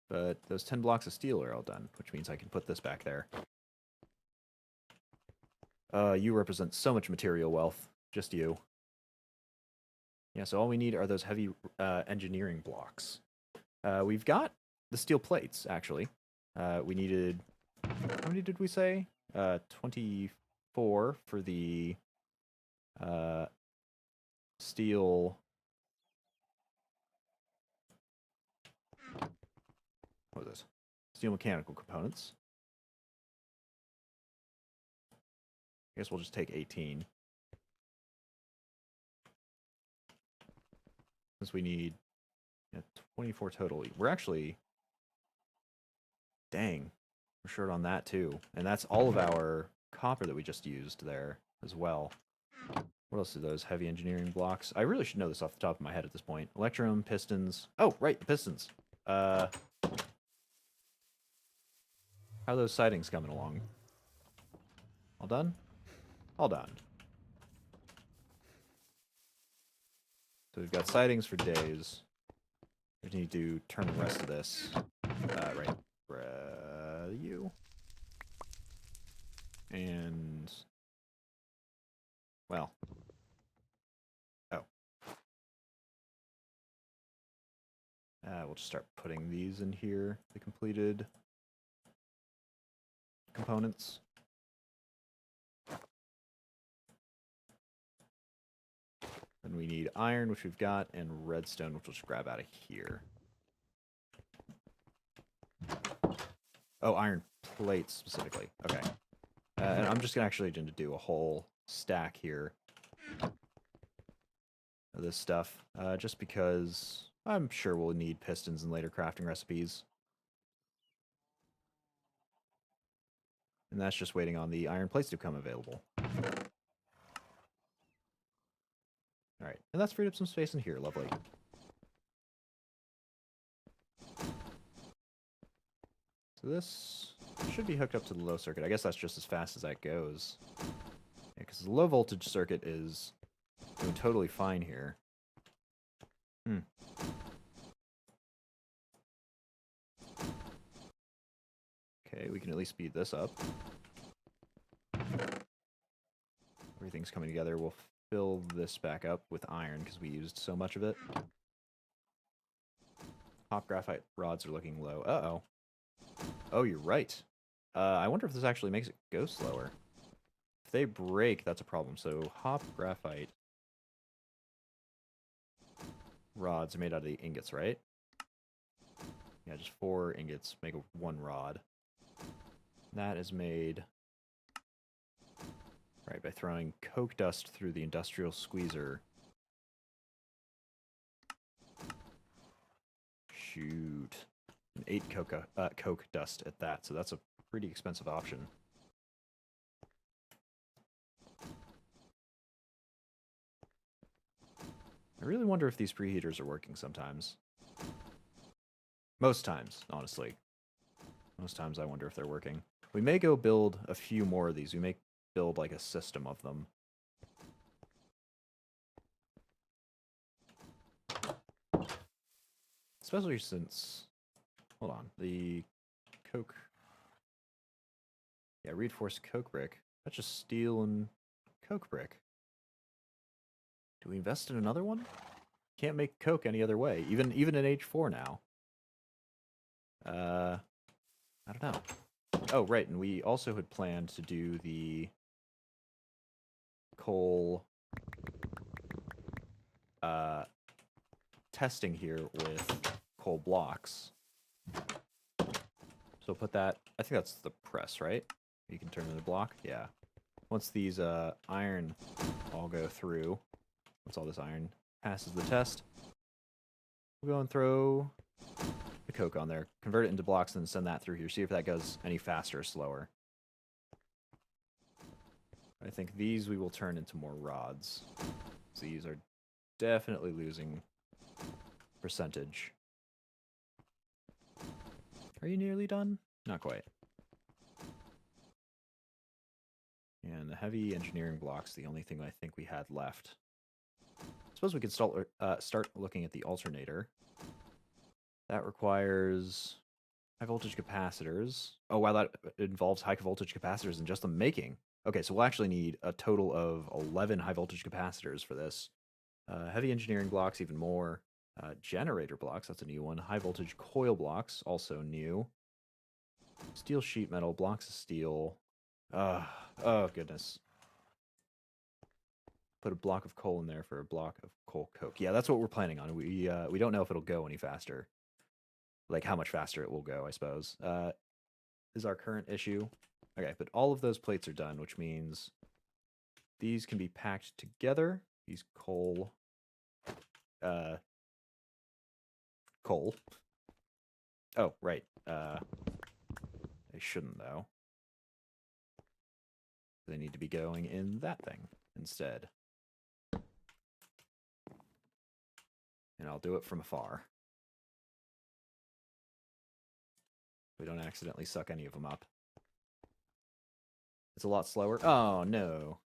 But those 10 blocks of steel are all done, which means I can put this back there. You represent so much material wealth. Just you. Yeah, so all we need are those heavy engineering blocks. We've got the steel plates, actually. We needed... How many did we say? 24 for the steel... What was this? Steel mechanical components. I guess we'll just take 18. Since we need 24 total. We're actually... Dang. We're short on that, too. And that's all of our copper that we just used there as well. What else are those heavy engineering blocks? I really should know this off the top of my head at this point. Electrum, pistons. Oh, right, the pistons. How are those sidings coming along? All done? All done. So we've got sidings for days. We need to turn the rest of this. Right. You. And... Well. Oh. We'll just start putting these in here. The completed components. Then we need iron, which we've got, and redstone, which we'll just grab out of here. Oh, iron plates specifically. Okay. And I'm just gonna actually do a whole stack here of this stuff, just because I'm sure we'll need pistons in later crafting recipes. And that's just waiting on the iron plates to become available. Alright, and that's freed up some space in here, lovely. So this should be hooked up to the low circuit. I guess that's just as fast as that goes. Yeah, because the low voltage circuit is doing totally fine here. Okay, we can at least speed this up. Everything's coming together. We'll fill this back up with iron because we used so much of it. Hop graphite rods are looking low. Uh-oh. Oh, you're right. I wonder if this actually makes it go slower. If they break, that's a problem. So hop graphite rods are made out of the ingots, right? Yeah, just 4 ingots make 1 rod. That is made right by throwing coke dust through the industrial squeezer. Shoot. And 8 coke dust at that, so that's a pretty expensive option. I really wonder if these preheaters are working sometimes. Most times, honestly. Most times I wonder if they're working. We may go build a few more of these. We may build like a system of them. especially since, hold on, the coke, yeah, reinforced coke brick. That's just steel and coke brick. Do we invest in another one? Can't make coke any other way, even in H4 now. I don't know. Oh, right, and we also had planned to do the coal testing here with coal blocks. So put that, I think that's the press, right? You can turn into a block? Yeah. Once these iron all go through, once all this iron passes the test, we'll go and throw the coke on there, convert it into blocks, and then send that through here. See if that goes any faster or slower. I think these we will turn into more rods. These are definitely losing percentage. Are you nearly done? Not quite. And the heavy engineering block's the only thing I think we had left. I suppose we could start looking at the alternator. That requires high voltage capacitors. Oh, wow, that involves high voltage capacitors in just the making. Okay, so we'll actually need a total of 11 high voltage capacitors for this. Heavy engineering blocks, even more. Generator blocks, that's a new one. High voltage coil blocks, also new. Steel sheet metal, blocks of steel. Oh, goodness. Put a block of coal in there for a block of coal coke. Yeah, that's what we're planning on. We don't know if it'll go any faster. Like, how much faster it will go, I suppose. Is our current issue. Okay, but all of those plates are done, which means these can be packed together. These coal. Oh, right. They shouldn't, though. They need to be going in that thing instead. And I'll do it from afar. We don't accidentally suck any of them up. It's a lot slower. Oh, no.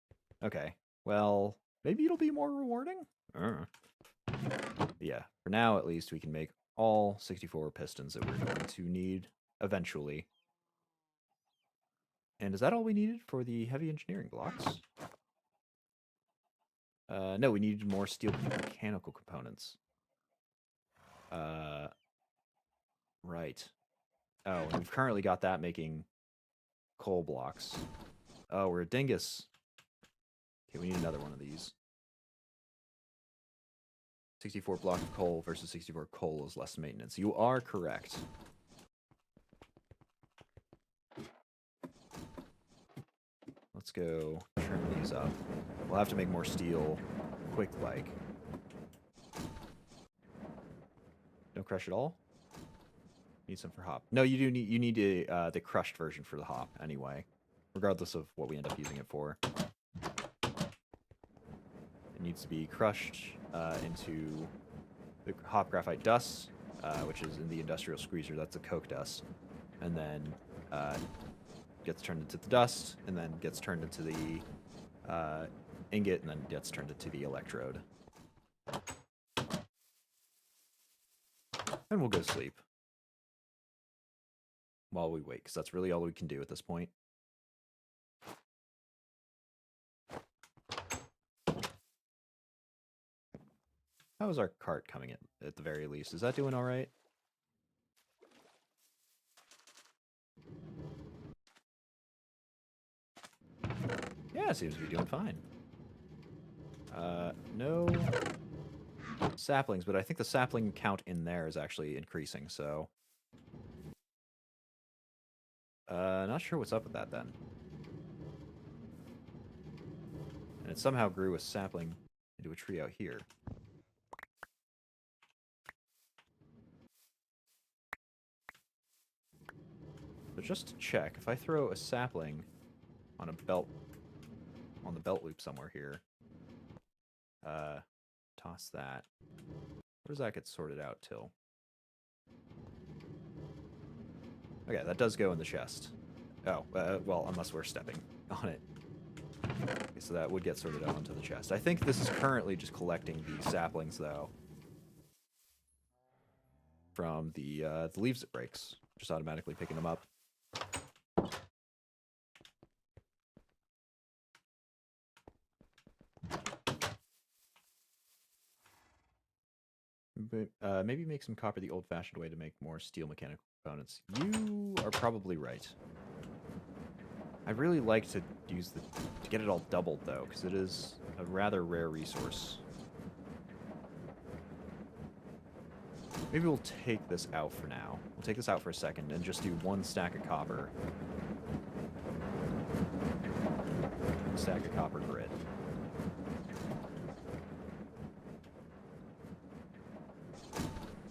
Okay. Well, maybe it'll be more rewarding? Yeah, for now, at least, we can make all 64 pistons that we're going to need eventually. And is that all we needed for the heavy engineering blocks? No, we needed more steel mechanical components. Right. Oh, and we've currently got that making coal blocks. Oh, we're a dingus. Okay, we need another one of these. 64 block of coal versus 64 coal is less maintenance. You are correct. Let's go trim these up. We'll have to make more steel quick like. No crush at all? Need some for hop. No, you need the crushed version for the hop anyway, regardless of what we end up using it for. It needs to be crushed into the hop graphite dust, which is in the industrial squeezer. That's the coke dust, and then gets turned into the dust, and then gets turned into the ingot, and then gets turned into the electrode. And we'll go sleep while we wait, because that's really all we can do at this point. How is our cart coming at the very least? Is that doing all right? Yeah, it seems to be doing fine. No saplings, but I think the sapling count in there is actually increasing, so... not sure what's up with that, then. And it somehow grew a sapling into a tree out here. But just to check, if I throw a sapling on a belt, on the belt loop somewhere here, toss that. Where does that get sorted out till? Okay, that does go in the chest. Oh, well, unless we're stepping on it. Okay, so that would get sorted out onto the chest. I think this is currently just collecting the saplings, though. from the leaves it breaks, just automatically picking them up. But, maybe make some copper the old-fashioned way to make more steel mechanical components. You are probably right. I'd really like to use to get it all doubled though, because it is a rather rare resource. Maybe we'll take this out for now. We'll take this out for a second and just do 1 stack of copper. 1 stack of copper grid.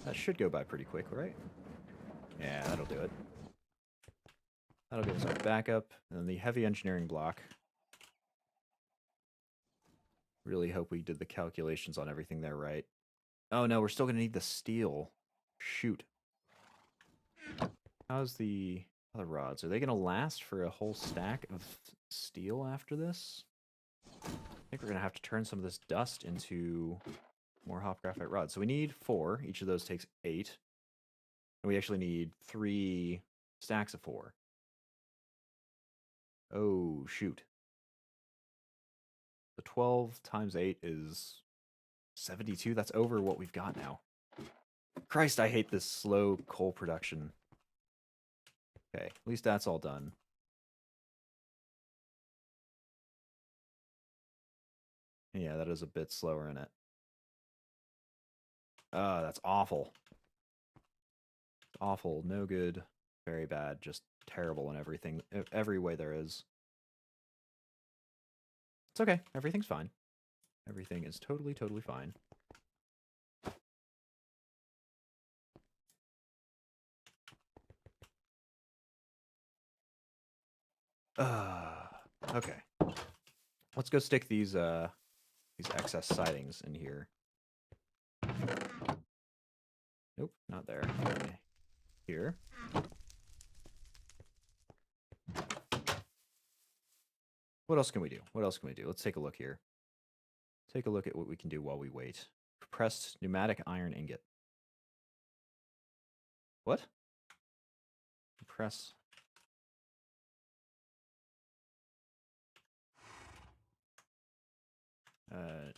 That should go by pretty quick, right? Yeah, that'll do it. That'll give us our backup. And then the heavy engineering block. Really hope we did the calculations on everything there right. Oh no, we're still going to need the steel. Shoot. How's the other rods? Are they going to last for a whole stack of steel after this? I think we're going to have to turn some of this dust into more hop graphite rods. So we need 4. Each of those takes 8. And we actually need 3 stacks of 4. Oh, shoot. So 12 times 8 is 72. That's over what we've got now. Christ, I hate this slow coal production. Okay, at least that's all done. Yeah, that is a bit slower in it. That's awful. Awful, no good, very bad, just terrible in everything, every way there is. It's okay, everything's fine. Everything is totally, totally fine. Okay. Let's go stick these excess sidings in here. Nope, not there. Okay. Here. What else can we do? What else can we do? Let's take a look here. Take a look at what we can do while we wait. Compressed pneumatic iron ingot. What? Compress.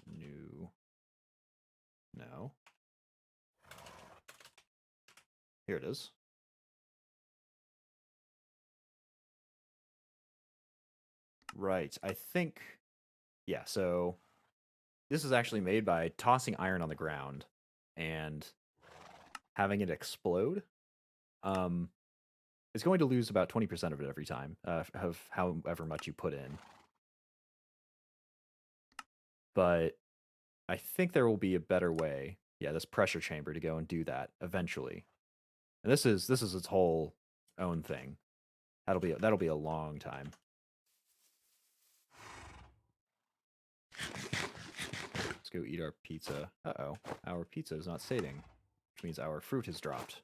New. No. Here it is. Right. I think. Yeah, so this is actually made by tossing iron on the ground and having it explode. It's going to lose about 20% of it every time, of however much you put in. But I think there will be a better way. Yeah, this pressure chamber to go and do that eventually. And this is its whole own thing. That'll be a long time. Let's go eat our pizza. Uh-oh, our pizza is not saving, which means our fruit has dropped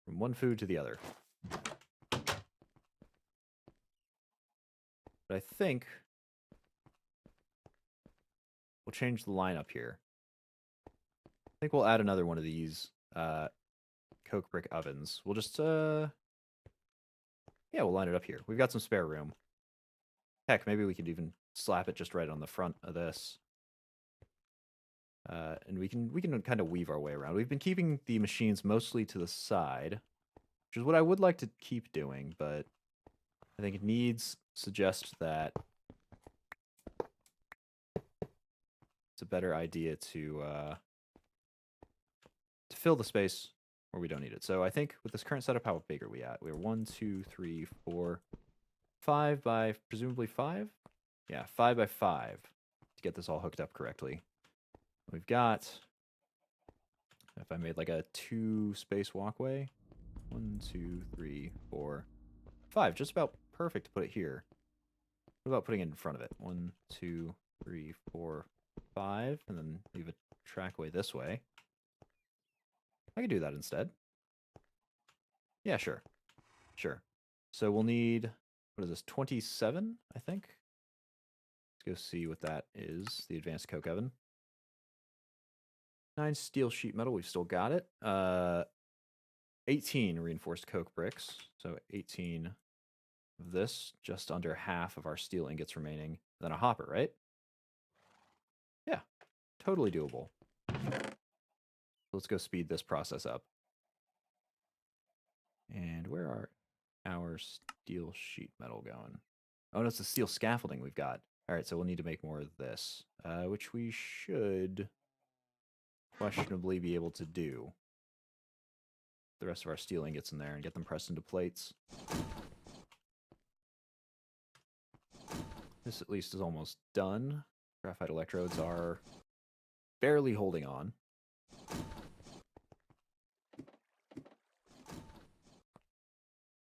from one food to the other. But I think we'll change the lineup here. I think we'll add another one of these coke brick ovens. We'll just yeah, we'll line it up here. We've got some spare room. Heck, maybe we could even slap it just right on the front of this. And we can kind of weave our way around. We've been keeping the machines mostly to the side, which is what I would like to keep doing, but I think needs suggest that it's a better idea to fill the space where we don't need it. So I think with this current setup, how big are we at? We're 1, 2, 3, 4, 5 by presumably 5? Yeah, 5 by 5 to get this all hooked up correctly. We've got, if I made like a 2-space walkway, 1, 2, 3, 4, 5, just about perfect to put it here. What about putting it in front of it? 1, 2, 3, 4, 5, and then leave a trackway this way. I could do that instead. Yeah, sure. Sure. So we'll need, what is this, 27, I think? Let's go see what that is, the advanced coke oven. 9 steel sheet metal. We've still got it. 18 reinforced coke bricks. So 18 of this, just under half of our steel ingots remaining. Then a hopper, right? Yeah, totally doable. Let's go speed this process up. And where are our steel sheet metal going? Oh, no, it's the steel scaffolding we've got. All right, so we'll need to make more of this, which we should questionably be able to do. The rest of our steel ingots in there and get them pressed into plates. This at least is almost done. Graphite electrodes are barely holding on.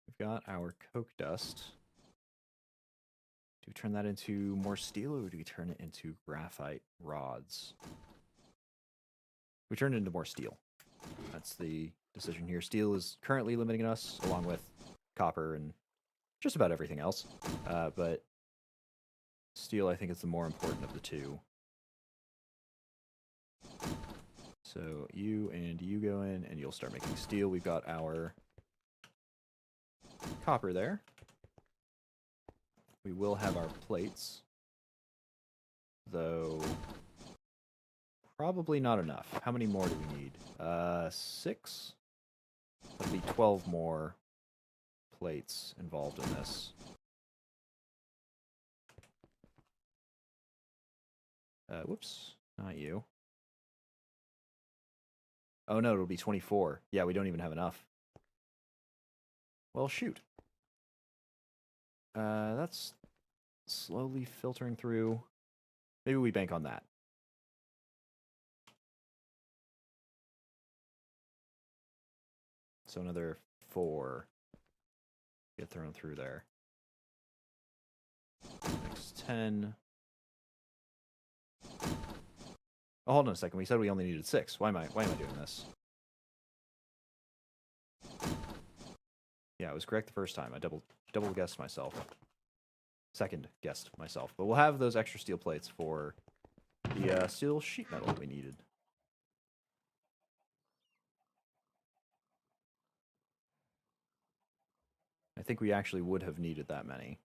We've got our coke dust. Do we turn that into more steel, or do we turn it into graphite rods? We turn it into more steel. That's the decision here. Steel is currently limiting us, along with copper and just about everything else. But steel, I think, is the more important of the two. So you and you go in, and you'll start making steel. We've got our copper there. We will have our plates, though probably not enough. How many more do we need? 6? That'll be 12 more plates involved in this. Whoops, not you. Oh no, it'll be 24. Yeah, we don't even have enough. Well, shoot. That's slowly filtering through. Maybe we bank on that. So another 4 get thrown through there. Next 10. Oh, hold on a second. We said we only needed 6. Why am I doing this? Yeah, I was correct the first time. I double guessed myself. Second guessed myself. But we'll have those extra steel plates for the steel sheet metal that we needed. I think we actually would have needed that many.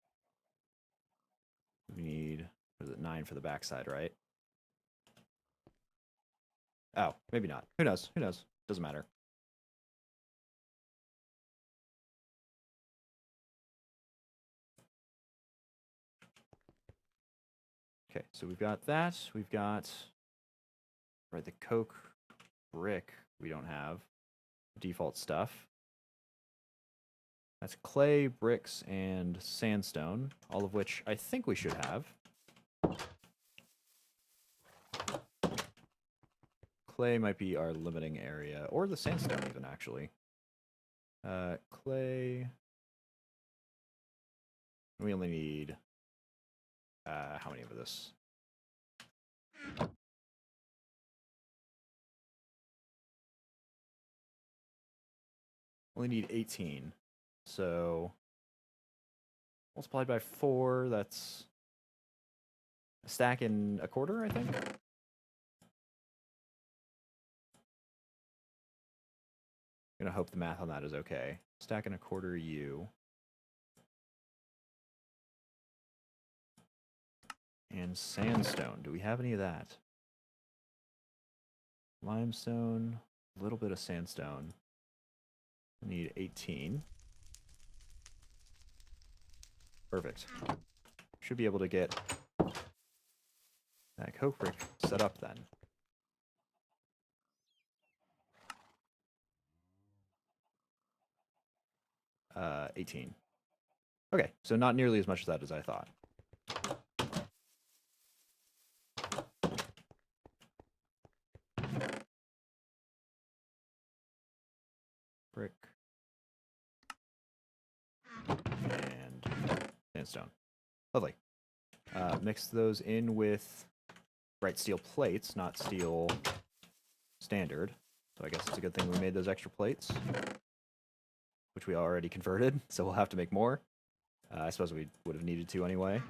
We need, what is it, 9 for the backside, right? Oh, maybe not. Who knows? Who knows? Doesn't matter. Okay, so we've got that. We've got, right, the coke brick we don't have. Default stuff. That's clay, bricks, and sandstone, all of which I think we should have. Clay might be our limiting area, or the sandstone even, actually. Clay. We only need, how many of this? Only need 18. So, multiplied by 4, that's a stack and a quarter, I think? I'm gonna hope the math on that is okay. Stack and a quarter U. And sandstone. Do we have any of that? Limestone, a little bit of sandstone. Need 18. Perfect. Should be able to get that coke brick set up then. Uh, 18. Okay, so not nearly as much of that as I thought. Brick. And sandstone. Lovely. Mix those in with, right, steel plates, not steel standard. So I guess it's a good thing we made those extra plates, which we already converted, so we'll have to make more. I suppose we would have needed to anyway.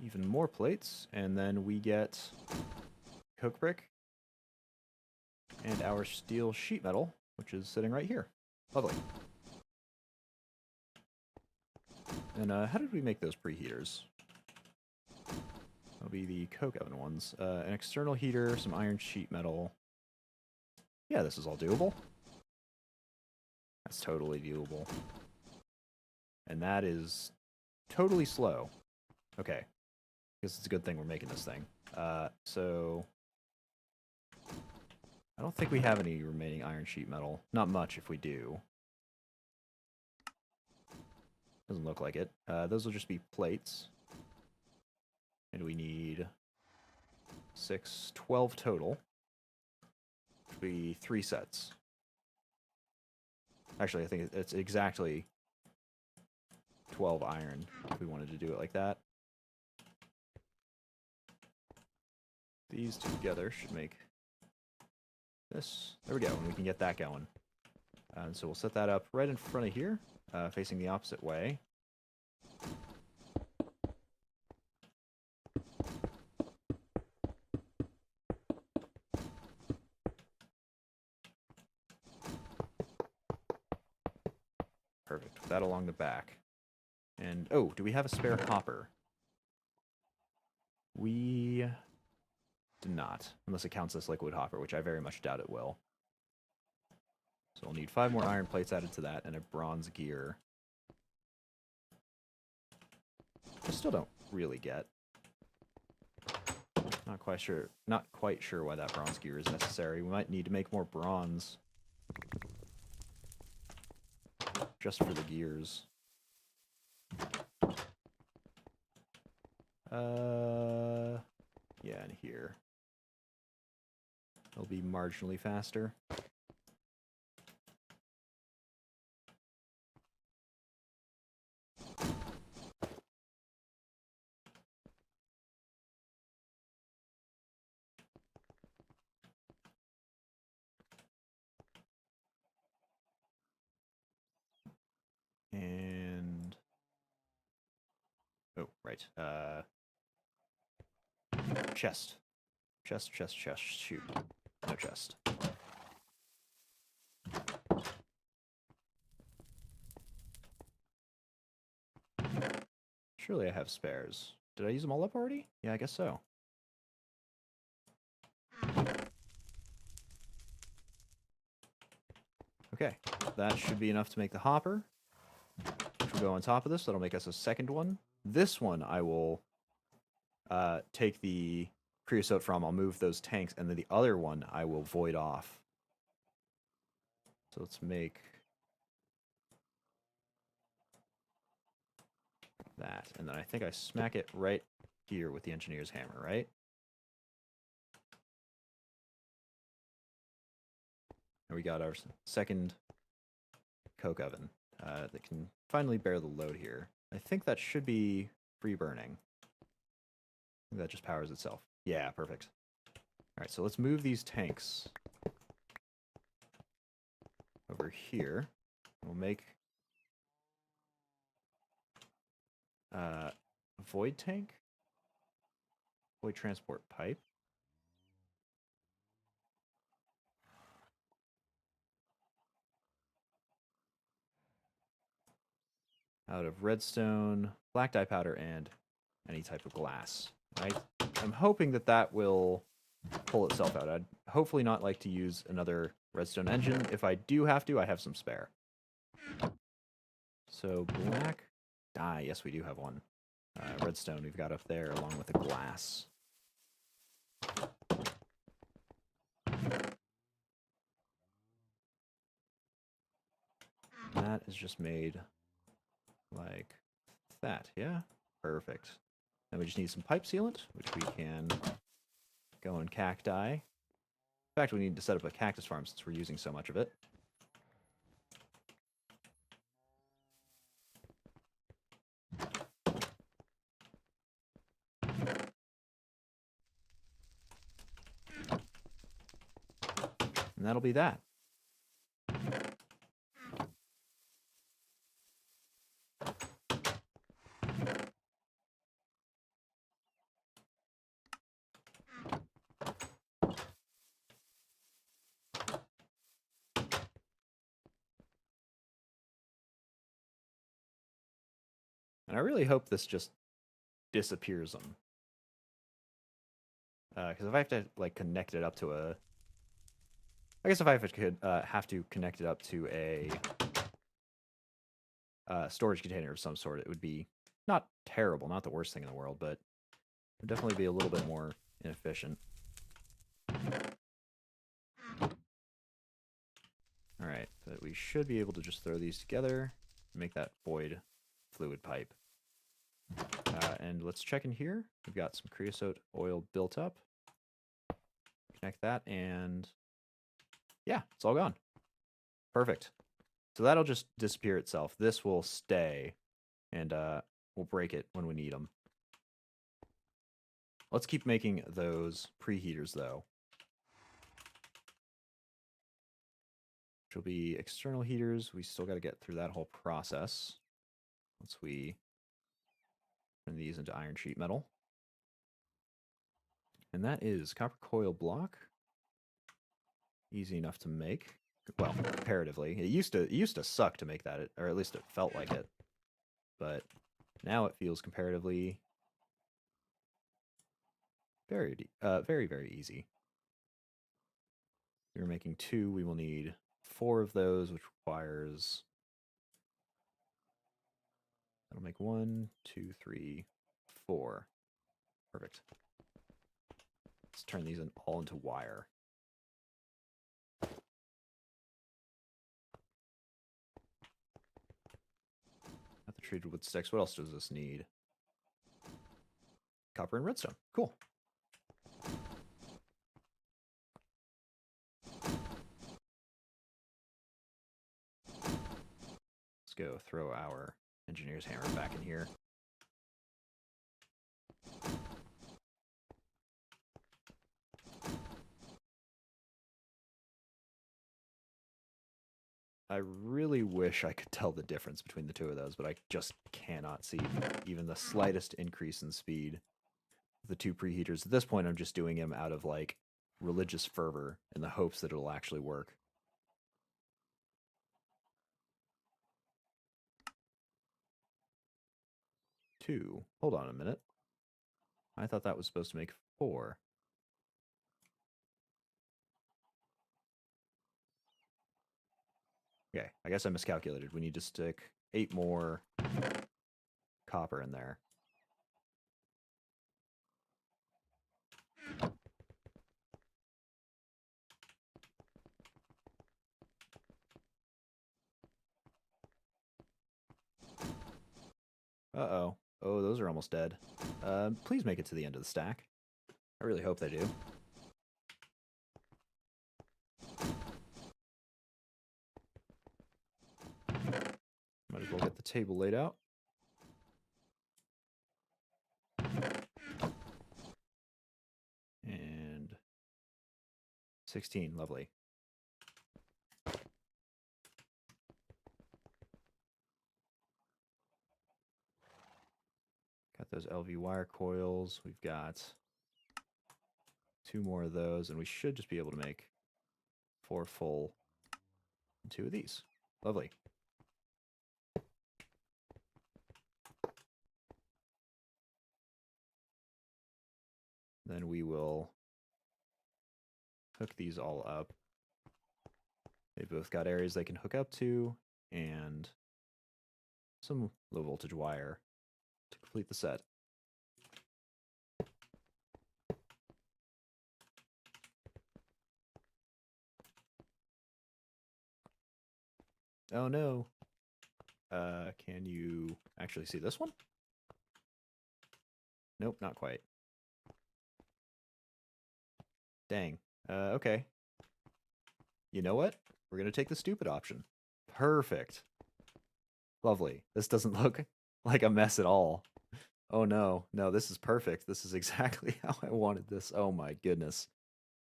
Even more plates, and then we get coke brick, and our steel sheet metal, which is sitting right here. Lovely. And how did we make those preheaters? That'll be the coke oven ones. An external heater, some iron sheet metal. Yeah, this is all doable. That's totally doable. And that is totally slow. Okay. Guess it's a good thing we're making this thing. So I don't think we have any remaining iron sheet metal. Not much if we do. Doesn't look like it. Those will just be plates. And we need 12 total. Which will be 3 sets. Actually, I think it's exactly 12 iron if we wanted to do it like that. These two together should make this. There we go, and we can get that going. And so we'll set that up right in front of here, facing the opposite way. Perfect. Put that along the back. And, oh, do we have a spare hopper? We do not, unless it counts as liquid hopper, which I very much doubt it will. So we'll need 5 more iron plates added to that and a bronze gear. I still don't really get. Not quite sure why that bronze gear is necessary. We might need to make more bronze just for the gears. Yeah, in here. It'll be marginally faster. And oh, right. Chest. Chest. Shoot. No chest. Surely I have spares. Did I use them all up already? Yeah, I guess so. Okay, that should be enough to make the hopper. Which will go on top of this. That'll make us a second one. This one I will take the creosote from. I'll move those tanks, and then the other one I will void off. So let's make that. And then I think I smack it right here with the engineer's hammer, right? And we got our second coke oven that can finally bear the load here. I think that should be free burning. That just powers itself. Yeah, perfect. All right, so let's move these tanks over here. We'll make a void tank, void transport pipe. Out of redstone, black dye powder, and any type of glass. I'm hoping that that will pull itself out. I'd hopefully not like to use another redstone engine. If I do have to, I have some spare. So black dye, yes, we do have one. Redstone we've got up there along with the glass. That is just made like that, yeah? Perfect. Then we just need some pipe sealant, which we can go in cacti. In fact, we need to set up a cactus farm since we're using so much of it. And that'll be that. And I really hope this just disappears them. Because if I have to like connect it up to a, I guess if I have to connect it up to a storage container of some sort, it would be not terrible, not the worst thing in the world, but it would definitely be a little bit more inefficient. All right, but we should be able to just throw these together and make that void fluid pipe. And let's check in here. We've got some creosote oil built up. Connect that, and yeah, it's all gone. Perfect. So that'll just disappear itself. This will stay, and we'll break it when we need them. Let's keep making those preheaters, though. Which will be external heaters. We still got to get through that whole process. Once we turn these into iron sheet metal. And that is copper coil block. Easy enough to make. Well, comparatively. It used to suck to make that, or at least it felt like it. But now it feels comparatively very, very easy. If we're making 2, we will need 4 of those, which requires... That'll make 1, 2, 3, 4. Perfect. Let's turn these all into wire. Got the treated wood sticks. What else does this need? Copper and redstone. Cool. Let's go throw our engineer's hammer back in here. I really wish I could tell the difference between the two of those, but I just cannot see even the slightest increase in speed. The 2 preheaters. At this point, I'm just doing them out of, like, religious fervor in the hopes that it'll actually work. Two. Hold on a minute. I thought that was supposed to make 4. Okay, I guess I miscalculated. We need to stick 8 more copper in there. Uh-oh. Oh, those are almost dead. Please make it to the end of the stack. I really hope they do. Might as well get the table laid out. And 16, lovely. Got those LV wire coils. We've got 2 more of those, and we should just be able to make 4 full and 2 of these. Lovely. Then we will hook these all up. They've both got areas they can hook up to, and some low voltage wire to complete the set. Oh no. Can you actually see this one? Nope, not quite. Dang. Okay. You know what? We're going to take the stupid option. Perfect. Lovely. This doesn't look like a mess at all. Oh no. No, this is perfect. This is exactly how I wanted this. Oh my goodness.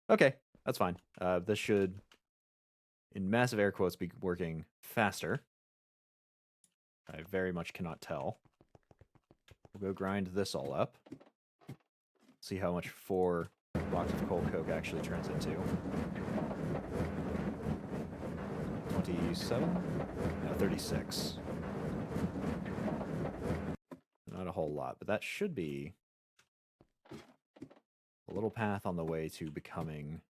Okay, that's fine. This should, in massive air quotes, be working faster. I very much cannot tell. We'll go grind this all up. See how much 4 blocks of coal coke actually turns into. 27? No, 36. lot, but that should be a little path on the way to becoming...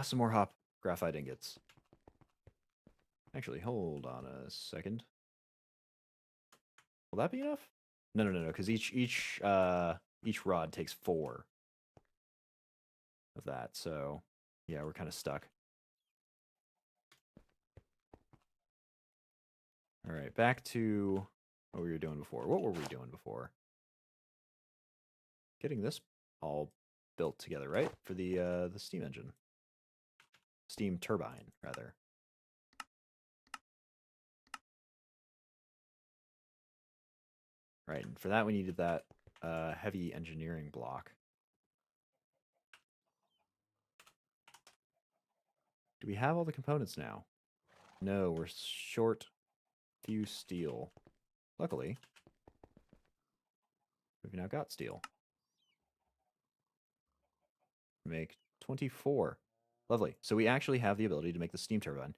some more hop graphite ingots. Actually, hold on a second. Will that be enough? No, because each rod takes 4 of that, so yeah, we're kind of stuck. All right, back to what we were doing before. What were we doing before? Getting this all built together, right? For the steam engine. Steam turbine, rather. Right, and for that we needed that heavy engineering block. Do we have all the components now? No, we're short few steel. Luckily, we've now got steel. Make 24. Lovely. So we actually have the ability to make the steam turbine.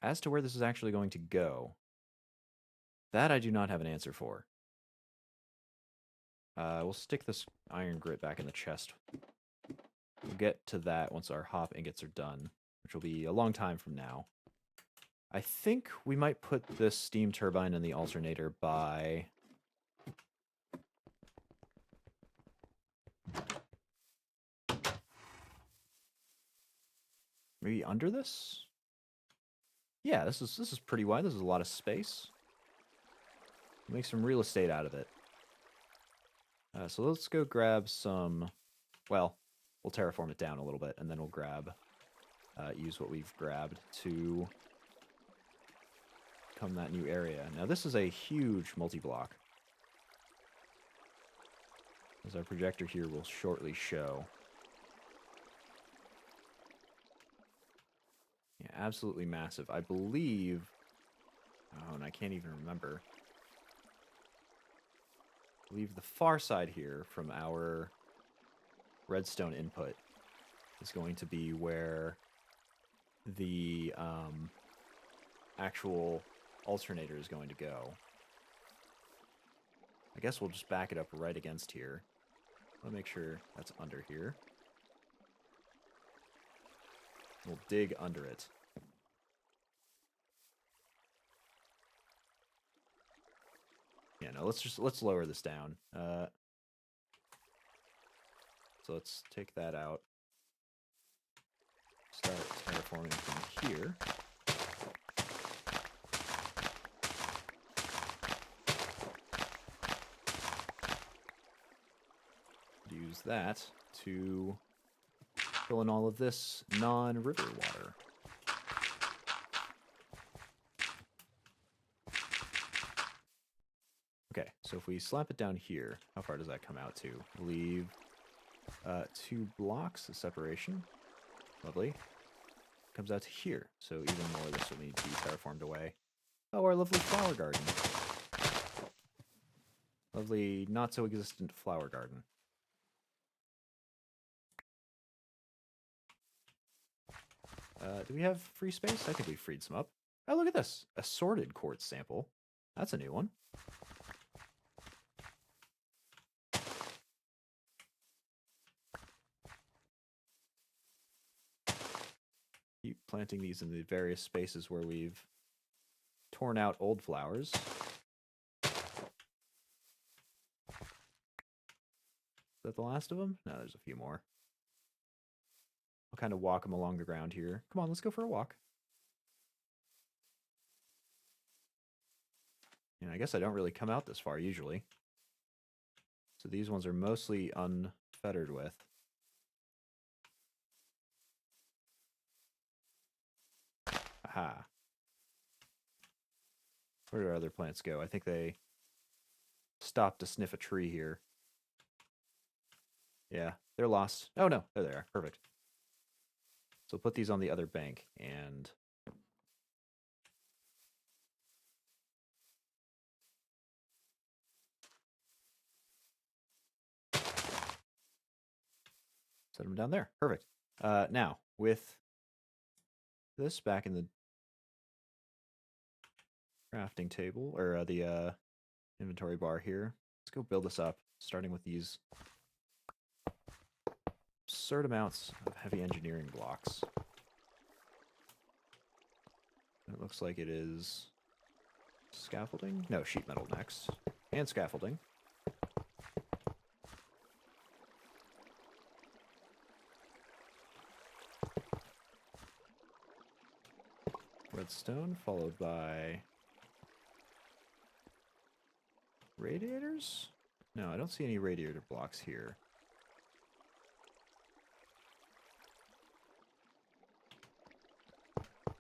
As to where this is actually going to go, that I do not have an answer for. We'll stick this iron grit back in the chest. We'll get to that once our hop ingots are done, which will be a long time from now. I think we might put this steam turbine in the alternator by... maybe under this? Yeah, this is pretty wide. This is a lot of space. Make some real estate out of it. So let's go grab some... well, we'll terraform it down a little bit, and then we'll grab... use what we've grabbed to become that new area. Now this is a huge multi-block, as our projector here will shortly show. Yeah, absolutely massive. I believe... oh, and I can't even remember. I believe the far side here from our redstone input is going to be where the actual alternator is going to go. I guess we'll just back it up right against here. I'll make sure that's under here. We'll dig under it. Yeah, no, let's lower this down. So let's take that out. Start terraforming from here. Use that to fill in all of this non-river water. Okay, so if we slap it down here, how far does that come out to? Leave 2 blocks of separation. Lovely. Comes out to here, so even more of this will need to be terraformed away. Oh, our lovely flower garden. Lovely, not-so-existent flower garden. Do we have free space? I think we freed some up. Oh, look at this. A sorted quartz sample. That's a new one. Keep planting these in the various spaces where we've torn out old flowers. Is that the last of them? No, there's a few more. I'll kind of walk them along the ground here. Come on, let's go for a walk. And I guess I don't really come out this far usually. So these ones are mostly unfettered with. Aha. Where do our other plants go? I think they stopped to sniff a tree here. Yeah, they're lost. Oh no, there they are. Perfect. So put these on the other bank and set them down there. Perfect. Now, with this back in the crafting table, or the inventory bar here. Let's go build this up, starting with these absurd amounts of heavy engineering blocks. It looks like it is scaffolding? No, sheet metal next. And scaffolding. Redstone, followed by radiators? No, I don't see any radiator blocks here.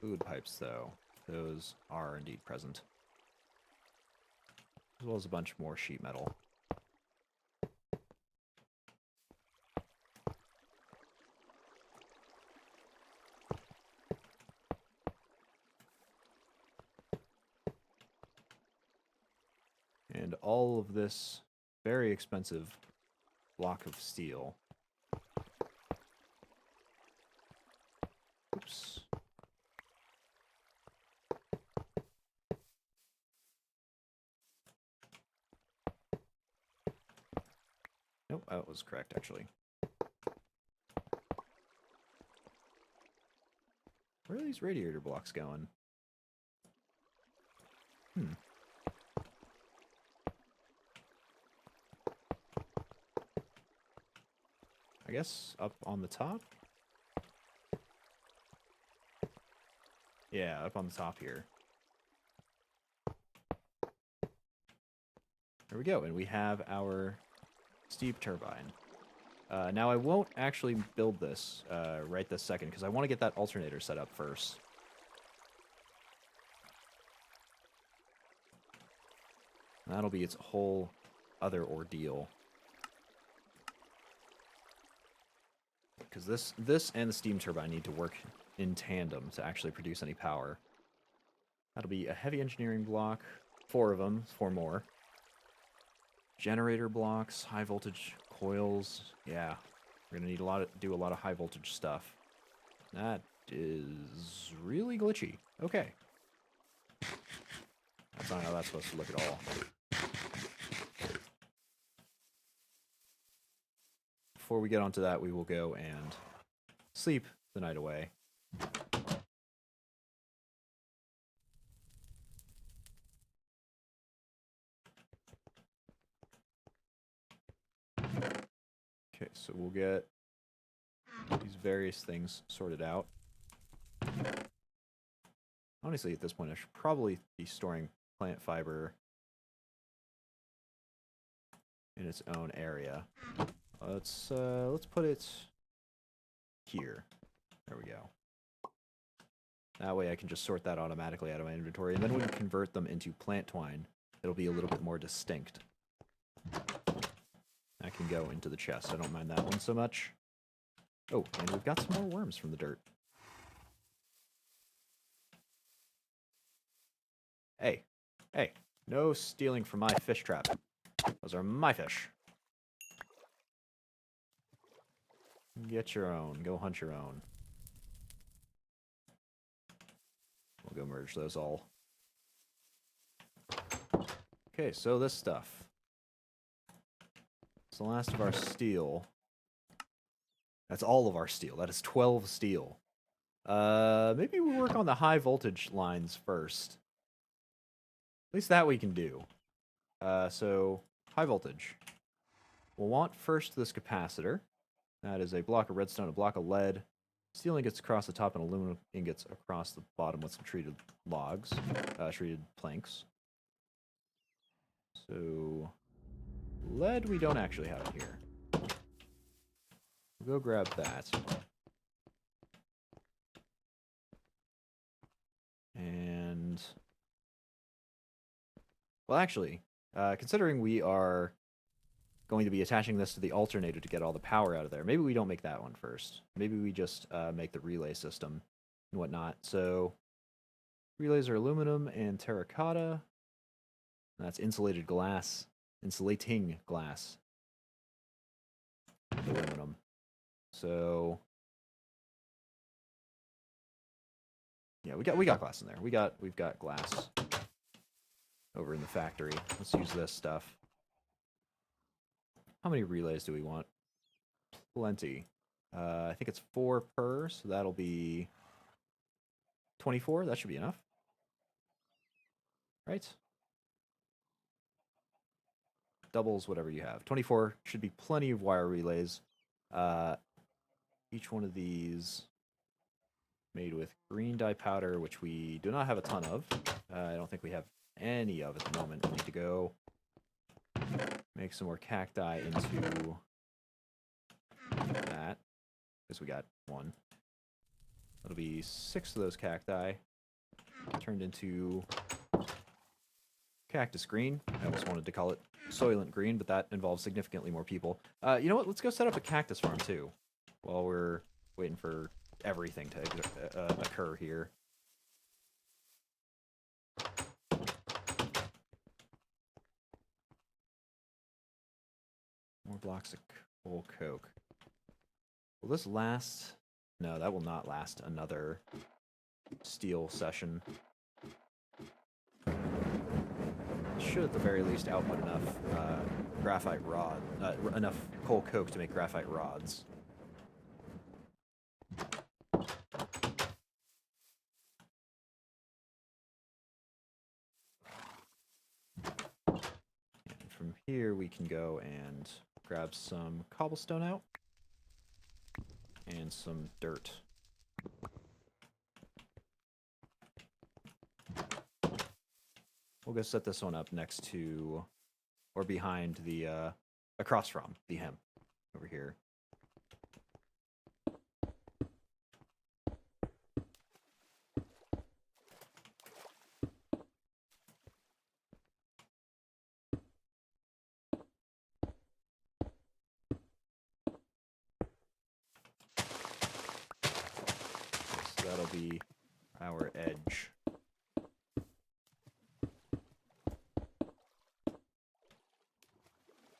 Food pipes, though. Those are indeed present. As well as a bunch more sheet metal. And all of this very expensive block of steel. Oops. Nope, that was correct, actually. Where are these radiator blocks going? I guess up on the top? Yeah, up on the top here. There we go, and we have our steam turbine. Now I won't actually build this right this second, because I want to get that alternator set up first. That'll be its whole other ordeal. Because this and the steam turbine need to work in tandem to actually produce any power. That'll be a heavy engineering block, 4 of them, 4 more. Generator blocks, high voltage coils. Yeah, we're gonna need do a lot of high voltage stuff. That is really glitchy. Okay. That's not how that's supposed to look at all. Before we get onto that, we will go and sleep the night away. Okay, so we'll get these various things sorted out. Honestly, at this point, I should probably be storing plant fiber in its own area. Let's put it here. There we go. That way I can just sort that automatically out of my inventory, and then when we convert them into plant twine, it'll be a little bit more distinct. That can go into the chest. I don't mind that one so much. Oh, and we've got some more worms from the dirt. Hey, hey, no stealing from my fish trap. Those are my fish. Get your own. Go hunt your own. We'll go merge those all. Okay, so this stuff. It's the last of our steel. That's all of our steel. That is 12 steel. Maybe we work on the high voltage lines first. At least that we can do. So, high voltage. We'll want first this capacitor. That is a block of redstone, a block of lead, steel ingots across the top, and aluminum ingots across the bottom with some treated logs, treated planks. So, lead we don't actually have it here. We'll go grab that. And, well, actually, considering we are going to be attaching this to the alternator to get all the power out of there, maybe we don't make that one first. Maybe we just make the relay system and whatnot. So, relays are aluminum and terracotta. That's insulated glass. Insulating glass. Aluminum. So, yeah, we got glass in there. We've got glass. over in the factory. Let's use this stuff. How many relays do we want? Plenty. I think it's 4 per, so that'll be 24. That should be enough. Right? Doubles whatever you have. 24 should be plenty of wire relays. Each one of these made with green dye powder, which we do not have a ton of. I don't think we have any of at the moment. We need to go make some more cacti into that, because we got 1. That'll be 6 of those cacti turned into cactus green. I almost wanted to call it soylent green, but that involves significantly more people. You know what? Let's go set up a cactus farm too, while we're waiting for everything to occur here. More blocks of coal coke. Will this last? No, that will not last another steel session. Should at the very least output enough graphite rod, enough coal coke to make graphite rods. And from here we can go and grab some cobblestone out and some dirt. We'll go set this one up next to, or behind the, across from the hemp over here. So that'll be our edge.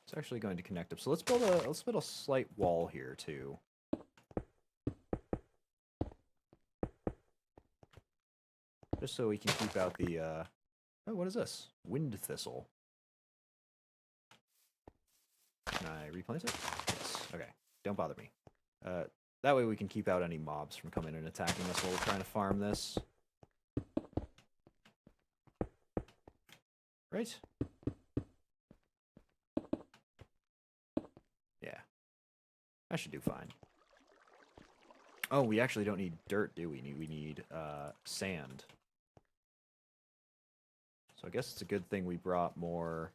It's actually going to connect up. So let's build a slight wall here too. Just so we can keep out the oh, what is this? Wind thistle. Can I replant it? Yes. Okay. Don't bother me. That way we can keep out any mobs from coming and attacking us while we're trying to farm this. Right? Yeah. I should do fine. Oh, we actually don't need dirt, do we? We need sand. So I guess it's a good thing we brought more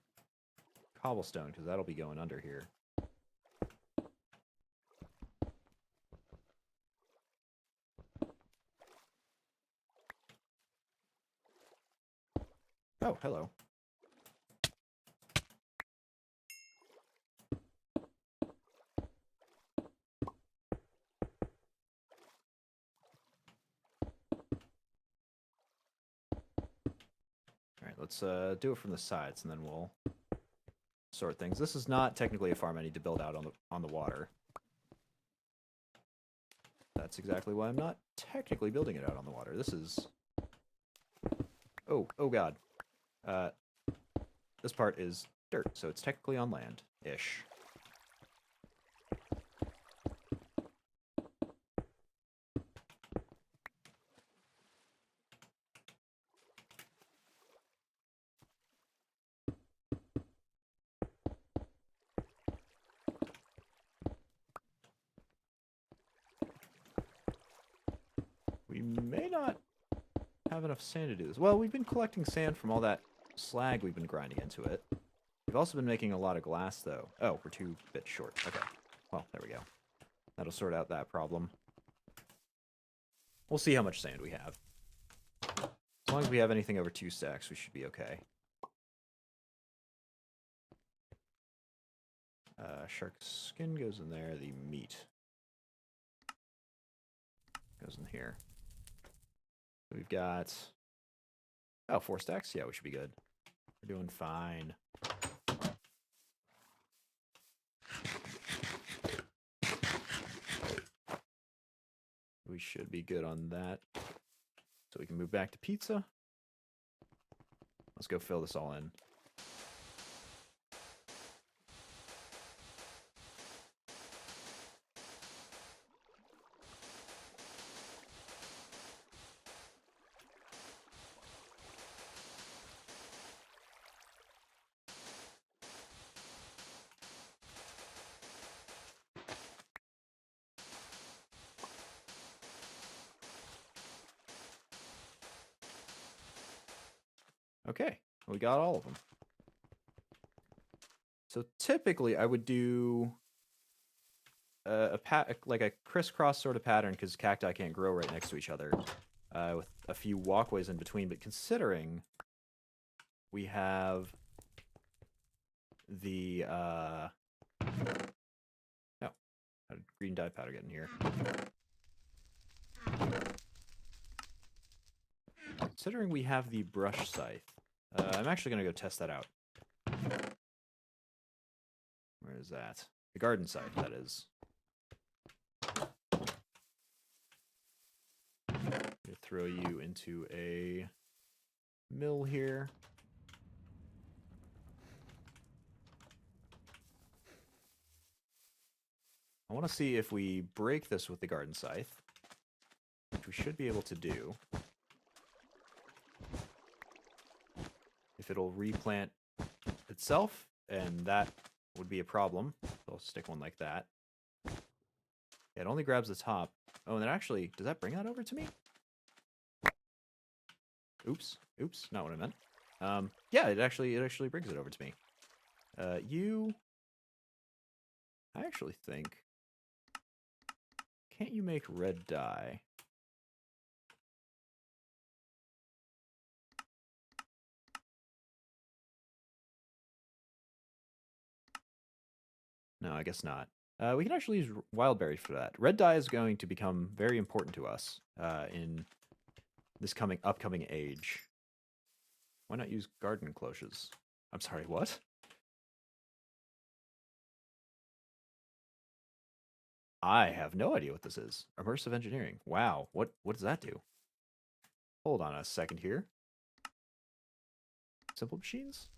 cobblestone, because that'll be going under here. Oh, hello. Alright, let's do it from the sides, and then we'll sort things. This is not technically a farm I need to build out on the water. That's exactly why I'm not technically building it out on the water. This is... Oh god. This part is dirt, so it's technically on land-ish. We may not have enough sand to do this. Well, we've been collecting sand from all that slag we've been grinding into it. We've also been making a lot of glass, though. Oh, we're 2 bits short. Okay. Well, there we go. That'll sort out that problem. We'll see how much sand we have. As long as we have anything over 2 stacks, we should be okay. Shark skin goes in there. The meat goes in here. We've got... Oh, 4 stacks? Yeah, we should be good. We're doing fine. We should be good on that. So we can move back to pizza. Let's go fill this all in. Okay, we got all of them. So typically I would do like a crisscross sort of pattern because cacti can't grow right next to each other, with a few walkways in between. But considering we have the oh, how did green dye powder get in here? Considering we have the brush scythe, I'm actually gonna go test that out. Where is that? The garden scythe, that is. Throw you into a mill here. I want to see if we break this with the garden scythe, which we should be able to do. If it'll replant itself, and that would be a problem. So I'll stick one like that. It only grabs the top. Oh, and then actually, does that bring that over to me? Oops, not what I meant. Yeah, it actually brings it over to me. I actually think, can't you make red dye? No, I guess not. We can actually use wild berries for that. Red dye is going to become very important to us in this upcoming age. Why not use garden cloches? I'm sorry, what? I have no idea what this is. Immersive engineering. Wow, what does that do? Hold on a second here. Simple machines?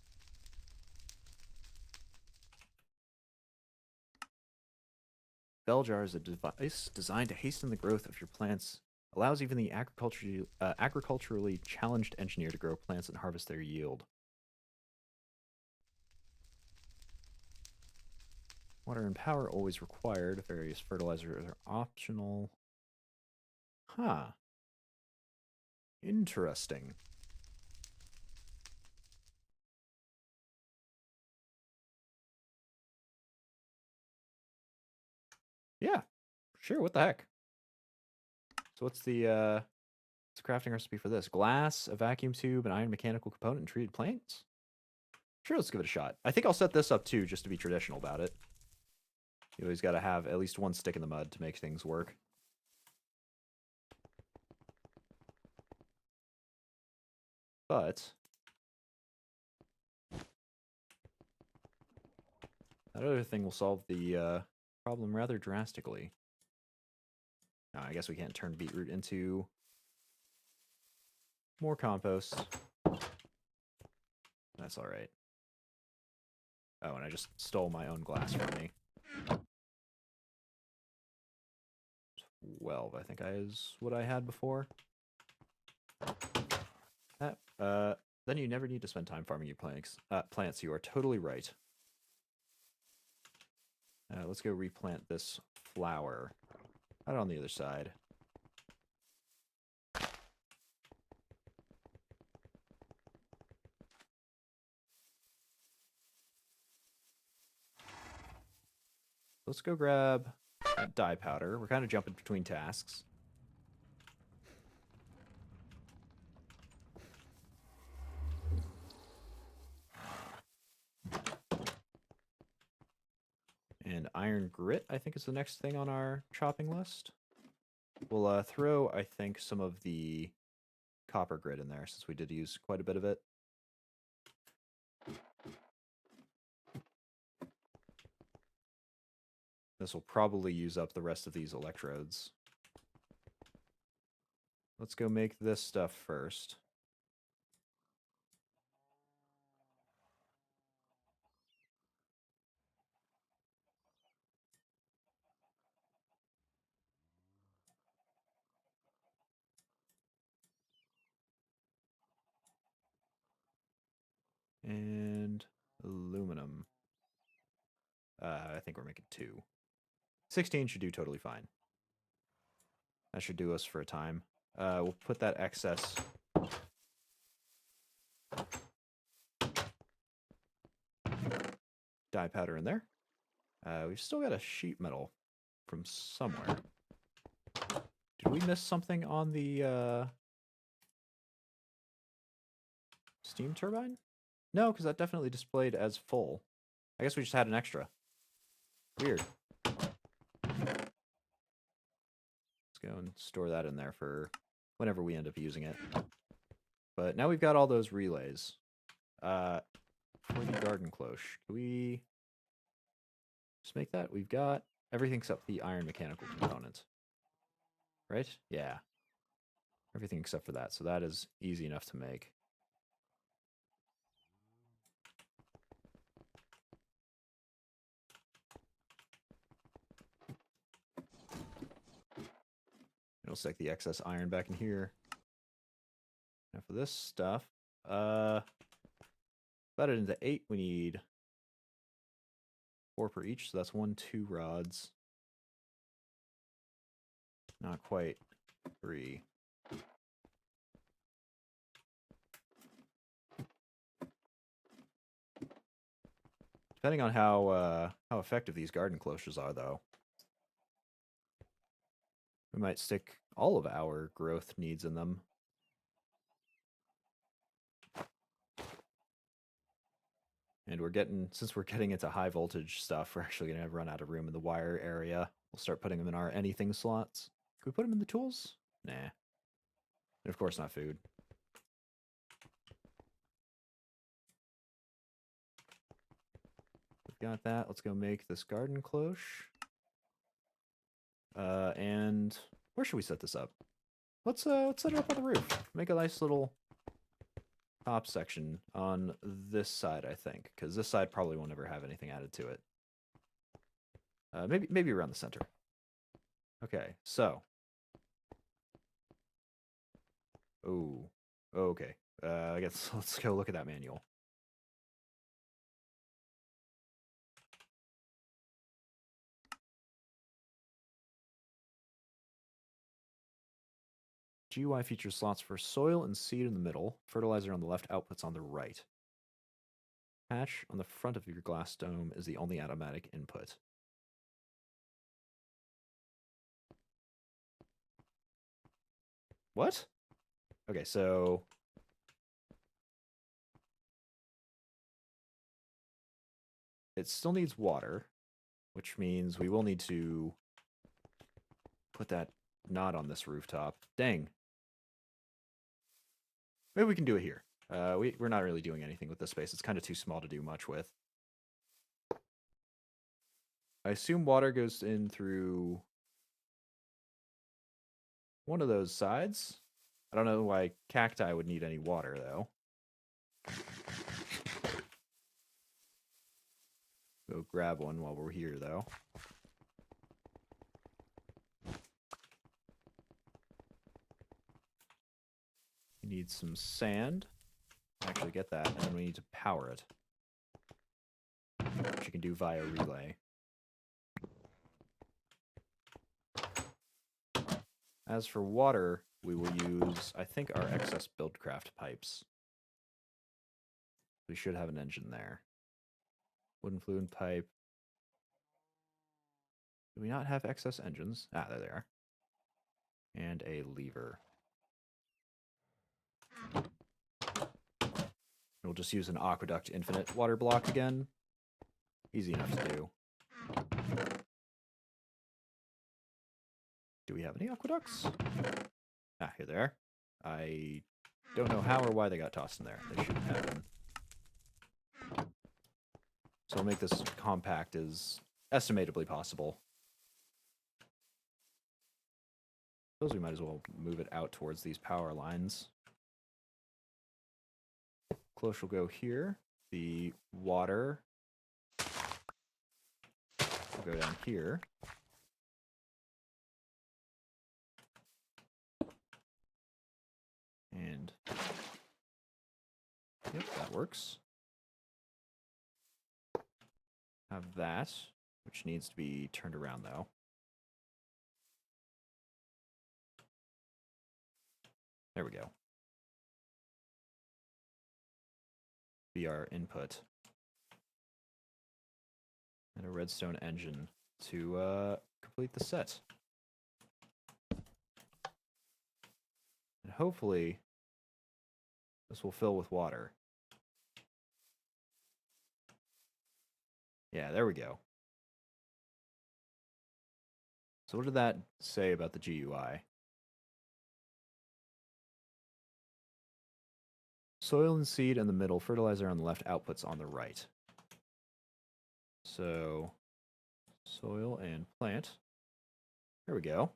Bell jar is a device designed to hasten the growth of your plants. Allows even the agriculturally challenged engineer to grow plants and harvest their yield. Water and power always required. Various fertilizers are optional. Huh. Interesting. Yeah, sure, what the heck. So what's the crafting recipe for this? Glass, a vacuum tube, an iron mechanical component, and treated plants? Sure, let's give it a shot. I think I'll set this up too, just to be traditional about it. You always gotta have at least one stick in the mud to make things work. But that other thing will solve the problem rather drastically. I guess we can't turn beetroot into more compost. That's alright. Oh, and I just stole my own glass from me. 12, I think is what I had before. Then you never need to spend time farming your plants. You are totally right. Let's go replant this flower out on the other side. Let's go grab dye powder. We're kind of jumping between tasks. And iron grit, I think, is the next thing on our chopping list. We'll throw, I think, some of the copper grit in there, since we did use quite a bit of it. This will probably use up the rest of these electrodes. Let's go make this stuff first. and aluminum. I think we're making 2. 16 should do totally fine. That should do us for a time. We'll put that excess dye powder in there. We've still got a sheet metal from somewhere. Did we miss something on the steam turbine? No, because that definitely displayed as full. I guess we just had an extra. Weird. Let's go and store that in there for whenever we end up using it. But now we've got all those relays. For the garden cloche, can we just make that? We've got everything except the iron mechanical component. Right? Yeah. Everything except for that. So that is easy enough to make. It'll stick the excess iron back in here. Now for this stuff, about it into 8, we need 4 per each, so that's 1, 2 rods. Not quite 3. Depending on how effective these garden cloches are, though, we might stick all of our growth needs in them. And since we're getting into high voltage stuff, we're actually going to run out of room in the wire area. We'll start putting them in our anything slots. Can we put them in the tools? Nah. And of course not food. We've got that. Let's go make this garden cloche. And where should we set this up? Let's set it up on the roof. Make a nice little top section on this side, I think, because this side probably won't ever have anything added to it. Maybe around the center. Okay, so. Oh, okay. I guess let's go look at that manual. GUI features slots for soil and seed in the middle, fertilizer on the left, outputs on the right. Patch on the front of your glass dome is the only automatic input. What? Okay, so it still needs water, which means we will need to put that not on this rooftop. Dang. Maybe we can do it here. We're not really doing anything with this space. It's kind of too small to do much with. I assume water goes in through one of those sides. I don't know why cacti would need any water, though. Go grab one while we're here, though. We need some sand. Actually get that, and then we need to power it. Which you can do via relay. As for water, we will use, I think, our excess Buildcraft pipes. We should have an engine there. Wooden fluid pipe. Do we not have excess engines? Ah, there they are. And a lever. We'll just use an Aqueduct Infinite water block again. Easy enough to do. Do we have any aqueducts? Ah, here they are. I don't know how or why they got tossed in there. They shouldn't have been. So we'll make this compact as estimatably possible. Suppose we might as well move it out towards these power lines. Cloche will go here. The water will go down here. And yep, that works. have that, which needs to be turned around though. There we go. Be our input. And a redstone engine to complete the set. And hopefully this will fill with water. Yeah, there we go. So what did that say about the GUI? Soil and seed in the middle, fertilizer on the left, outputs on the right. So, soil and plant. There we go.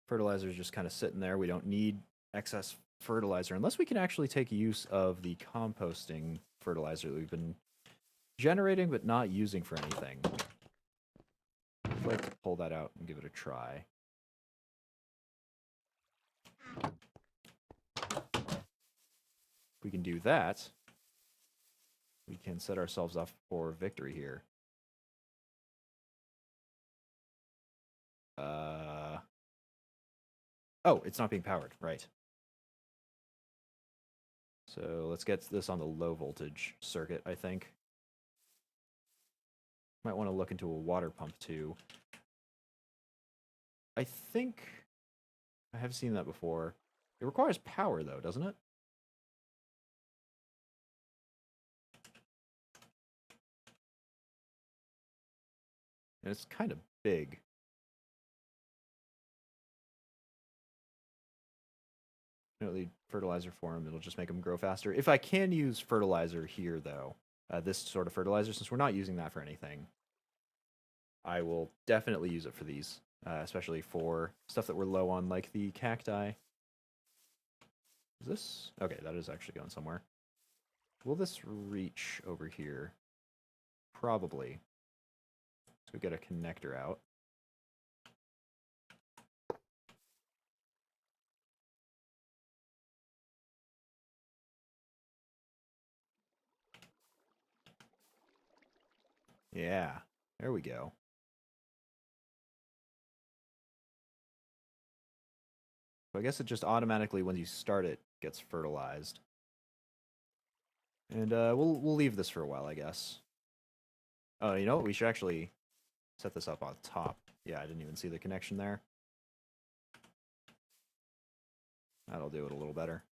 Fertilizer is just kind of sitting there. We don't need excess fertilizer unless we can actually take use of the composting fertilizer that we've been generating but not using for anything. I'd like to pull that out and give it a try. If we can do that, we can set ourselves up for victory here. Oh, it's not being powered, right. So let's get this on the low voltage circuit, I think. Might want to look into a water pump too. I think I have seen that before. It requires power though, doesn't it? And it's kind of big. The fertilizer for them, it'll just make them grow faster. If I can use fertilizer here, though, this sort of fertilizer, since we're not using that for anything, I will definitely use it for these, especially for stuff that we're low on, like the cacti. Is this? Okay, that is actually going somewhere. Will this reach over here? Probably. So we get a connector out. Yeah, there we go. So I guess it just automatically, when you start it, gets fertilized. And we'll leave this for a while, I guess. Oh, you know what? We should actually set this up on top. Yeah, I didn't even see the connection there. That'll do it a little better.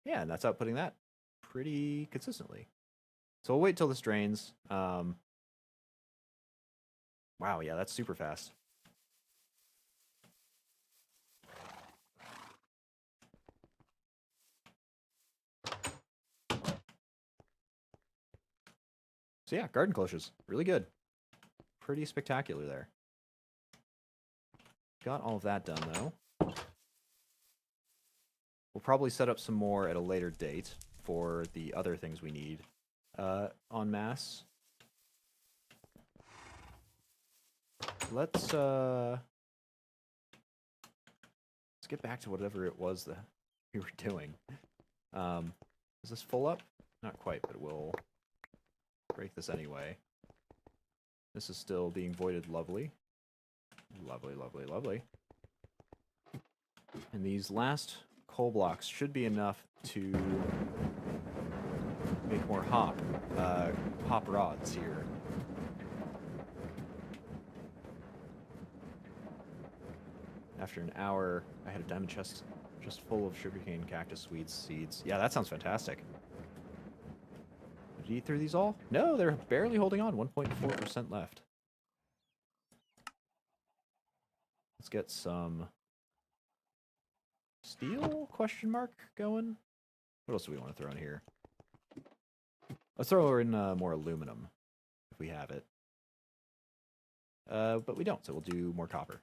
Yeah, and that's outputting that pretty consistently. So we'll wait till this drains. Wow, yeah, that's super fast. So yeah, garden cloches, really good. Pretty spectacular there. Got all of that done, though. We'll probably set up some more at a later date for the other things we need en masse. Let's get back to whatever it was that we were doing. Is this full up? Not quite, but we'll break this anyway. This is still being voided lovely. Lovely, lovely, lovely. And these last coal blocks should be enough to make more hop rods here. After an hour, I had a diamond chest just full of sugarcane, cactus, weeds, seeds. Yeah, that sounds fantastic. Did you eat through these all? No, they're barely holding on. 1.4% left. Let's get some steel, question mark, going. What else do we want to throw in here? Let's throw in more aluminum, if we have it. But we don't, so we'll do more copper.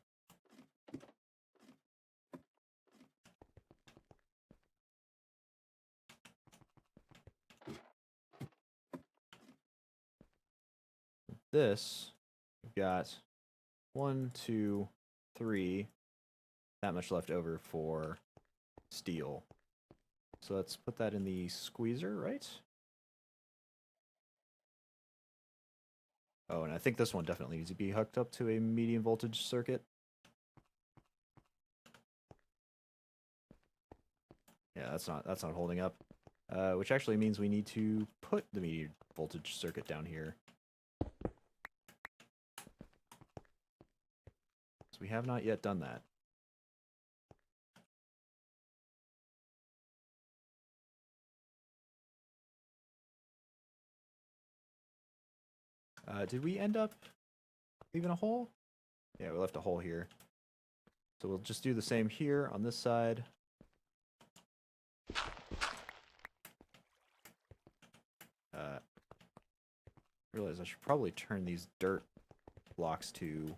This, we've got 1, 2, 3, that much left over for steel. So let's put that in the squeezer, right? Oh, and I think this one definitely needs to be hooked up to a medium voltage circuit. Yeah, that's not holding up. Which actually means we need to put the medium voltage circuit down here. So we have not yet done that. Did we end up leaving a hole? Yeah, we left a hole here. So we'll just do the same here on this side. Realize I should probably turn these dirt blocks to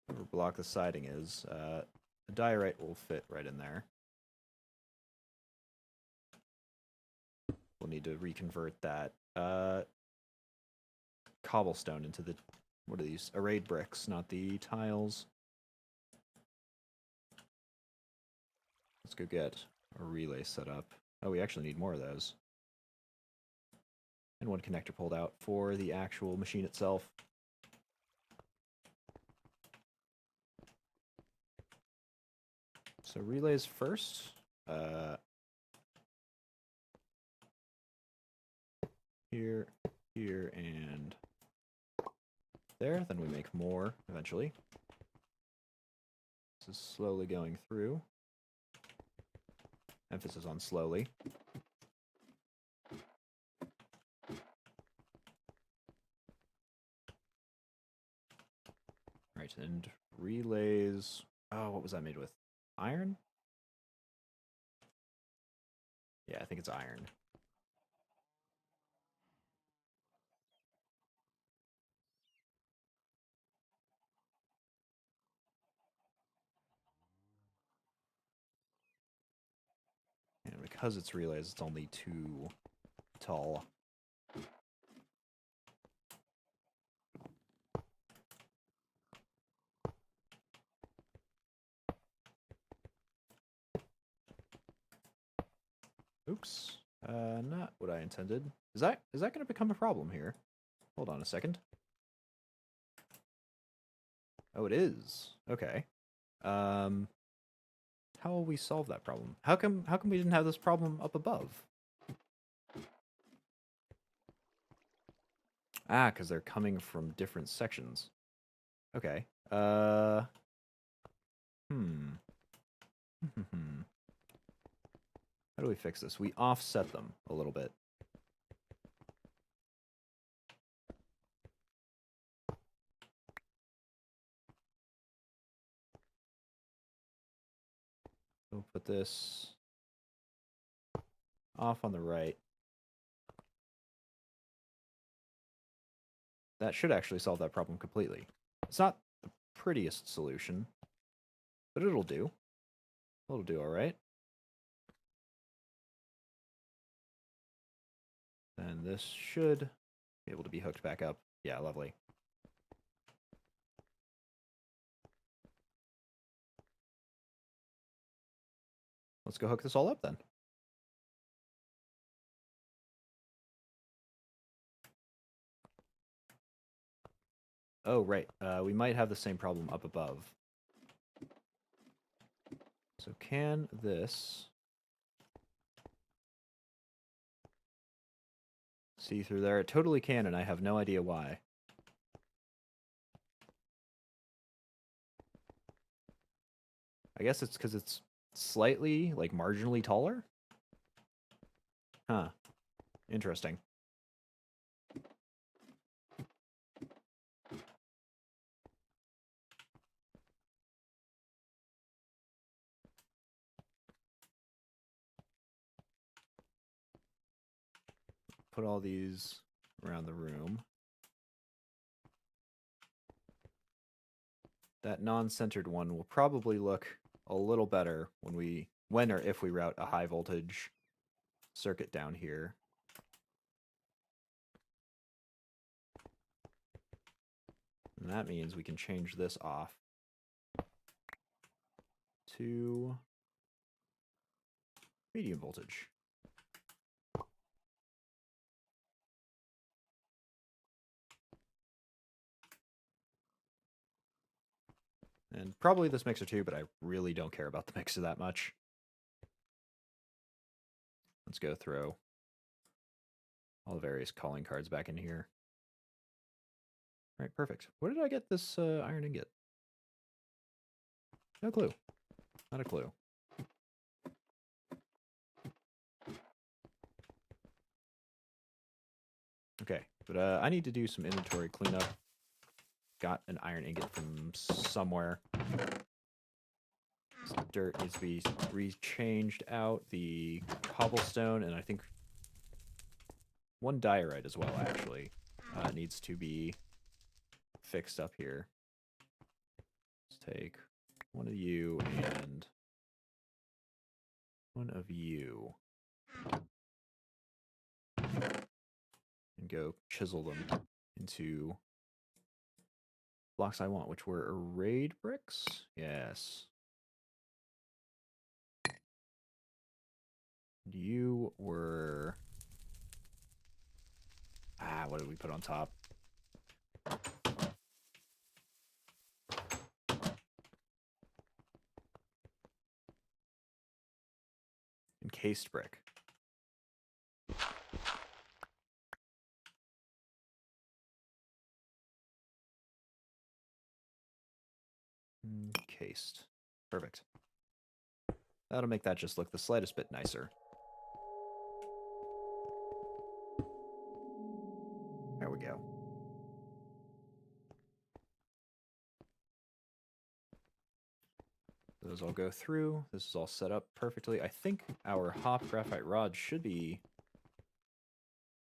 whatever block the siding is. The diorite will fit right in there. We'll need to reconvert that cobblestone into the, what are these? Arrayed bricks, not the tiles. Let's go get a relay set up. Oh, we actually need more of those. And one connector pulled out for the actual machine itself. So relays first. Here, here, and there. Then we make more eventually. This is slowly going through. Emphasis on slowly. Right, and relays. Oh, what was that made with? Iron? Yeah, I think it's iron. And because it's relays, it's only 2 tall. Oops. Not what I intended. Is that going to become a problem here? Hold on a second. Oh, it is. Okay. How will we solve that problem? How come we didn't have this problem up above? Ah, because they're coming from different sections. Okay. How do we fix this? We offset them a little bit. We'll put this off on the right. That should actually solve that problem completely. It's not the prettiest solution, but it'll do. It'll do all right. And this should be able to be hooked back up. Yeah, lovely. Let's go hook this all up then. Oh, right. We might have the same problem up above. So can this see through there? It totally can, and I have no idea why. I guess it's because it's slightly, like, marginally taller? Huh. Interesting. Put all these around the room. That non-centered one will probably look a little better when or if we route a high voltage circuit down here. And that means we can change this off to medium voltage. And probably this mixer too, but I really don't care about the mixer that much. Let's go throw all the various calling cards back in here. All right, perfect. Where did I get this iron ingot? No clue. Not a clue. Okay, but I need to do some inventory cleanup. Got an iron ingot from somewhere. This dirt needs to be rechanged out. The cobblestone, and I think one diorite as well, actually, needs to be fixed up here. Let's take one of you and one of you. And go chisel them into blocks I want, which were arrayed bricks. Yes. You were... what did we put on top? Encased brick. Encased. Perfect. That'll make that just look the slightest bit nicer. There we go. Those all go through. This is all set up perfectly. I think our hop graphite rod should be...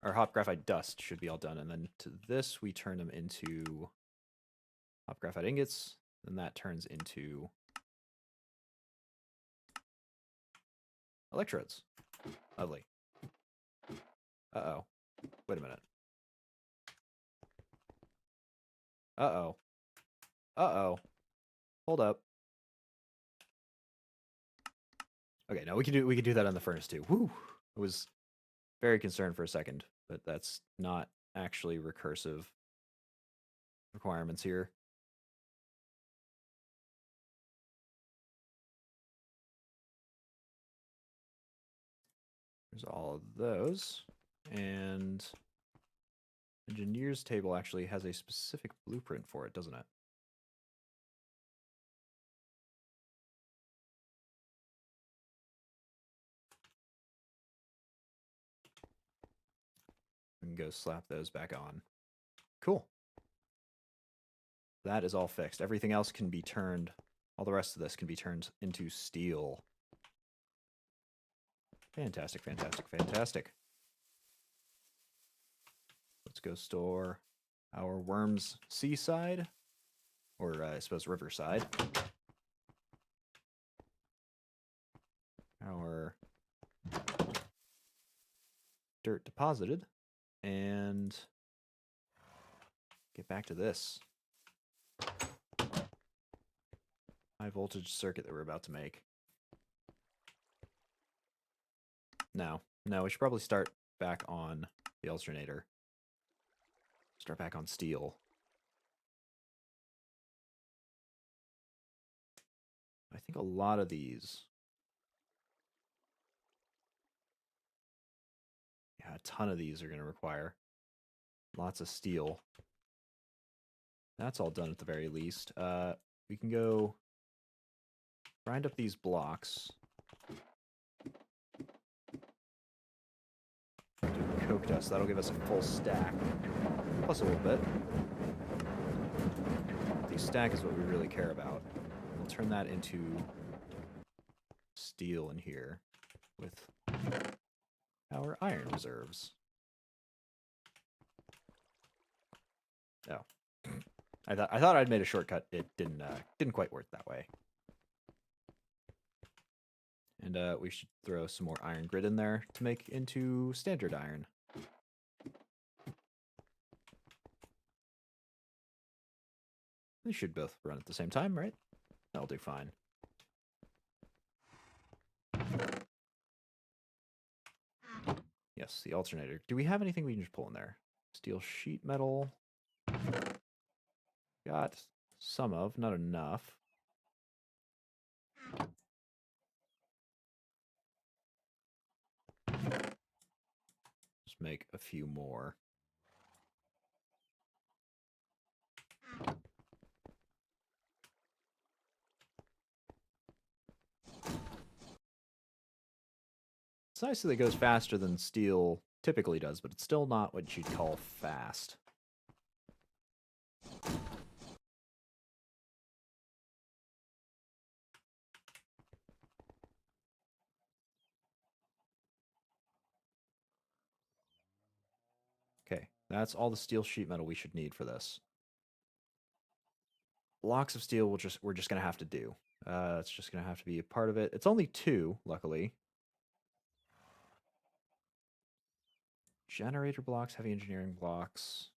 Our hop graphite dust should be all done. And then to this, we turn them into hop graphite ingots. Then that turns into electrodes. Lovely. Uh-oh. Wait a minute. Uh-oh. Uh-oh. Hold up. Okay, no, we can do that on the furnace too. Woo! I was very concerned for a second, but that's not actually recursive requirements here. There's all of those. And engineer's table actually has a specific blueprint for it, doesn't it? We can go slap those back on. Cool. That is all fixed. Everything else can be turned, all the rest of this can be turned into steel. Fantastic, fantastic, fantastic. Let's go store our worms seaside, or I suppose riverside. Our dirt deposited, and get back to this high voltage circuit that we're about to make. No, we should probably start back on the alternator. Start back on steel. I think a lot of these... Yeah, a ton of these are going to require lots of steel. That's all done at the very least. We can go grind up these blocks. Do coke dust. That'll give us a full stack. Plus a little bit. The stack is what we really care about. We'll turn that into steel in here with our iron reserves. Oh. I thought I'd made a shortcut. It didn't quite work that way. And we should throw some more iron grit in there to make into standard iron. They should both run at the same time, right? That'll do fine. Yes, the alternator. Do we have anything we can just pull in there? Steel sheet metal. Got some of, not enough. make a few more. It's nice that it goes faster than steel typically does, but it's still not what you'd call fast. Okay, that's all the steel sheet metal we should need for this. Blocks of steel we're just gonna have to do. It's just gonna have to be a part of it. It's only 2, luckily. Generator blocks, heavy engineering blocks,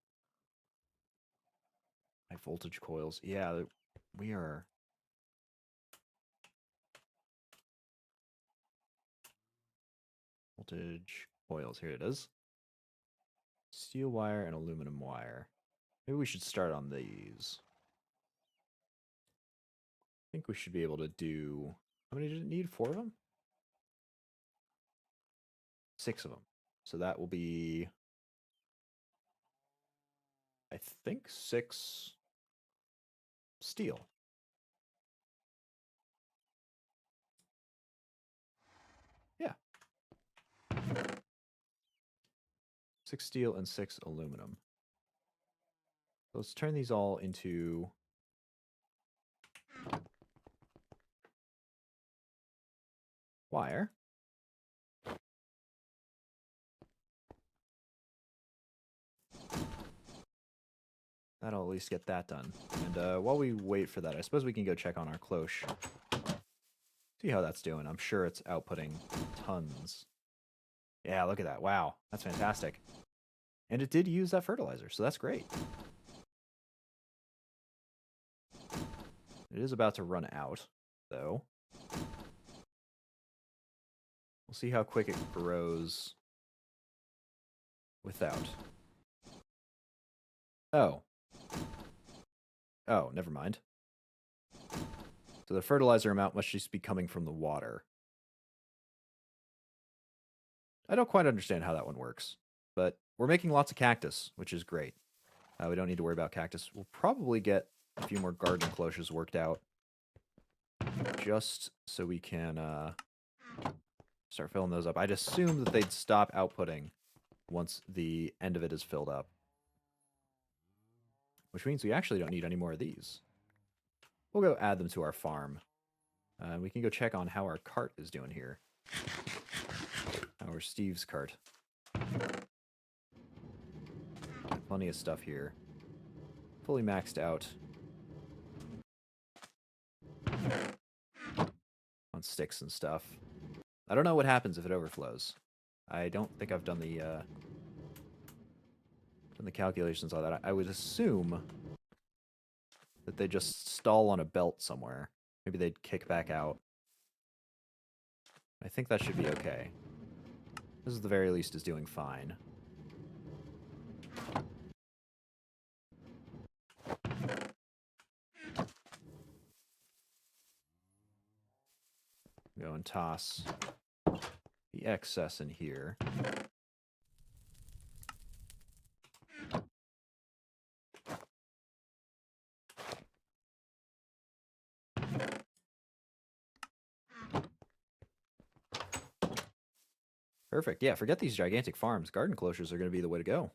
high voltage coils. Yeah, we are. Voltage coils. Here it is. Steel wire and aluminum wire. Maybe we should start on these. I think we should be able to do. How many did it need? 4 of them? 6 of them. So that will be, I think, 6 steel. Yeah. 6 steel and 6 aluminum. Let's turn these all into wire. That'll at least get that done. And while we wait for that, I suppose we can go check on our cloche. See how that's doing. I'm sure it's outputting tons. Yeah, look at that. Wow, that's fantastic. And it did use that fertilizer, so that's great. It is about to run out, though. We'll see how quick it grows without. Oh. Oh, never mind. So the fertilizer amount must just be coming from the water. I don't quite understand how that one works, but we're making lots of cactus, which is great. We don't need to worry about cactus. We'll probably get a few more garden cloches worked out just so we can start filling those up. I'd assume that they'd stop outputting once the end of it is filled up, which means we actually don't need any more of these. We'll go add them to our farm. We can go check on how our cart is doing here. Our Steve's cart. Plenty of stuff here. Fully maxed out. On sticks and stuff. I don't know what happens if it overflows. I don't think I've done the calculations on that. I would assume that they just stall on a belt somewhere. Maybe they'd kick back out. I think that should be okay. This, at the very least, is doing fine. Go and toss the excess in here. Perfect. Yeah, forget these gigantic farms. Garden cloches are going to be the way to go.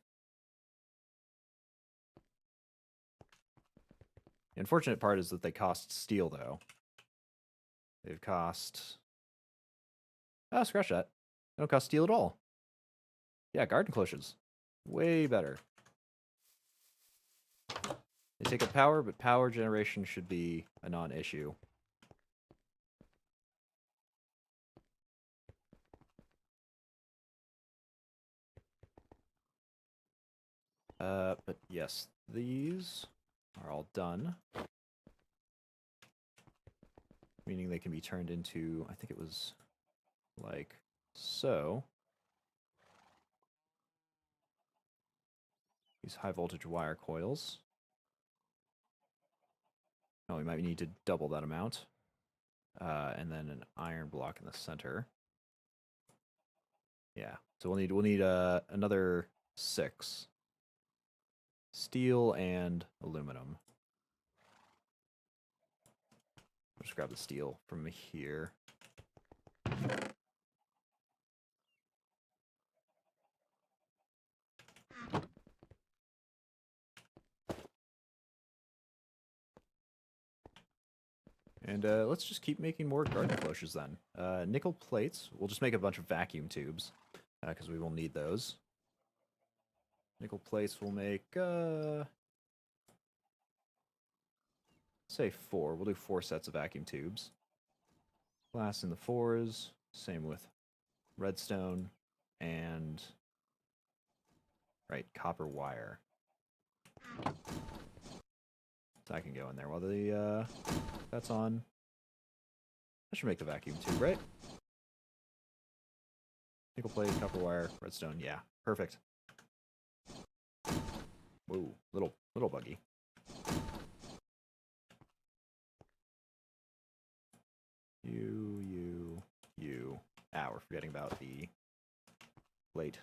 The unfortunate part is that they cost steel, though. They've cost... Ah, scratch that. They don't cost steel at all. Yeah, garden cloches. Way better. They take up power, but power generation should be a non-issue. But yes, these are all done. Meaning they can be turned into, I think it was like so. These high voltage wire coils. Oh, we might need to double that amount. And then an iron block in the center. Yeah, So we'll need another 6. Steel and aluminum. I'll just grab the steel from here. And let's just keep making more garden cloches then. Nickel plates. We'll just make a bunch of vacuum tubes because we will need those. Nickel plates will make, say 4. We'll do 4 sets of vacuum tubes. Glass in the 4s. Same with redstone and, right, copper wire. So I can go in there while the that's on. I should make the vacuum tube, right? Nickel plate, copper wire, redstone. Yeah, perfect. Whoa, little buggy. You. Ah, we're forgetting about the plate.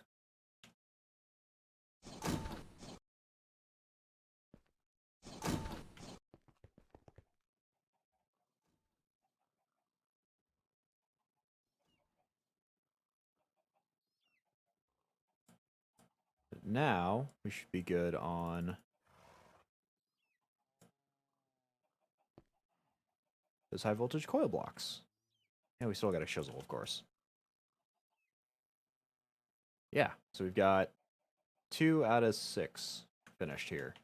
But now we should be good on those high voltage coil blocks. And we still got a chisel, of course. Yeah, so we've got 2 out of 6 finished here.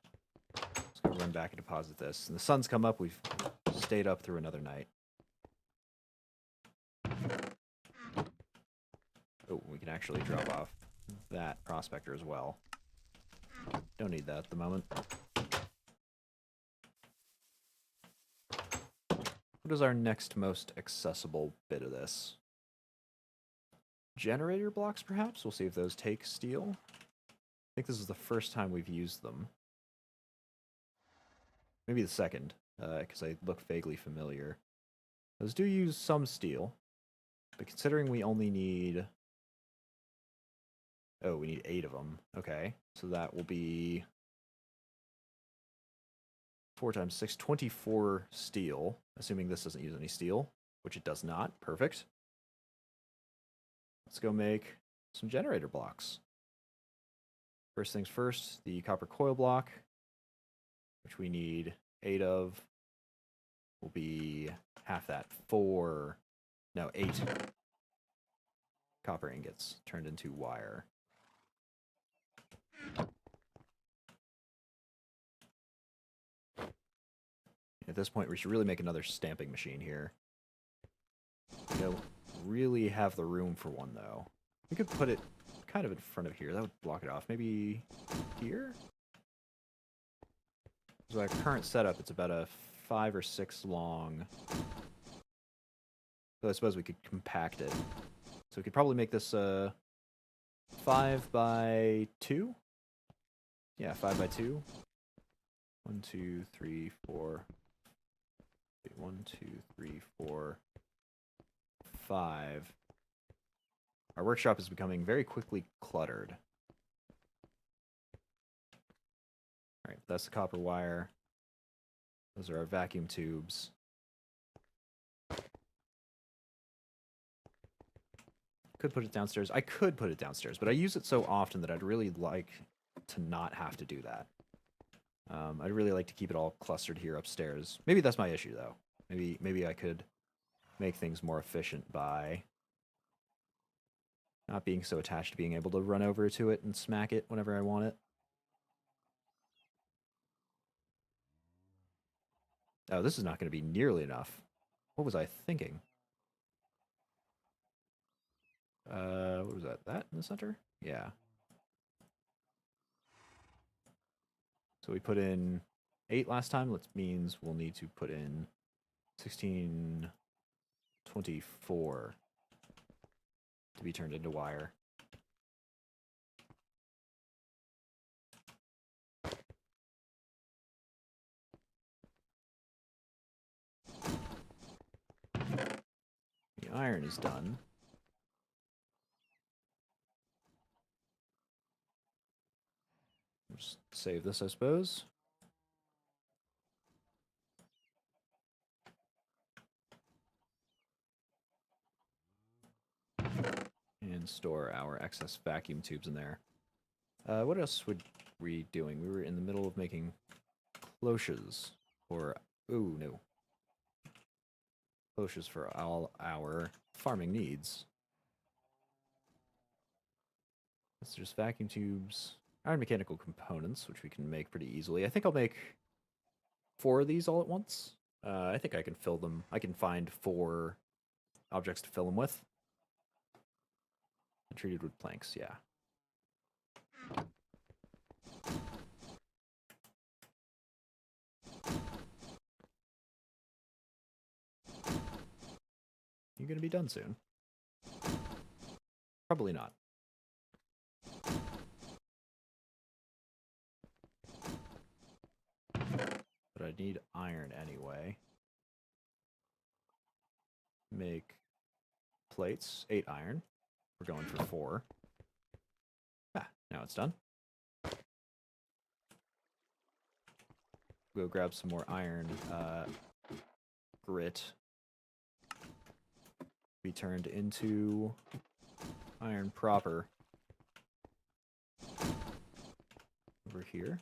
Let's go run back and deposit this. And the sun's come up. We've stayed up through another night. Oh, we can actually drop off that prospector as well. Don't need that at the moment. What is our next most accessible bit of this? Generator blocks, perhaps? We'll see if those take steel. I think this is the first time we've used them. Maybe the second, because they look vaguely familiar. Those do use some steel, but considering we only need... Oh, we need 8 of them. Okay, so that will be 4 times 6, 24 steel, assuming this doesn't use any steel, which it does not. Perfect. Let's go make some generator blocks. First things first, the copper coil block, which we need 8 of, will be half that. 8 copper ingots turned into wire. At this point, we should really make another stamping machine here. We don't really have the room for one, though. We could put it kind of in front of here. That would block it off. Maybe here? So our current setup, it's about a 5 or 6 long. So I suppose we could compact it. So we could probably make this 5 by 2? Yeah, 5 by 2. 1, 2, 3, 4. 1, 2, 3, 4, 5. Our workshop is becoming very quickly cluttered. Alright, that's the copper wire. Those are our vacuum tubes. Could put it downstairs. I could put it downstairs, but I use it so often that I'd really like to not have to do that. I'd really like to keep it all clustered here upstairs. Maybe that's my issue, though. Maybe I could make things more efficient by not being so attached to being able to run over to it and smack it whenever I want it. Oh, this is not going to be nearly enough. What was I thinking? What was that? That in the center? Yeah. So we put in 8 last time. That means we'll need to put in 16, 24 to be turned into wire. The iron is done. Just save this, I suppose. And store our excess vacuum tubes in there. What else would we doing? We were in the middle of making cloches for... Ooh, no. Cloches for all our farming needs. It's just vacuum tubes, iron mechanical components, which we can make pretty easily. I think I'll make 4 of these all at once. I think I can fill them. I can find 4 objects to fill them with. And treated wood planks, yeah. You gonna be done soon? Probably not. But I need iron anyway. Make plates, 8 iron. We're going for 4. Ah, now it's done. Go grab some more iron grit. Be turned into iron proper. Over here.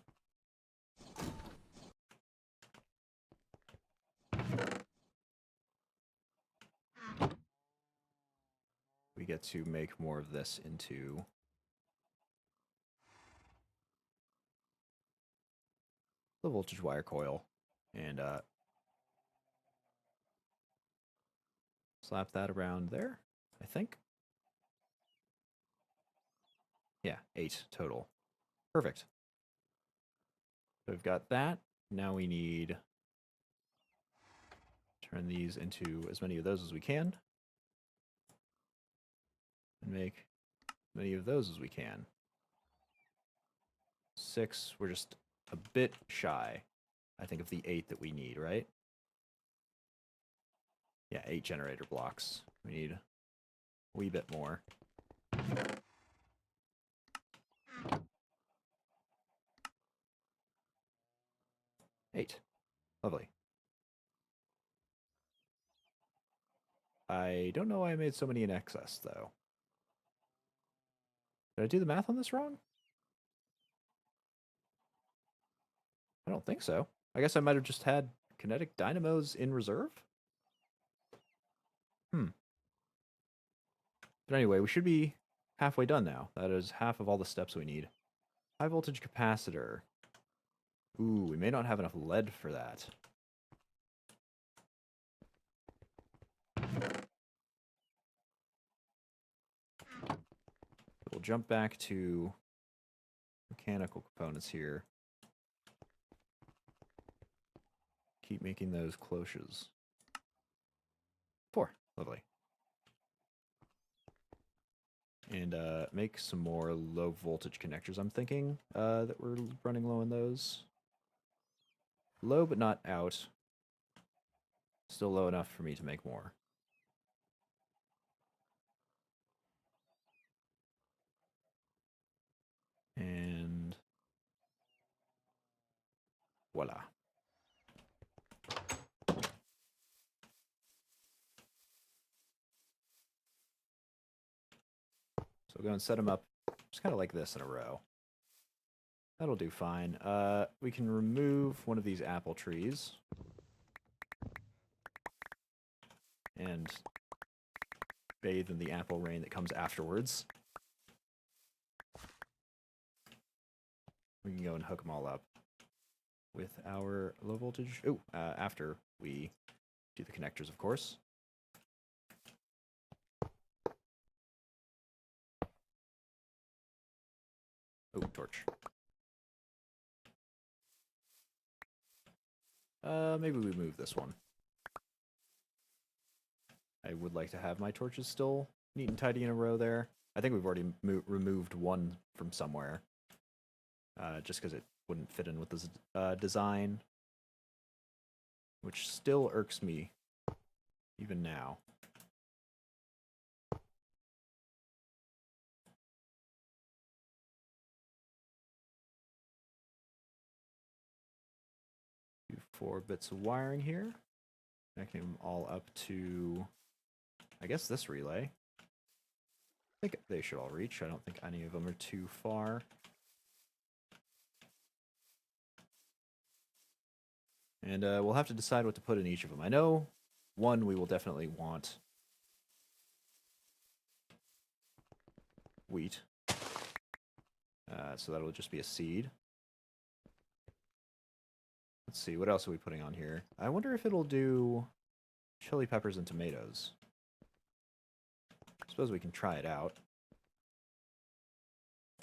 We get to make more of this into the voltage wire coil. And slap that around there, I think. Yeah, 8 total. Perfect. So we've got that. Now we need turn these into as many of those as we can. And make as many of those as we can. 6, we're just a bit shy, I think, of the 8 that we need, right? Yeah, 8 generator blocks. We need a wee bit more. 8. Lovely. I don't know why I made so many in excess, though. Did I do the math on this wrong? I don't think so. I guess I might have just had kinetic dynamos in reserve? But anyway, we should be halfway done now. That is half of all the steps we need. High voltage capacitor. Ooh, we may not have enough lead for that. We'll jump back to mechanical components here. Keep making those cloches. 4. Lovely. And make some more low voltage connectors, I'm thinking, that we're running low on those. Low, but not out. Still low enough for me to make more. And voila. So we'll go and set them up just kind of like this in a row. That'll do fine. We can remove one of these apple trees. And bathe in the apple rain that comes afterwards. We can go and hook them all up with our low voltage. Oh, after we do the connectors, of course. Oh, torch. Maybe we move this one. I would like to have my torches still neat and tidy in a row there. I think we've already removed one from somewhere. Just because it wouldn't fit in with this design. Which still irks me, even now. 4 bits of wiring here. Connecting them all up to, I guess, this relay. I think they should all reach. I don't think any of them are too far. And we'll have to decide what to put in each of them. I know one we will definitely want wheat. So that'll just be a seed. Let's see, what else are we putting on here? I wonder if it'll do chili peppers and tomatoes. I suppose we can try it out.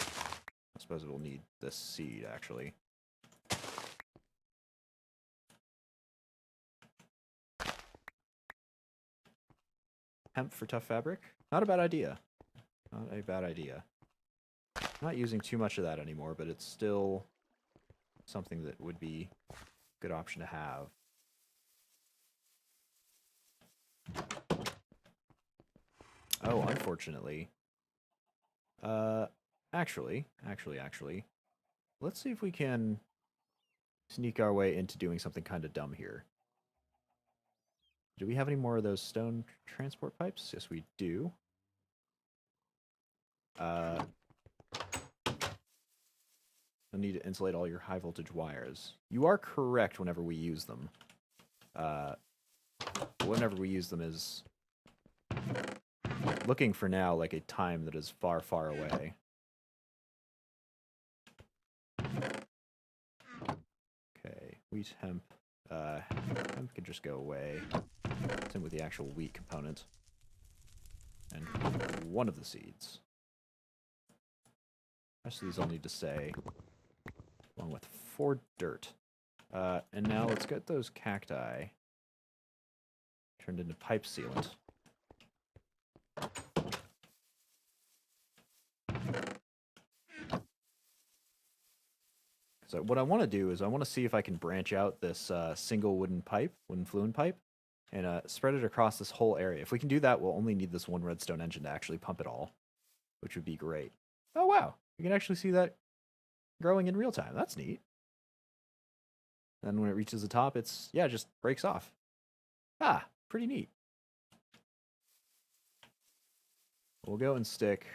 I suppose it will need this seed, actually. Hemp for tough fabric? Not a bad idea. Not a bad idea. Not using too much of that anymore, but it's still something that would be a good option to have. Oh, unfortunately. Actually, let's see if we can sneak our way into doing something kind of dumb here. Do we have any more of those stone transport pipes? Yes, we do. You'll need to insulate all your high voltage wires. You are correct whenever we use them. Whenever we use them is looking for now like a time that is far, far away. Okay, wheat, hemp. Hemp can just go away. Same with the actual wheat component. And one of the seeds. The rest of these all need to stay, along with 4 dirt. And now let's get those cacti turned into pipe sealant. So what I want to do is I want to see if I can branch out this single wooden fluid pipe, and spread it across this whole area. If we can do that, we'll only need this one redstone engine to actually pump it all, which would be great. Oh, wow. You can actually see that growing in real time. That's neat. Then when it reaches the top, it's, yeah, it just breaks off. Ah, pretty neat. We'll go and stick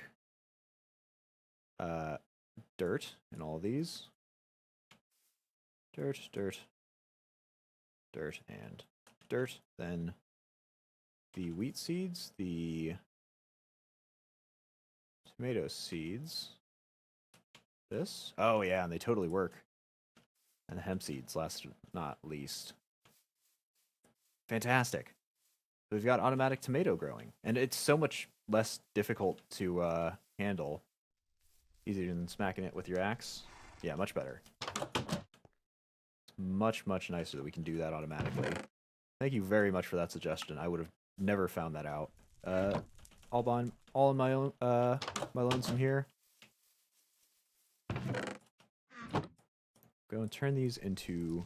dirt in all of these. Dirt, dirt, dirt, and dirt. Then the wheat seeds, the tomato seeds. This. Oh, yeah, and they totally work. And the hemp seeds, last but not least. Fantastic. We've got automatic tomato growing. And it's so much less difficult to handle. Easier than smacking it with your axe. Yeah, much better. It's much, much nicer that we can do that automatically. Thank you very much for that suggestion. I would have never found that out. All on my own, my lonesome here. Go and turn these into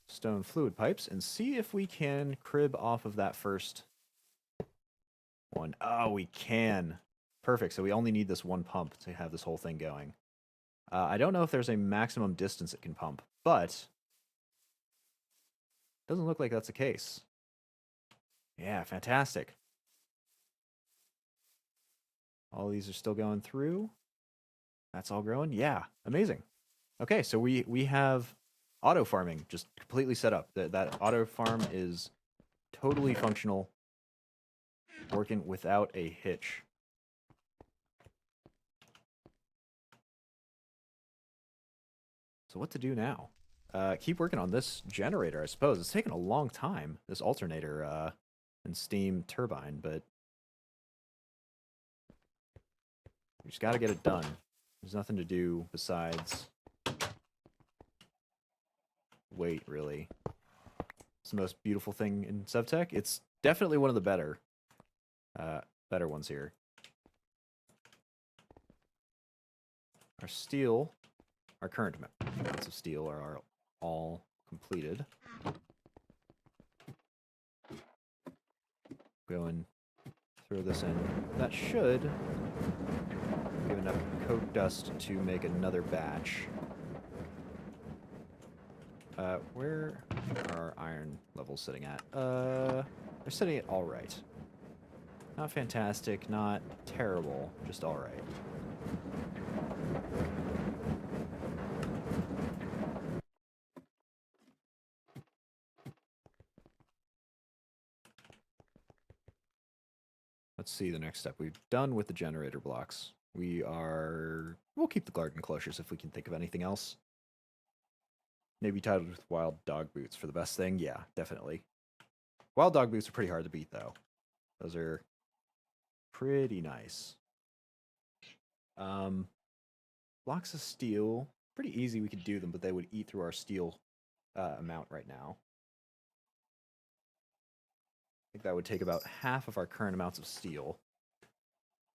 stone fluid pipes and see if we can crib off of that first one. Oh, we can. Perfect. So we only need this one pump to have this whole thing going. I don't know if there's a maximum distance it can pump, but it doesn't look like that's the case. Yeah, fantastic. All these are still going through. That's all growing. Yeah, amazing. Okay, so we have auto farming just completely set up. That auto farm is totally functional, working without a hitch. So what to do now? Keep working on this generator, I suppose. It's taken a long time, this alternator and steam turbine, but we just got to get it done. There's nothing to do besides wait, really. It's the most beautiful thing in Sevtech. It's definitely one of the better ones here. Our steel, our current amounts of steel are all completed. Go and throw this in. That should give enough coke dust to make another batch. Where are our iron levels sitting at? They're sitting at all right. Not fantastic, not terrible, just all right. Let's see the next step. We've done with the generator blocks. We'll keep the garden closures if we can think of anything else. Maybe tied with wild dog boots for the best thing. Yeah, definitely. Wild dog boots are pretty hard to beat, though. Those are pretty nice. Blocks of steel. Pretty easy, we could do them, but they would eat through our steel amount right now. I think that would take about half of our current amounts of steel.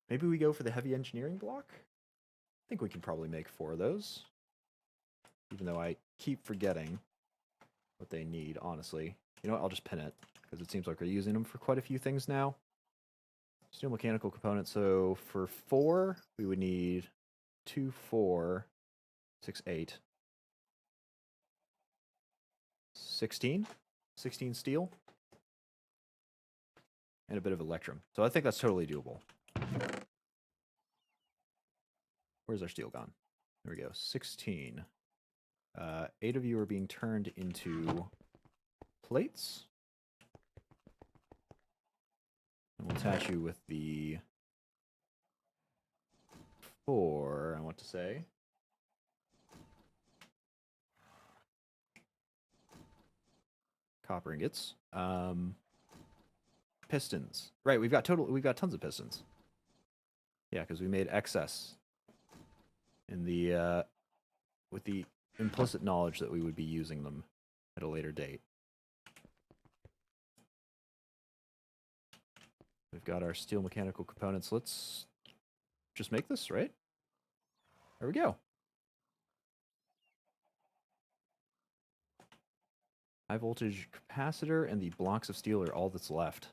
Maybe we go for the heavy engineering block? I think we can probably make 4 of those. Even though I keep forgetting what they need, honestly. You know what, I'll just pin it, because it seems like we're using them for quite a few things now. Steel mechanical components, so for 4, we would need 2, 4, 6, 8. 16? 16 steel? And a bit of electrum. So I think that's totally doable. Where's our steel gone? There we go. 16. 8 of you are being turned into plates. And we'll attach you with the 4, I want to say. Copper ingots. Pistons. Right, we've got tons of pistons. Yeah, because we made excess in the with the implicit knowledge that we would be using them at a later date. We've got our steel mechanical components. Let's just make this, right? There we go. High voltage capacitor and the blocks of steel are all that's left.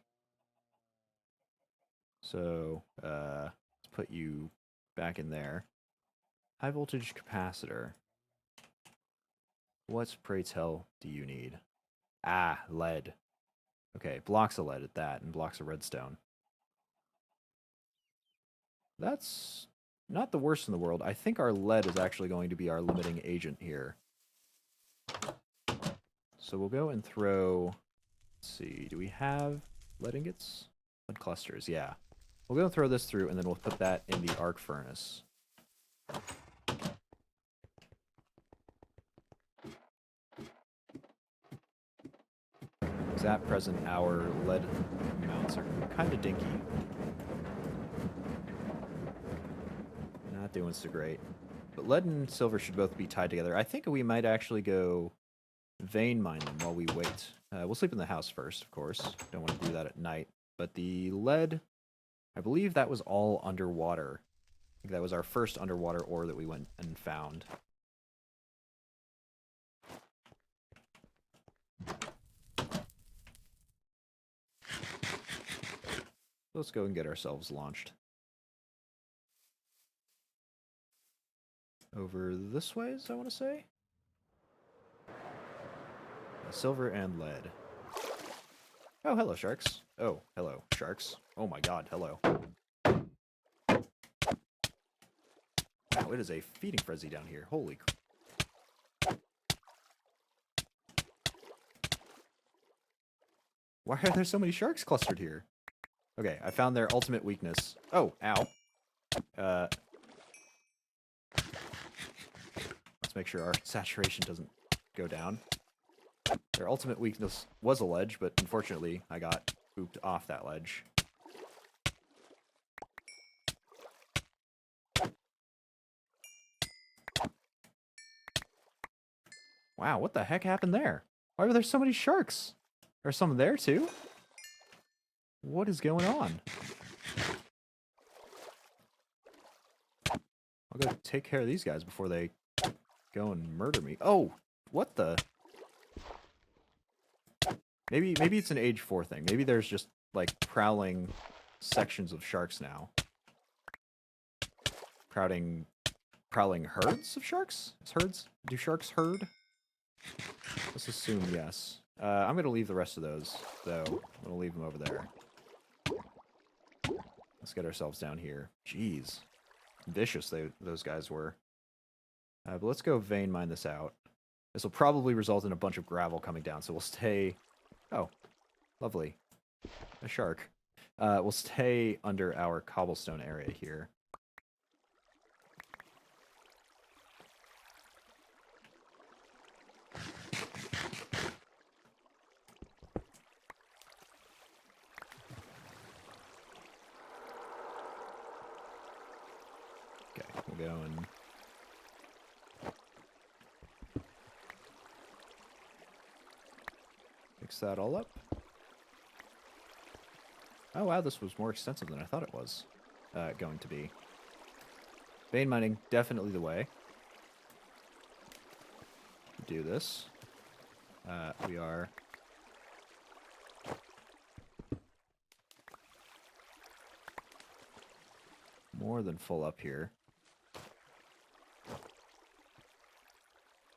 So let's put you back in there. High voltage capacitor. What, pray tell, do you need? Ah, lead. Okay, blocks of lead at that, and blocks of redstone. That's not the worst in the world. I think our lead is actually going to be our limiting agent here. So we'll go and throw... Let's see, do we have lead ingots? Lead clusters, yeah. We'll go and throw this through, and then we'll put that in the arc furnace. Because at present, our lead amounts are kind of dinky. Not doing so great. But lead and silver should both be tied together. I think we might actually go vein mine them while we wait. We'll sleep in the house first, of course. Don't want to do that at night. But the lead, I believe that was all underwater. I think that was our first underwater ore that we went and found. Let's go and get ourselves launched. Over this way, I want to say? Silver and lead. Oh, hello, sharks. Oh, hello, sharks. Oh my god, hello. Wow, it is a feeding frenzy down here. Holy Why are there so many sharks clustered here? Okay, I found their ultimate weakness. Oh, ow. Let's make sure our saturation doesn't go down. Their ultimate weakness was a ledge, but unfortunately, I got booped off that ledge. Wow, what the heck happened there? Why were there so many sharks? There's some there, too? What is going on? I'll go take care of these guys before they go and murder me. Oh, what the... Maybe it's an age 4 thing. Maybe there's just, like, prowling sections of sharks now. Prowling herds of sharks? Do sharks herd? Let's assume yes. I'm going to leave the rest of those, though. I'm going to leave them over there. Let's get ourselves down here. Jeez. Vicious those guys were. But let's go vein mine this out. This will probably result in a bunch of gravel coming down, so we'll stay... Oh, lovely. A shark. We'll stay under our cobblestone area here. Okay, we'll go and... Fix that all up. Oh wow, this was more extensive than I thought it was going to be. Vein mining, definitely the way. Do this. We are... more than full up here.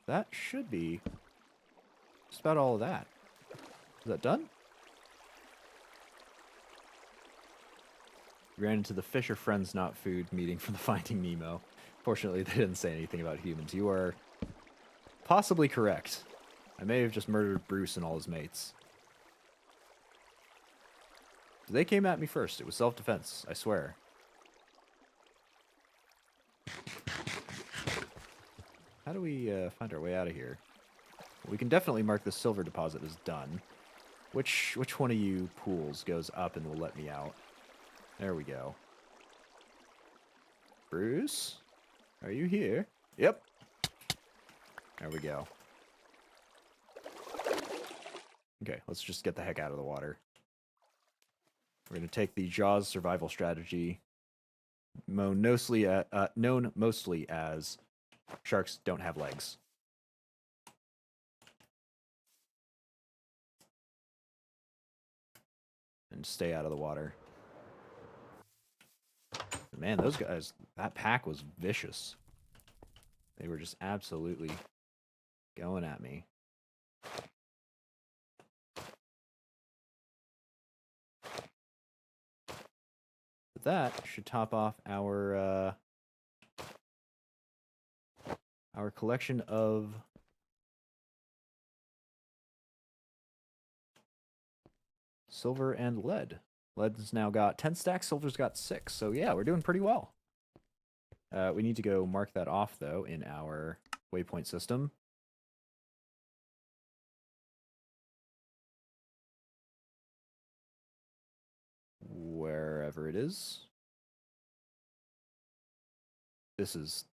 That should be just about all of that. Is that done? Ran into the Fisher Friends Not Food meeting from the Finding Nemo. Fortunately, they didn't say anything about humans. You are possibly correct. I may have just murdered Bruce and all his mates. They came at me first. It was self-defense, I swear. How do we find our way out of here? We can definitely mark the silver deposit as done. Which one of you pools goes up and will let me out? There we go. Bruce? Are you here? Yep. There we go. Okay, let's just get the heck out of the water. We're going to take the Jaws survival strategy, known mostly as sharks don't have legs. And stay out of the water. Man, those guys, that pack was vicious. They were just absolutely going at me. But that should top off our collection of silver and lead. Lead's now got 10 stacks, silver's got 6. So yeah, we're doing pretty well. We need to go mark that off, though, in our waypoint system. Wherever it is. This is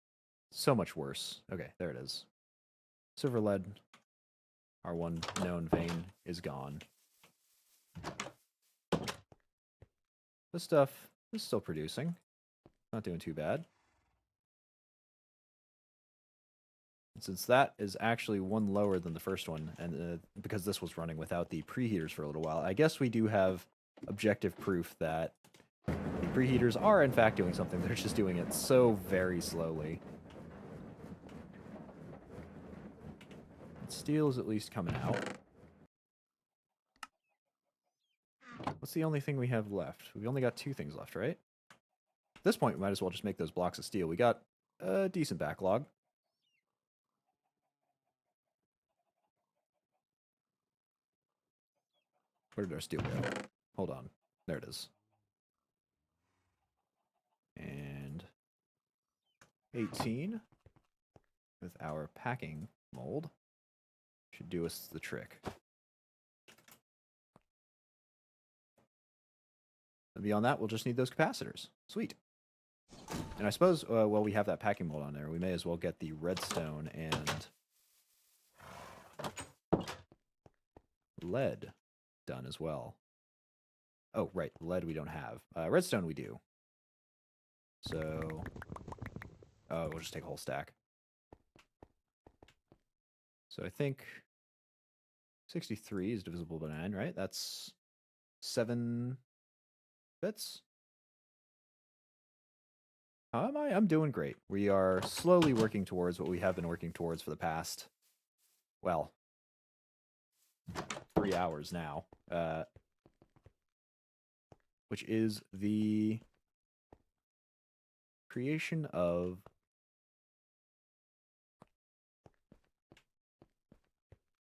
so much worse. Okay, there it is. Silver, lead. Our one known vein is gone. This stuff is still producing. Not doing too bad. And since that is actually one lower than the first one, and because this was running without the preheaters for a little while, I guess we do have objective proof that the preheaters are in fact doing something. They're just doing it so very slowly. Steel is at least coming out. What's the only thing we have left? We've only got 2 things left, right? At this point, we might as well just make those blocks of steel. We got a decent backlog. Where did our steel go? Hold on. There it is. And 18 with our packing mold should do us the trick. And beyond that, we'll just need those capacitors. Sweet. And I suppose, while we have that packing mold on there, we may as well get the redstone and lead done as well. Oh, right. Lead we don't have. Redstone we do. So, we'll just take a whole stack. So I think 63 is divisible by 9, right? That's 7 bits. How am I? I'm doing great. We are slowly working towards what we have been working towards for the past, well, 3 hours now, which is the creation of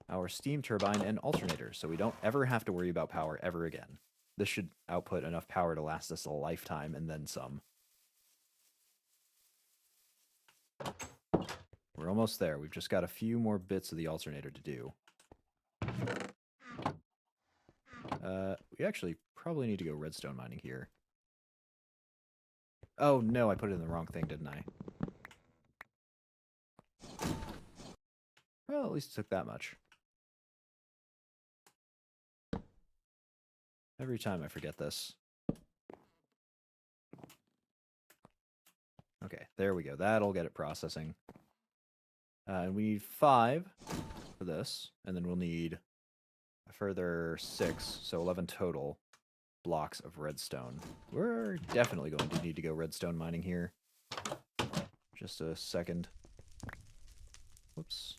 our steam turbine and alternator, so we don't ever have to worry about power ever again. This should output enough power to last us a lifetime and then some. We're almost there. We've just got a few more bits of the alternator to do. We actually probably need to go redstone mining here. Oh no, I put it in the wrong thing, didn't I? Well, at least it took that much. Every time I forget this. Okay, there we go. That'll get it processing. And we need 5 for this, and then we'll need a further 6, so 11 total blocks of redstone. We're definitely going to need to go redstone mining here. Just a second. Whoops.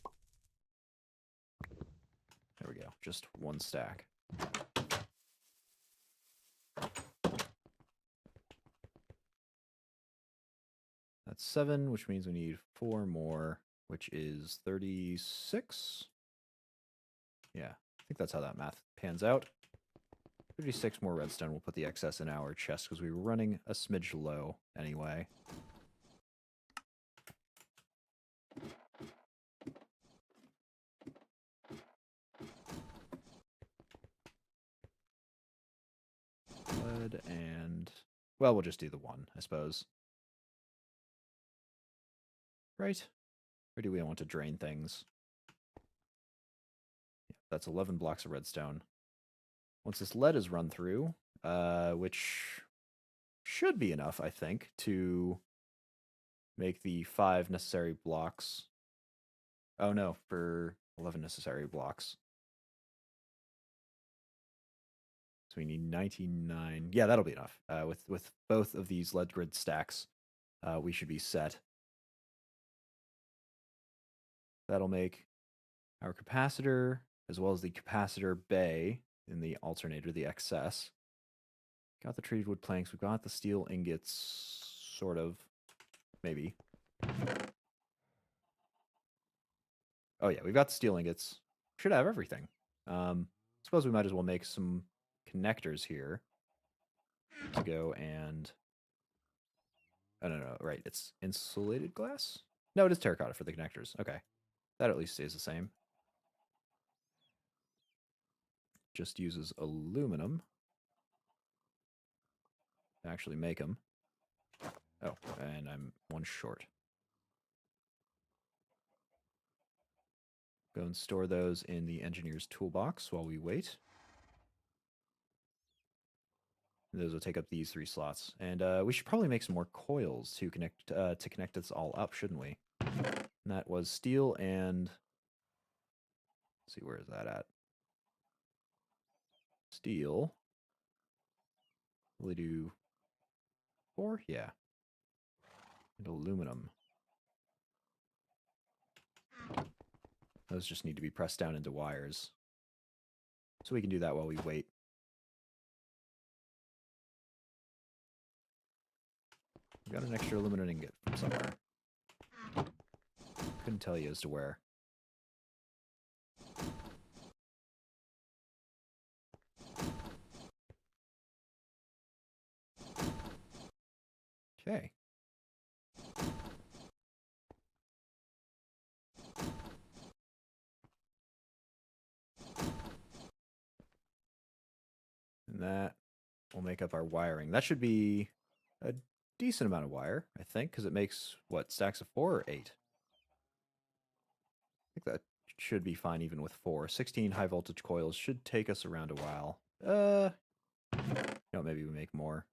There we go. Just 1 stack. That's 7, which means we need 4 more, which is 36. Yeah, I think that's how that math pans out. 36 more redstone. We'll put the excess in our chest because we were running a smidge low anyway. Lead and... well, we'll just do the 1, I suppose. Right? Or do we want to drain things? Yeah, that's 11 blocks of redstone. Once this lead is run through, which should be enough, I think, to make the 5 necessary blocks. Oh no, for 11 necessary blocks. So we need 99. Yeah, that'll be enough. With both of these lead grid stacks, we should be set. That'll make our capacitor, as well as the capacitor bay in the alternator, the excess. Got the treated wood planks. We've got the steel ingots, sort of. Maybe. Oh yeah, we've got the steel ingots. Should have everything. Suppose we might as well make some connectors here to go and... oh, no, right. It's insulated glass? No, it is terracotta for the connectors. Okay. That at least stays the same. Just uses aluminum to actually make them. Oh, and I'm 1 short. Go and store those in the engineer's toolbox while we wait. Those will take up these 3 slots. And we should probably make some more coils to connect this all up, shouldn't we? And that was steel and... let's see, where is that at? Steel. Will we do 4? Yeah. And aluminum. Those just need to be pressed down into wires. So we can do that while we wait. We got an extra aluminum ingot from somewhere. Couldn't tell you as to where. Okay. And that will make up our wiring. That should be a decent amount of wire, I think, because it makes, what, stacks of 4 or 8? I think that should be fine even with 4. 16 high voltage coils should take us around a while. Maybe we make more.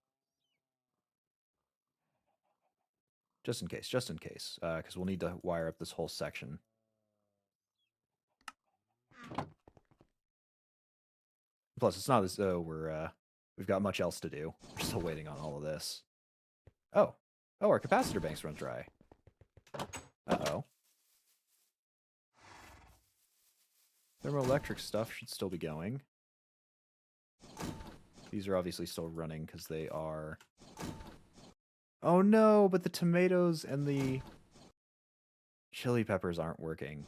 Just in case, because we'll need to wire up this whole section. Plus, it's not as though we've got much else to do. We're still waiting on all of this. Oh, our capacitor banks run dry. Uh-oh. Thermoelectric stuff should still be going. These are obviously still running because they are... Oh no, but the tomatoes and the chili peppers aren't working.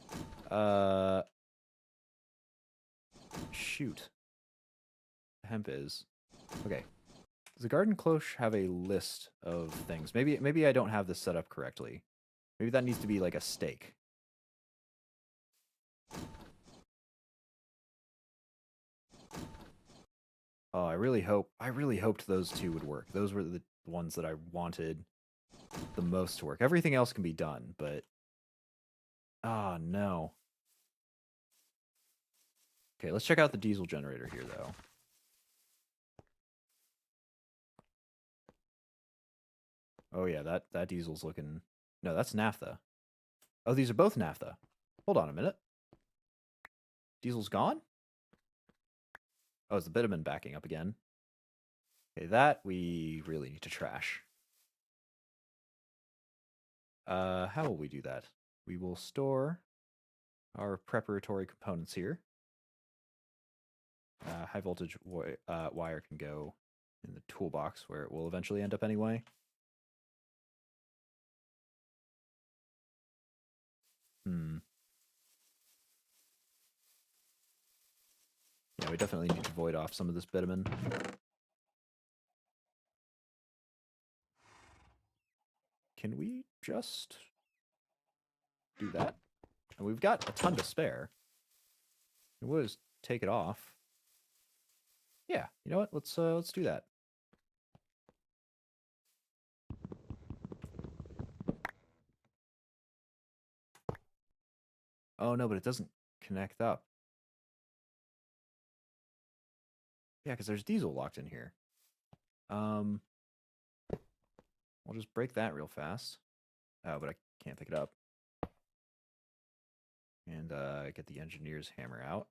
Shoot. Hemp is. Okay. Does the garden cloche have a list of things? Maybe I don't have this set up correctly. Maybe that needs to be like a stake. Oh, I really hoped those two would work. Those were the ones that I wanted the most to work. Everything else can be done, but ah, no. Okay, let's check out the diesel generator here though. Oh yeah, that diesel's looking... No, that's naphtha. Oh, these are both naphtha. Hold on a minute. Diesel's gone? Oh, it's the bitumen backing up again. Okay, that we really need to trash. How will we do that? We will store our preparatory components here. High voltage wire can go in the toolbox where it will eventually end up anyway. Yeah, we definitely need to void off some of this bitumen. Can we just do that? And we've got a ton to spare. We'll just take it off. Yeah, you know what? Let's do that. Oh no, but it doesn't connect up. Yeah, because there's diesel locked in here. I'll just break that real fast. Oh, but I can't pick it up. And get the engineer's hammer out.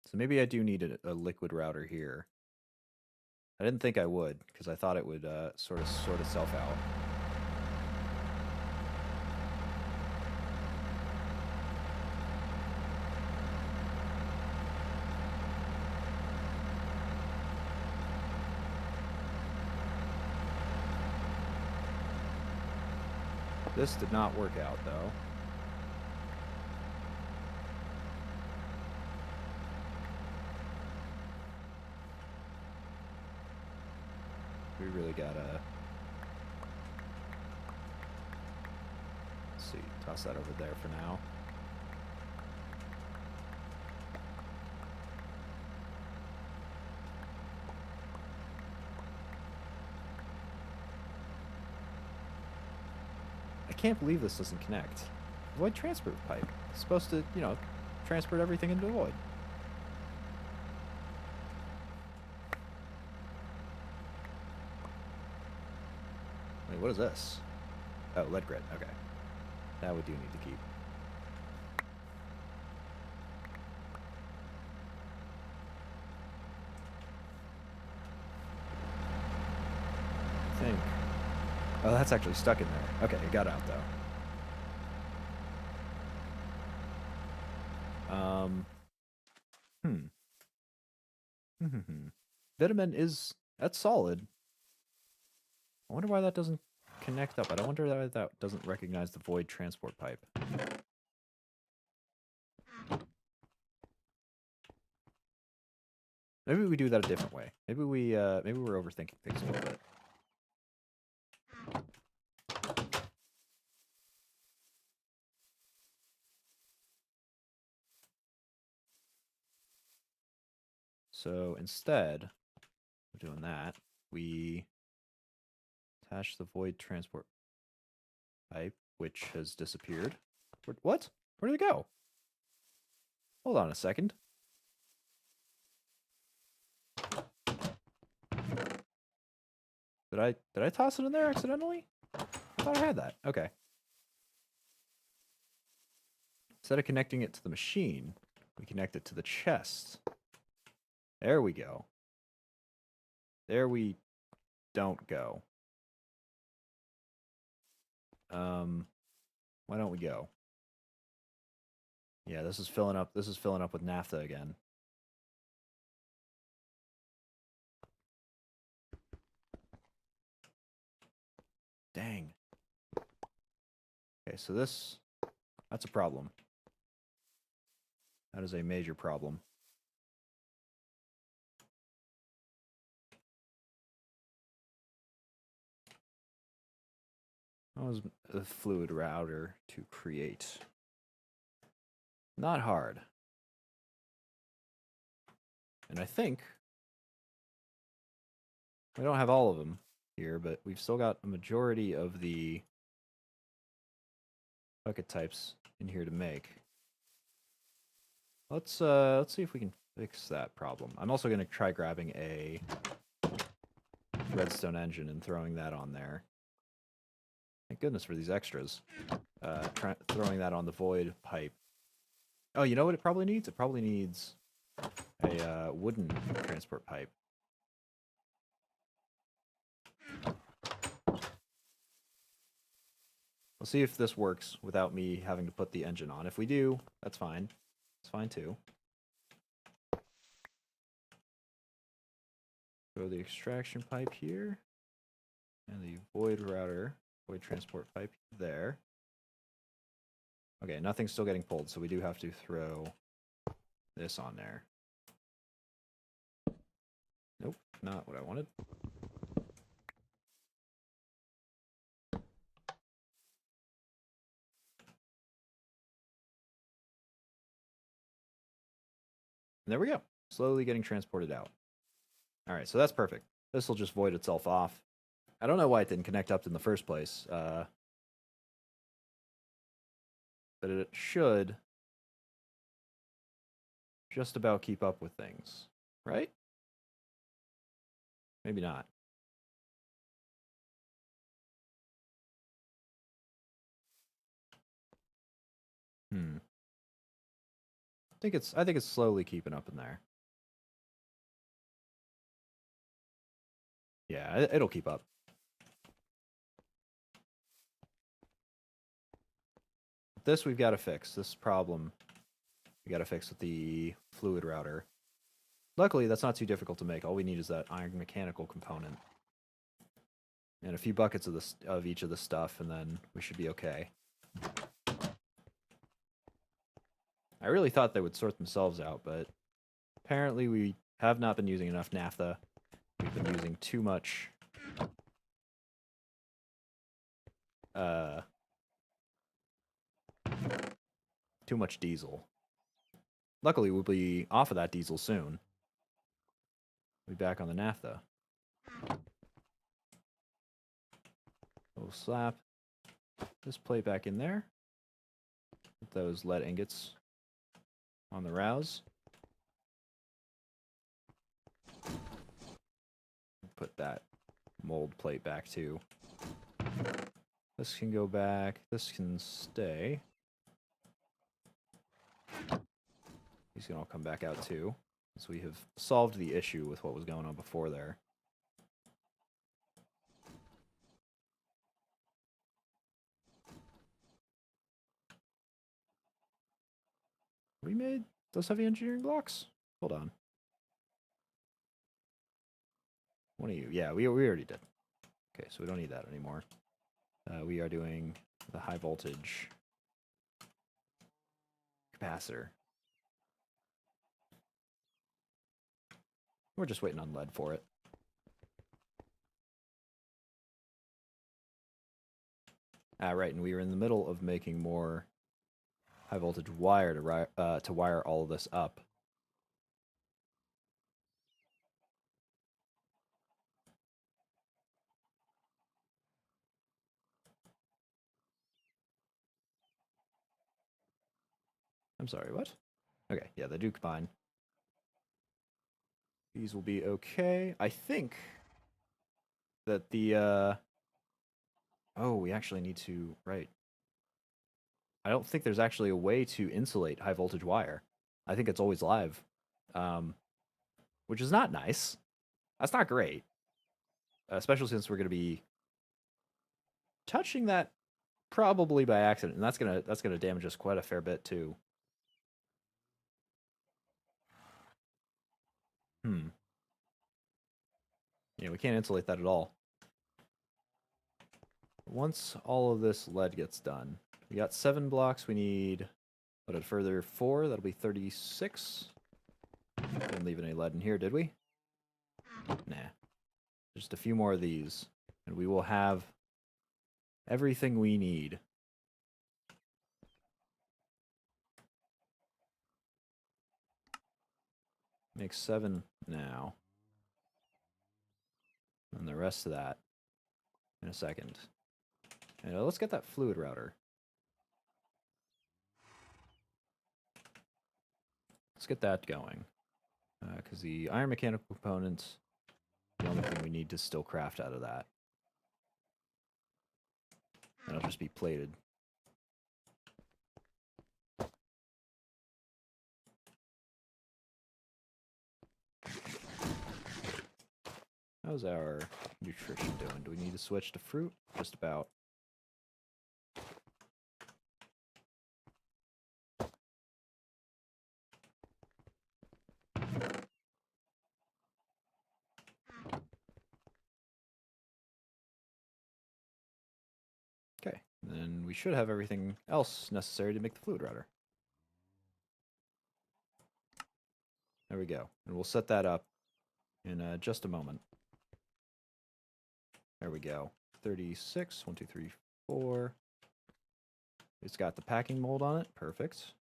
So maybe I do need a liquid router here. I didn't think I would, because I thought it would sort of self out. This did not work out, though. We really gotta... Let's see, toss that over there for now. I can't believe this doesn't connect. Void transport pipe. It's supposed to, you know, transport everything into the void. Wait, what is this? Oh, lead grit. Okay. That we do need to keep. I think. Oh, that's actually stuck in there. Okay, it got out though. Vitamin is... That's solid. I wonder why that doesn't connect up. I wonder why that doesn't recognize the void transport pipe. Maybe we do that a different way. Maybe we're overthinking things a little bit. So instead of doing that, we attach the void transport pipe, which has disappeared. What? Where did it go? Hold on a second. Did I toss it in there accidentally? I thought I had that. Okay. Instead of connecting it to the machine, we connect it to the chest. There we go. There we don't go. Why don't we go? Yeah, this is filling up. This is filling up with naphtha again. Dang. Okay, so that's a problem. That is a major problem. That was a fluid router to create. Not hard. And I think we don't have all of them here, but we've still got a majority of the bucket types in here to make. Let's see if we can fix that problem. I'm also going to try grabbing a redstone engine and throwing that on there. Thank goodness for these extras. Throwing that on the void pipe. Oh, you know what it probably needs? It probably needs a wooden transport pipe. We'll see if this works without me having to put the engine on. If we do, that's fine. It's fine too. Throw the extraction pipe here. And the void router, void transport pipe there. Okay, nothing's still getting pulled, so we do have to throw this on there. Nope, not what I wanted. And there we go. Slowly getting transported out. All right, so that's perfect. This will just void itself off. I don't know why it didn't connect up in the first place. But it should just about keep up with things, right? Maybe not. I think it's slowly keeping up in there. Yeah, it'll keep up. This we've got to fix. This problem we got to fix with the fluid router. Luckily, that's not too difficult to make. All we need is that iron mechanical component and a few buckets of each of the stuff, and then we should be okay. I really thought they would sort themselves out, but apparently we have not been using enough naphtha. We've been using too much diesel. Luckily, we'll be off of that diesel soon. We'll be back on the naphtha. We'll slap this plate back in there. Put those lead ingots on the rouse. Put that mold plate back too. This can go back. This can stay. These can all come back out too. So we have solved the issue with what was going on before there. We made those heavy engineering blocks? Hold on. One of you. Yeah, we already did. Okay, so we don't need that anymore. We are doing the high voltage capacitor. We're just waiting on lead for it. Right, and we were in the middle of making more high voltage wire to wire all of this up. I'm sorry, what? Okay, yeah, they do combine. These will be okay. I think that the oh, we actually need to, right. I don't think there's actually a way to insulate high voltage wire. I think it's always live, which is not nice. That's not great, especially since we're going to be touching that probably by accident, and that's gonna damage us quite a fair bit too. Yeah, we can't insulate that at all. Once all of this lead gets done, we got 7 blocks. We need, what, a further 4? That'll be 36. Didn't leave any lead in here, did we? Nah. Just a few more of these, and we will have everything we need. Make 7 now. And the rest of that in a second. And let's get that fluid router. Let's get that going. Because the iron mechanical components, the only thing we need to still craft out of that. And it'll just be plated. How's our nutrition doing? Do we need to switch to fruit? Just about. Okay, then we should have everything else necessary to make the fluid router. There we go. And we'll set that up in just a moment. There we go. 36, 1, 2, 3, 4. It's got the packing mold on it. Perfect.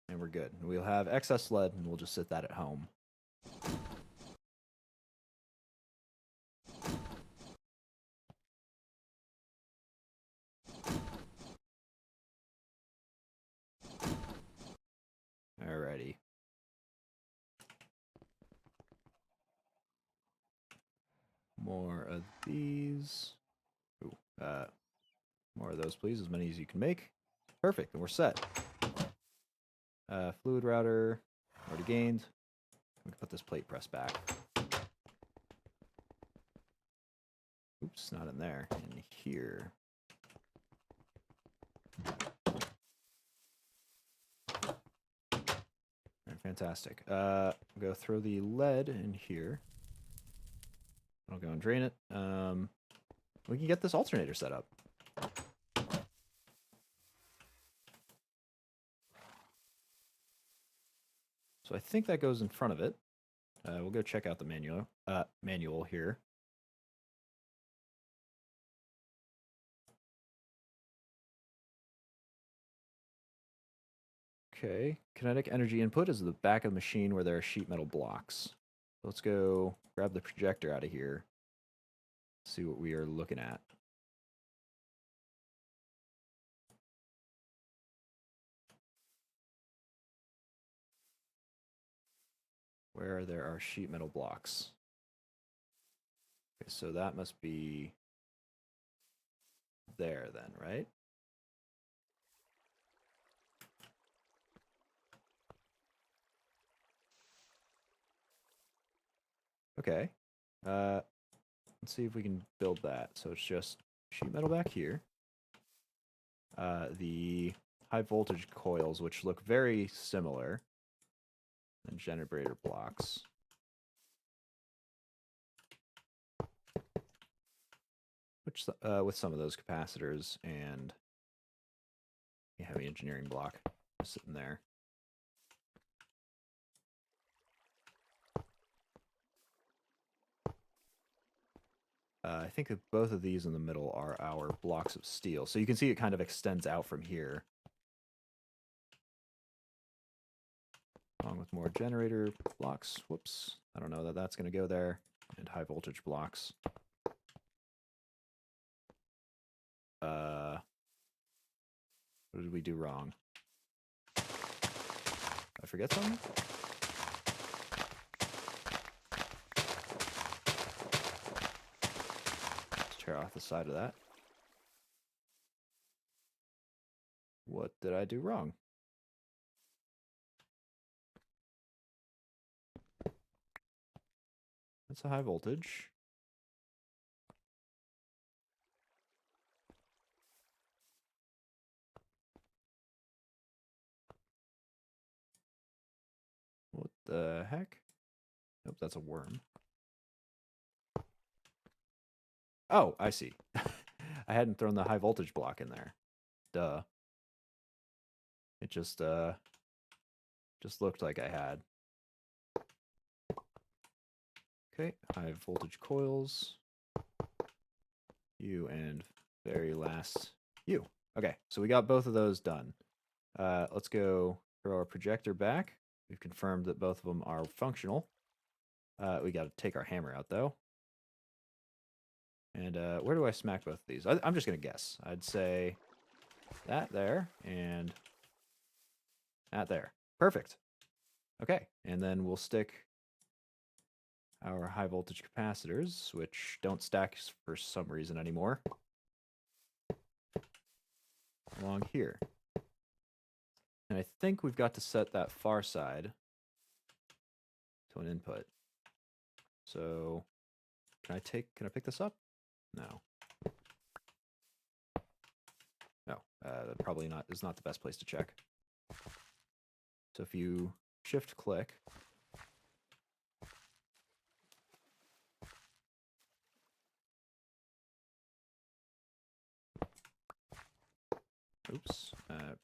And we're good. We'll have excess lead, and we'll just sit that at home. Alrighty. More of these. Ooh, more of those, please. As many as you can make. Perfect, and we're set. Fluid router, already gained. We can put this plate press back. Oops, not in there. In here. Right, fantastic. Go throw the lead in here. I'll go and drain it. We can get this alternator set up. So I think that goes in front of it. We'll go check out the manual here. Okay, kinetic energy input is the back of the machine where there are sheet metal blocks. Let's go grab the projector out of here. See what we are looking at. Where there are sheet metal blocks. Okay, so that must be there then, right? Okay. Let's see if we can build that. So it's just sheet metal back here. The high voltage coils, which look very similar, and generator blocks. Which with some of those capacitors and a heavy engineering block sitting there. I think that both of these in the middle are our blocks of steel. So you can see it kind of extends out from here. Along with more generator blocks. Whoops. I don't know that that's going to go there. And high voltage blocks. What did we do wrong? Did I forget something? Let's tear off the side of that. What did I do wrong? That's a high voltage. the heck? Nope, that's a worm. Oh, I see. I hadn't thrown the high voltage block in there. Duh. It just looked like I had. Okay, high voltage coils. You and very last you. Okay, so we got both of those done. Let's go throw our projector back. We've confirmed that both of them are functional. We got to take our hammer out, though. And where do I smack both of these? I'm just going to guess. I'd say that there and that there. Perfect. Okay, and then we'll stick our high voltage capacitors, which don't stack for some reason anymore, along here. And I think we've got to set that far side to an input. So can I pick this up? No. No, that probably is not the best place to check. So if you shift click, oops,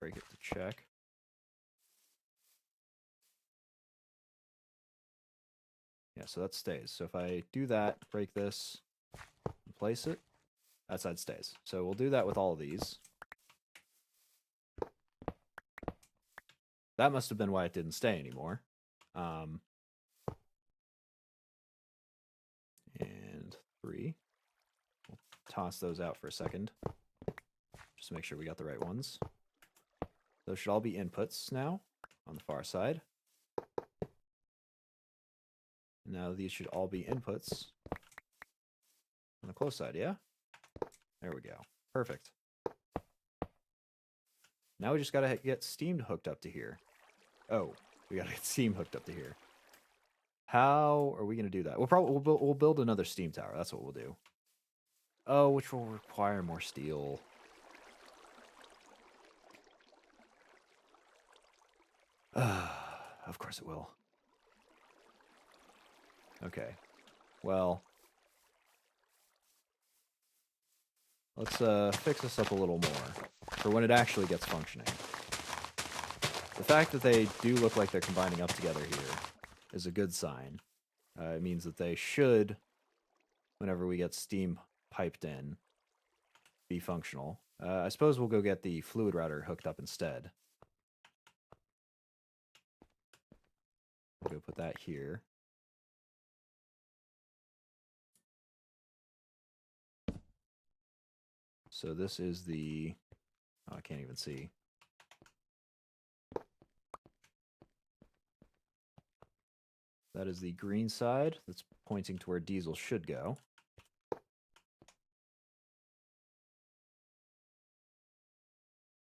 break it to check. Yeah, so that stays. So if I do that, break this, and place it, that side stays. So we'll do that with all of these. That must have been why it didn't stay anymore. And 3. We'll toss those out for a second, just to make sure we got the right ones. Those should all be inputs now on the far side. Now these should all be inputs on the close side, yeah? There we go. Perfect. Now we just gotta get steam hooked up to here. Oh, we gotta get steam hooked up to here. How are we gonna do that? We'll build another steam tower. That's what we'll do. Oh, which will require more steel. Of course it will. Okay. Well, let's fix this up a little more for when it actually gets functioning. The fact that they do look like they're combining up together here is a good sign. It means that they should, whenever we get steam piped in, be functional. I suppose we'll go get the fluid router hooked up instead. We'll go put that here. So this is the... Oh, I can't even see. That is the green side that's pointing to where diesel should go.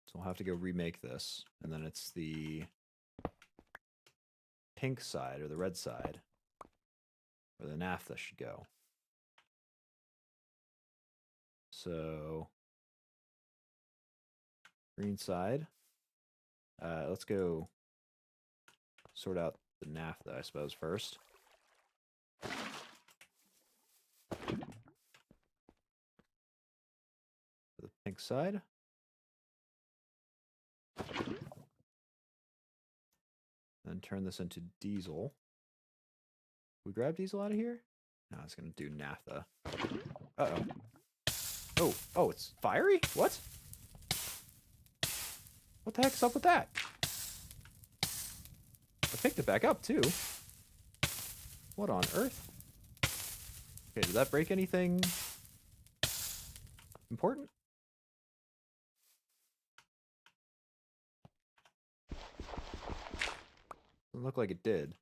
So we'll have to go remake this. And then it's the pink side, or the red side, where the naphtha should go. So, green side. Let's go sort out the naphtha, I suppose, first. The pink side. Then turn this into diesel. We grab diesel out of here? No, it's going to do naphtha. Uh-oh. Oh, it's fiery? What? What the heck's up with that? I picked it back up, too. What on earth? Okay, did that break anything important? Doesn't look like it did.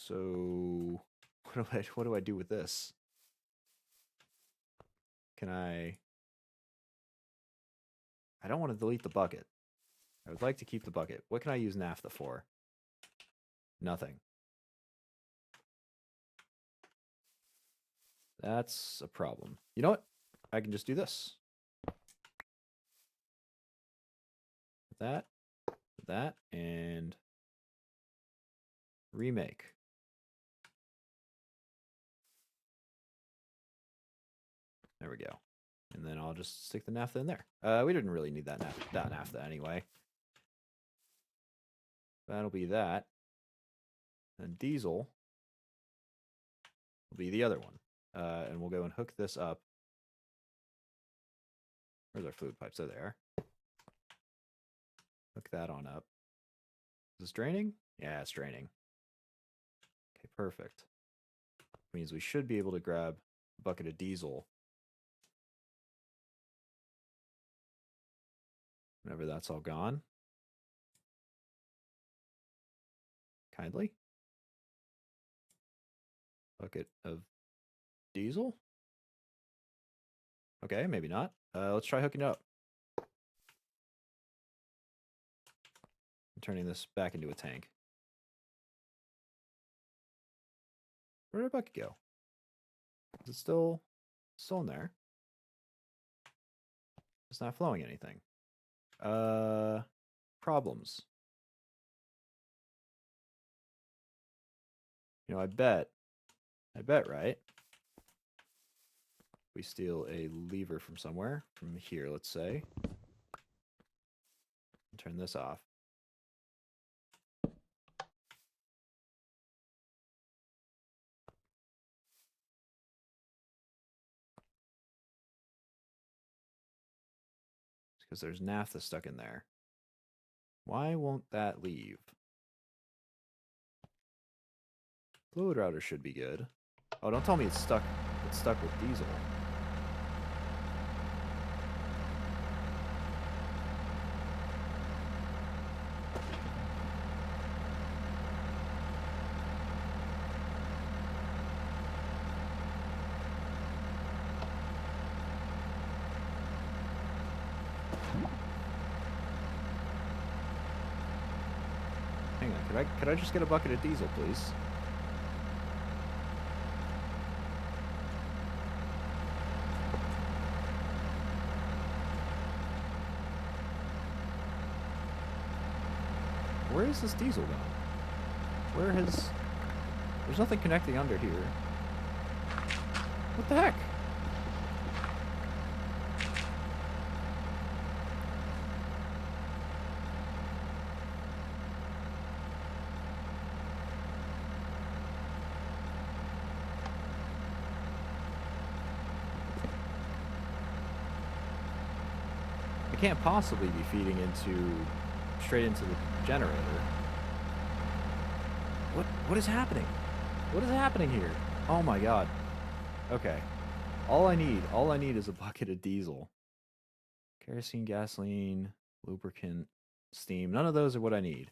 So what do I do with this? Can I don't want to delete the bucket. I would like to keep the bucket. What can I use naphtha for? Nothing. That's a problem. You know what? I can just do this. That, and remake. There we go. And then I'll just stick the naphtha in there. We didn't really need that naphtha anyway. That'll be that. And diesel will be the other one. And we'll go and hook this up. Where's our fluid pipes? There they are. Hook that on up. Is this draining? Yeah, it's draining. Okay, perfect. Means we should be able to grab a bucket of diesel whenever that's all gone. Kindly. Bucket of diesel? Okay, maybe not. Let's try hooking it up. I'm turning this back into a tank. Where did our bucket go? Is it still in there? It's not flowing anything. Problems. You know, I bet, right? We steal a lever from somewhere, from here, let's say. Turn this off. It's because there's naphtha stuck in there. Why won't that leave? Fluid router should be good. Oh, don't tell me it's stuck. It's stuck with diesel. Hang on, could I just get a bucket of diesel, please? Where is this diesel going? There's nothing connecting under here. What the heck? I can't possibly be feeding straight into the generator. What is happening? What is happening here? Oh my god. Okay. All I need is a bucket of diesel. Kerosene, gasoline, lubricant, steam. None of those are what I need.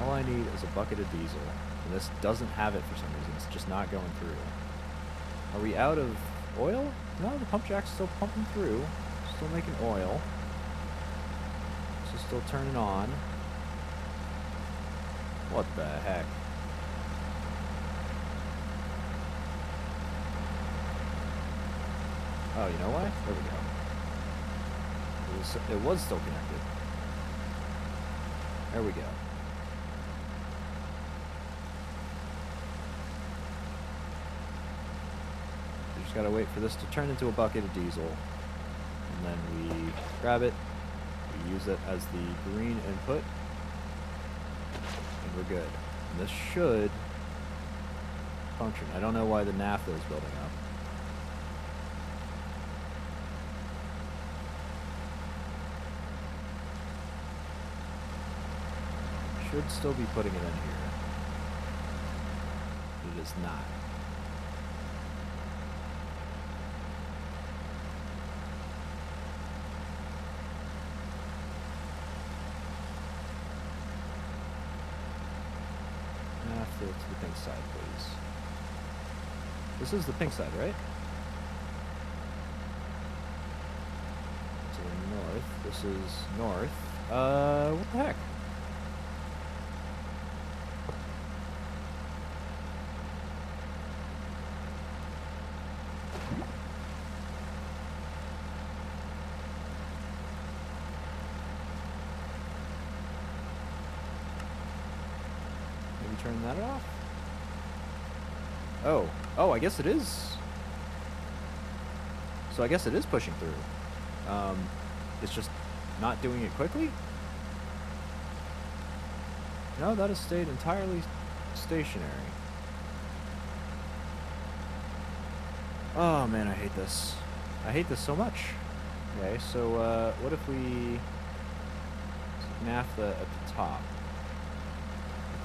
All I need is a bucket of diesel. And this doesn't have it for some reason. It's just not going through. Are we out of oil? No, the pump jack's still pumping through. Still making oil. This is still turning on. What the heck? Oh, you know what? There we go. It was still connected. There we go. We just gotta wait for this to turn into a bucket of diesel. And then we grab it. We use it as the green input. And we're good. And this should function. I don't know why the naphtha is building up. Should still be putting it in here. But it is not. Naphtha to the pink side, please. This is the pink side, right? To the north. This is north. What the heck? turn that off. Oh. Oh, I guess it is. So I guess it is pushing through. It's just not doing it quickly? No, that has stayed entirely stationary. Oh man, I hate this. I hate this so much. Okay, so what if we naphtha at the top?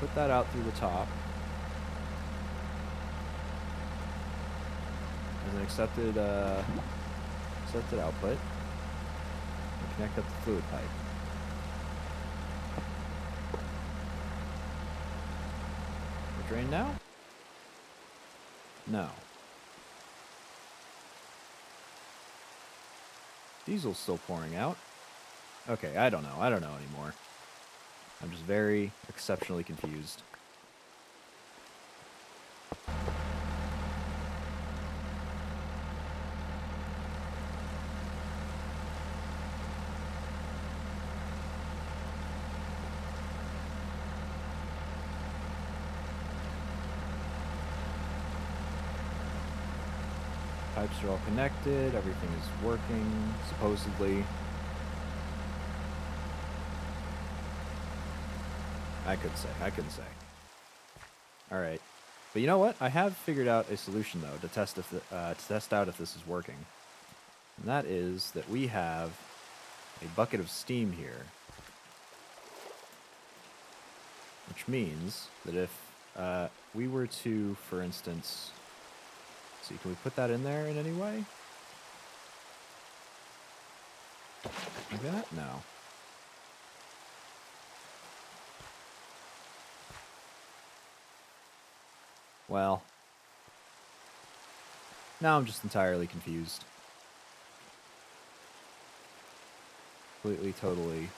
Put that out through the top as an accepted output. And connect up the fluid pipe. The drain now? No. Diesel's still pouring out. Okay, I don't know. I don't know anymore. I'm just very exceptionally confused. Pipes are all connected. Everything is working, supposedly. I couldn't say. All right, but you know what? I have figured out a solution though to test out if this is working, and that is that we have a bucket of steam here, which means that if we were to, for instance, see, can we put that in there in any way? Like that? No. Well, now I'm just entirely confused. Completely, totally.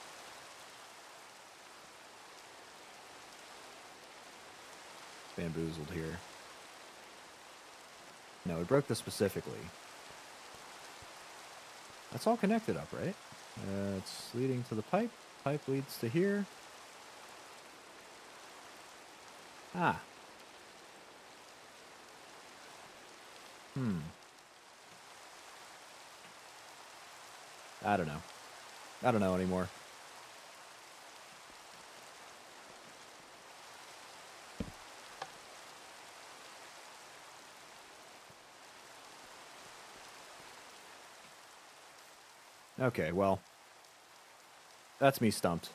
Bamboozled here. No, we broke this specifically. That's all connected up, right? It's leading to the pipe. Pipe leads to here. Ah. I don't know. I don't know anymore. Okay, well, that's me stumped.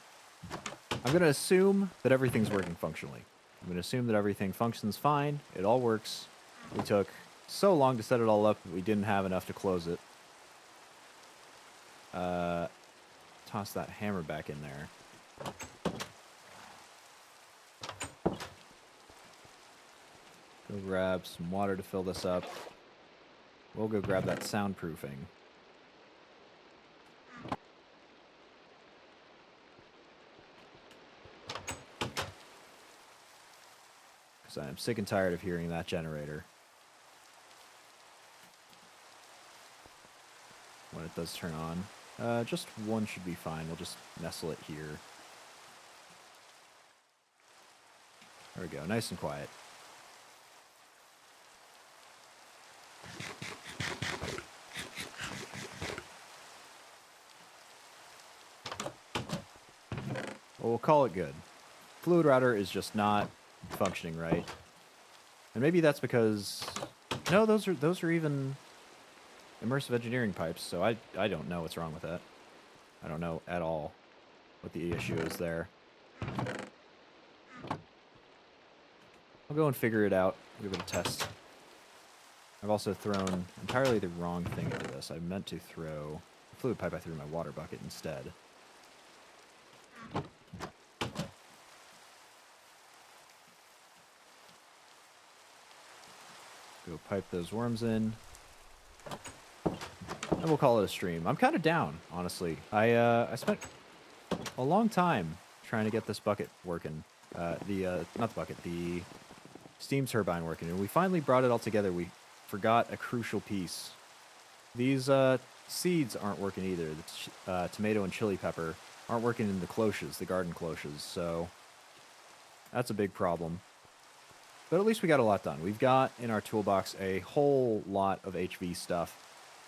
I'm going to assume that everything's working functionally. I'm going to assume that everything functions fine. It all works. We took so long to set it all up that we didn't have enough to close it. Toss that hammer back in there. Go grab some water to fill this up. We'll go grab that soundproofing. Because I am sick and tired of hearing that generator. When it does turn on. Just one should be fine. We'll just nestle it here. There we go. Nice and quiet. Well, we'll call it good. Fluid router is just not functioning right. And maybe that's because... No, those are even immersive engineering pipes, so I don't know what's wrong with that. I don't know at all what the issue is there. I'll go and figure it out. Give it a test. I've also thrown entirely the wrong thing into this. I meant to throw the fluid pipe. I threw in my water bucket instead. Go pipe those worms in. And we'll call it a stream. I'm kind of down, honestly. I spent a long time trying to get this bucket working. Not the bucket, the steam turbine working. And we finally brought it all together. We forgot a crucial piece. These seeds aren't working either. The tomato and chili pepper aren't working in the cloches, the garden cloches. So that's a big problem. But at least we got a lot done. We've got in our toolbox a whole lot of HV stuff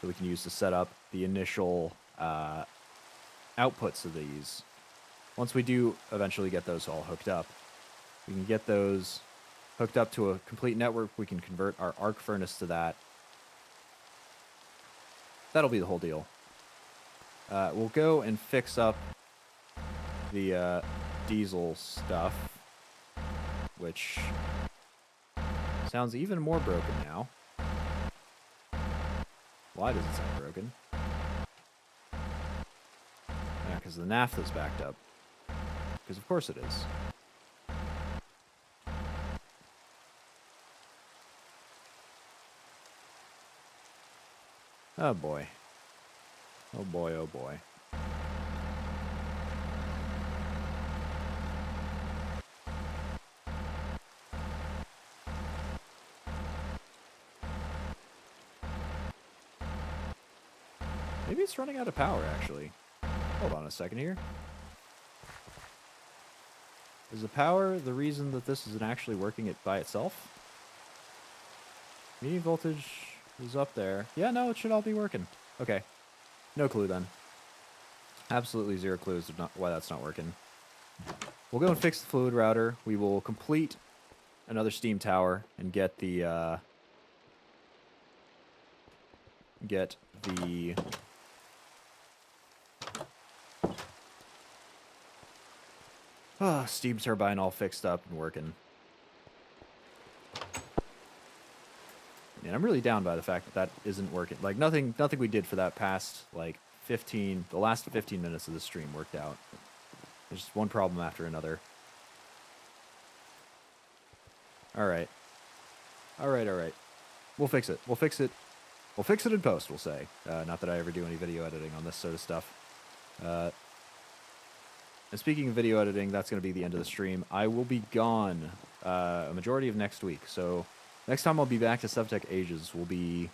that we can use to set up the initial outputs of these. Once we do eventually get those all hooked up, we can get those hooked up to a complete network. We can convert our arc furnace to that. That'll be the whole deal. We'll go and fix up the diesel stuff, which sounds even more broken now. Why does it sound broken? Yeah, because the naphtha's backed up. Because of course it is. Oh boy. Oh boy, oh boy. Maybe it's running out of power, actually. Hold on a second here. Is the power the reason that this isn't actually working it by itself? Medium voltage is up there. Yeah, no, it should all be working. Okay. No clue then. Absolutely zero clues of why that's not working. We'll go and fix the fluid router. We will complete another steam tower and get the steam turbine all fixed up and working. And I'm really down by the fact that that isn't working. Like, nothing we did for that past, like, the last 15 minutes of the stream worked out. There's just one problem after another. Alright. Alright. We'll fix it. We'll fix it in post, we'll say. Not that I ever do any video editing on this sort of stuff. And speaking of video editing, that's going to be the end of the stream. I will be gone a majority of next week, so next time I'll be back to Sevtech Ages will be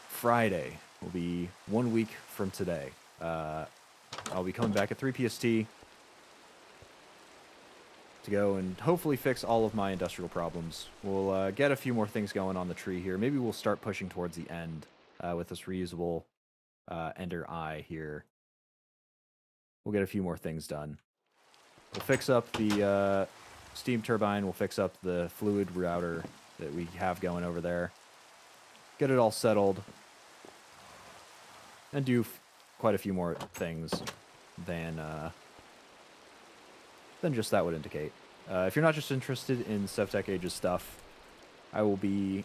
Friday. Will be 1 week from today. I'll be coming back at 3 PST to go and hopefully fix all of my industrial problems. We'll get a few more things going on the tree here. Maybe we'll start pushing towards the end with this reusable Ender Eye here. We'll get a few more things done. We'll fix up the steam turbine. We'll fix up the fluid router that we have going over there. Get it all settled. And do quite a few more things than just that would indicate. If you're not just interested in Sevtech Ages stuff, I will be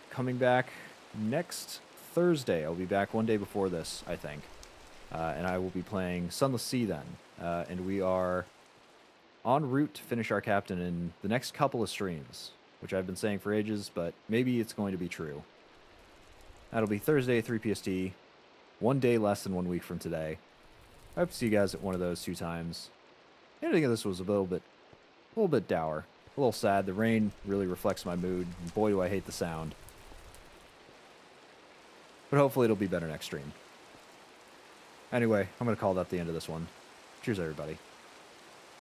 coming back next Thursday. I'll be back one day before this, I think. And I will be playing Sunless Sea then. And we are en route to finish our captain in the next couple of streams, which I've been saying for ages, but maybe it's going to be true. That'll be Thursday at 3 PST, 1 day less than 1 week from today. I hope to see you guys at one of those 2 times. I think this was a little bit dour, a little sad. The rain really reflects my mood, and boy do I hate the sound. But hopefully it'll be better next stream. Anyway, I'm going to call that the end of this one. Cheers, everybody.